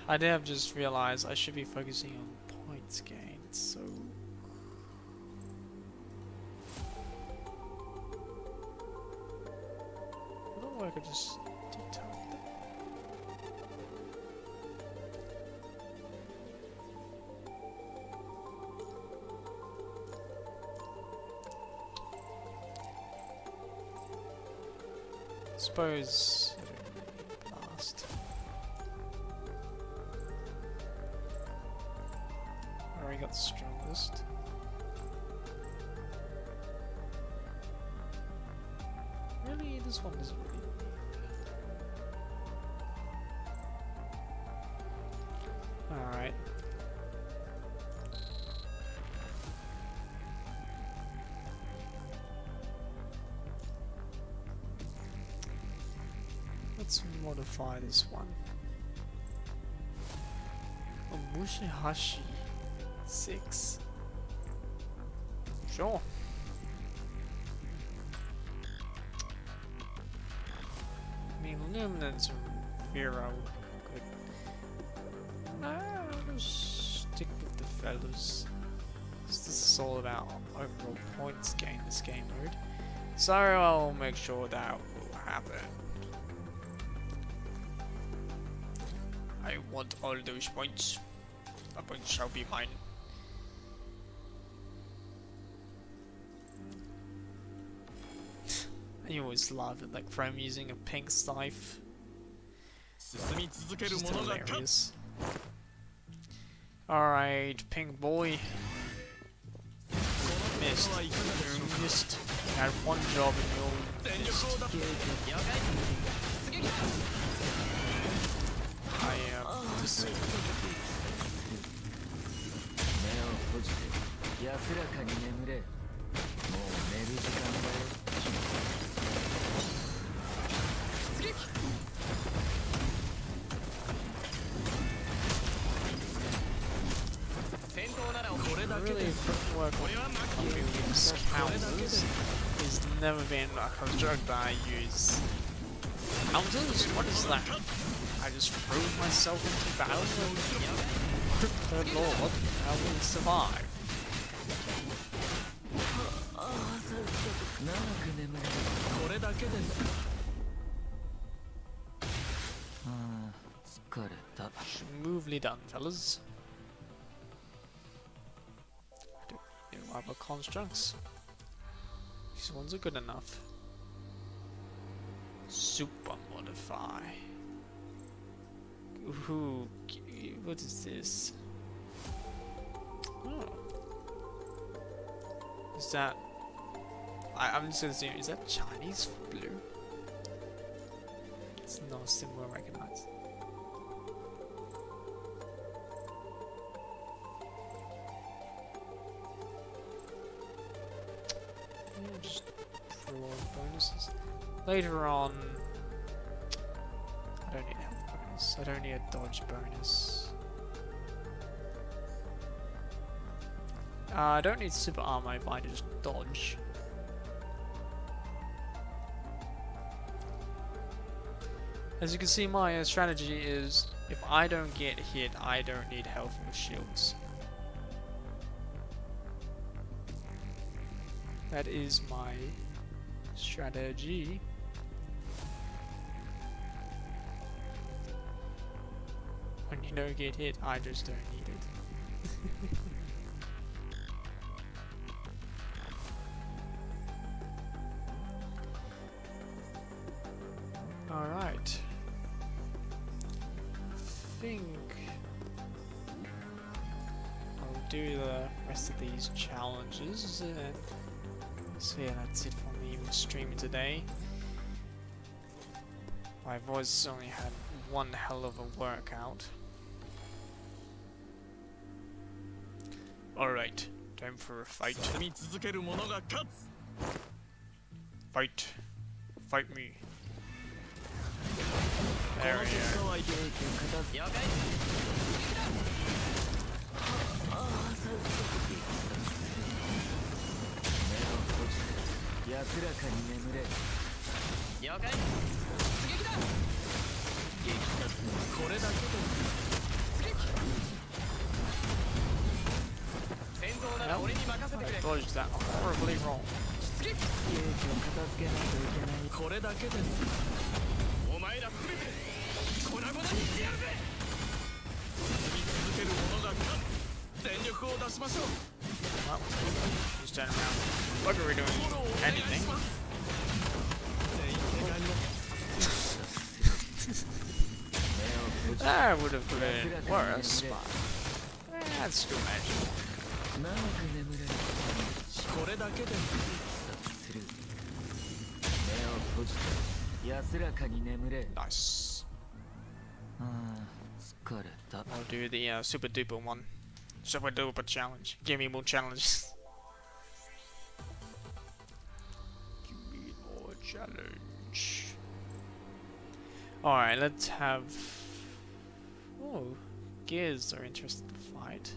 I did have just realized I should be focusing on points gained, so... I don't know why I could just detail that. Suppose... Blast. Already got the strongest. Really, this one doesn't really need. Alright. Let's modify this one. Mushihashi 6. Sure. I mean, luminance and Vero could. No, I'll just stick with the fellas. This is all about overall points gained this game mode. So I'll make sure that will happen. I want all those points. The points shall be mine. I always love it, like from using a pink scythe. Just hilarious. Alright, pink boy. Missed. You missed. You had one job and you missed. I am disabled. 目を閉じて安らかに眠れ。もう寝る時間だよ。Really work on these counters. It's never been a joke that I use. Counters? What is that? I just throw myself into battle and good lord, I will survive. 長く眠れ。これだけです。ああ、疲れた。 Smoothly done, fellas. I don't know other constructs. These ones are good enough. Super modify. Ooh, what is this? Oh. Is that... I'm just gonna assume, is that Chinese blue? It's not a symbol I recognize. Yeah, just bonuses. Later on, I don't need a health bonus. I don't need a dodge bonus. I don't need super armor if I just dodge. As you can see, my strategy is if I don't get hit, I don't need health or shields. That is my strategy. When you don't get hit, I just don't need it. Alright. I think I'll do the rest of these challenges and so yeah, that's it for me streaming today. My voice only had one hell of a workout. Alright, time for a fight. Fight. Fight me. There we are. I dodged that horribly wrong. Well, just turn around. What are we doing? Anything? I would have been worse, but that's too much. Nice. I'll do the super duper one. Super duper challenge. Give me more challenges. Give me more challenge. Alright, let's have... Oh, gears are interested to fight.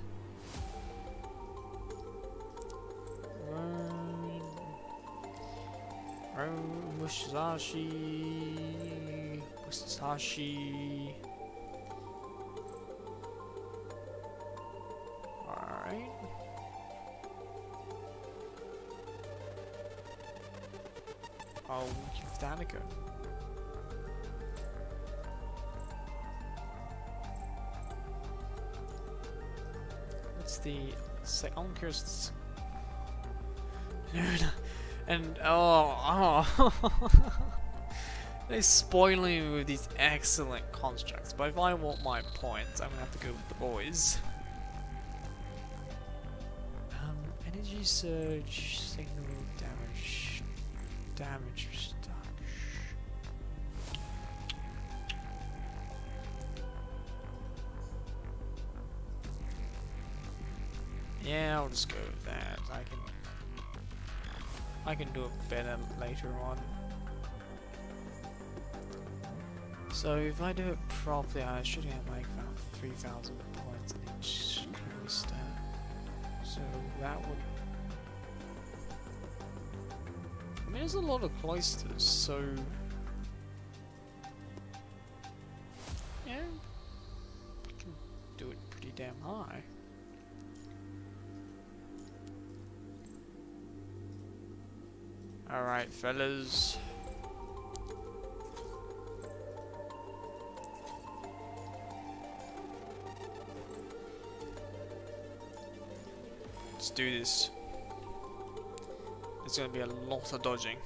Musashi. Alright. I'll give that a go. What's the second curse? And oh, they're spoiling me with these excellent constructs. But if I want my points, I'm gonna have to go with the boys. Energy surge, signal damage, damage reduction. Yeah, I'll just go with that. I can do it better later on. So if I do it properly, I should have like about 3,000 points in each coaster. So that would... I mean, there's a lot of cloisters, so... Yeah, I can do it pretty damn high. Alright, fellas. Let's do this. There's gonna be a lot of dodging.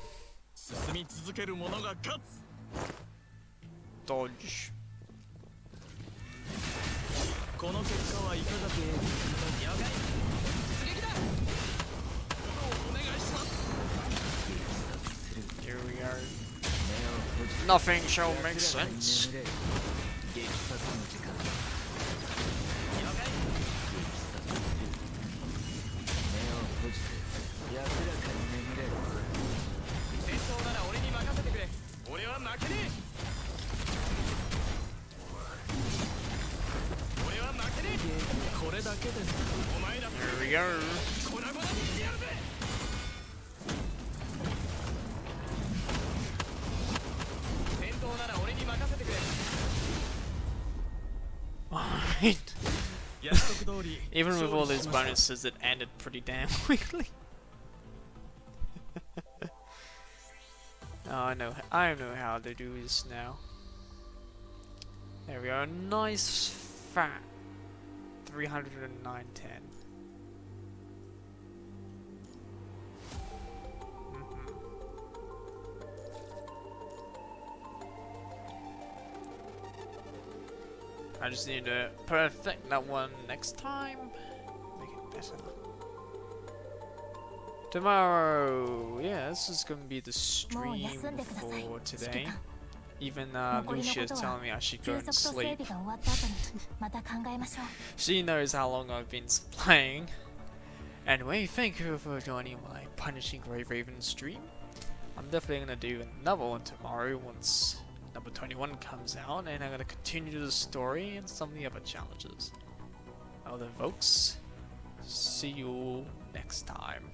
Dodge. Here we are. Nothing shall make sense. 負けねえ俺は負けねえこれだけですお前ら Here we go. 粉々にしてやるぜ戦闘なら俺に任せてくれ Alright. 約束通り Even with all these bonuses, it ended pretty damn quickly. Oh, I know how to do this now. There we go. Nice fat 309.10. I just need to perfect that one next time. Make it better. Tomorrow, yeah, this is gonna be the stream for today. Even Lucia's telling me I should go and sleep. She knows how long I've been playing. Anyway, thank you for joining my Punishing Gray Raven stream. I'm definitely gonna do another one tomorrow once number 21 comes out, and I'm gonna continue the story and some of the other challenges. Well then folks, see you next time.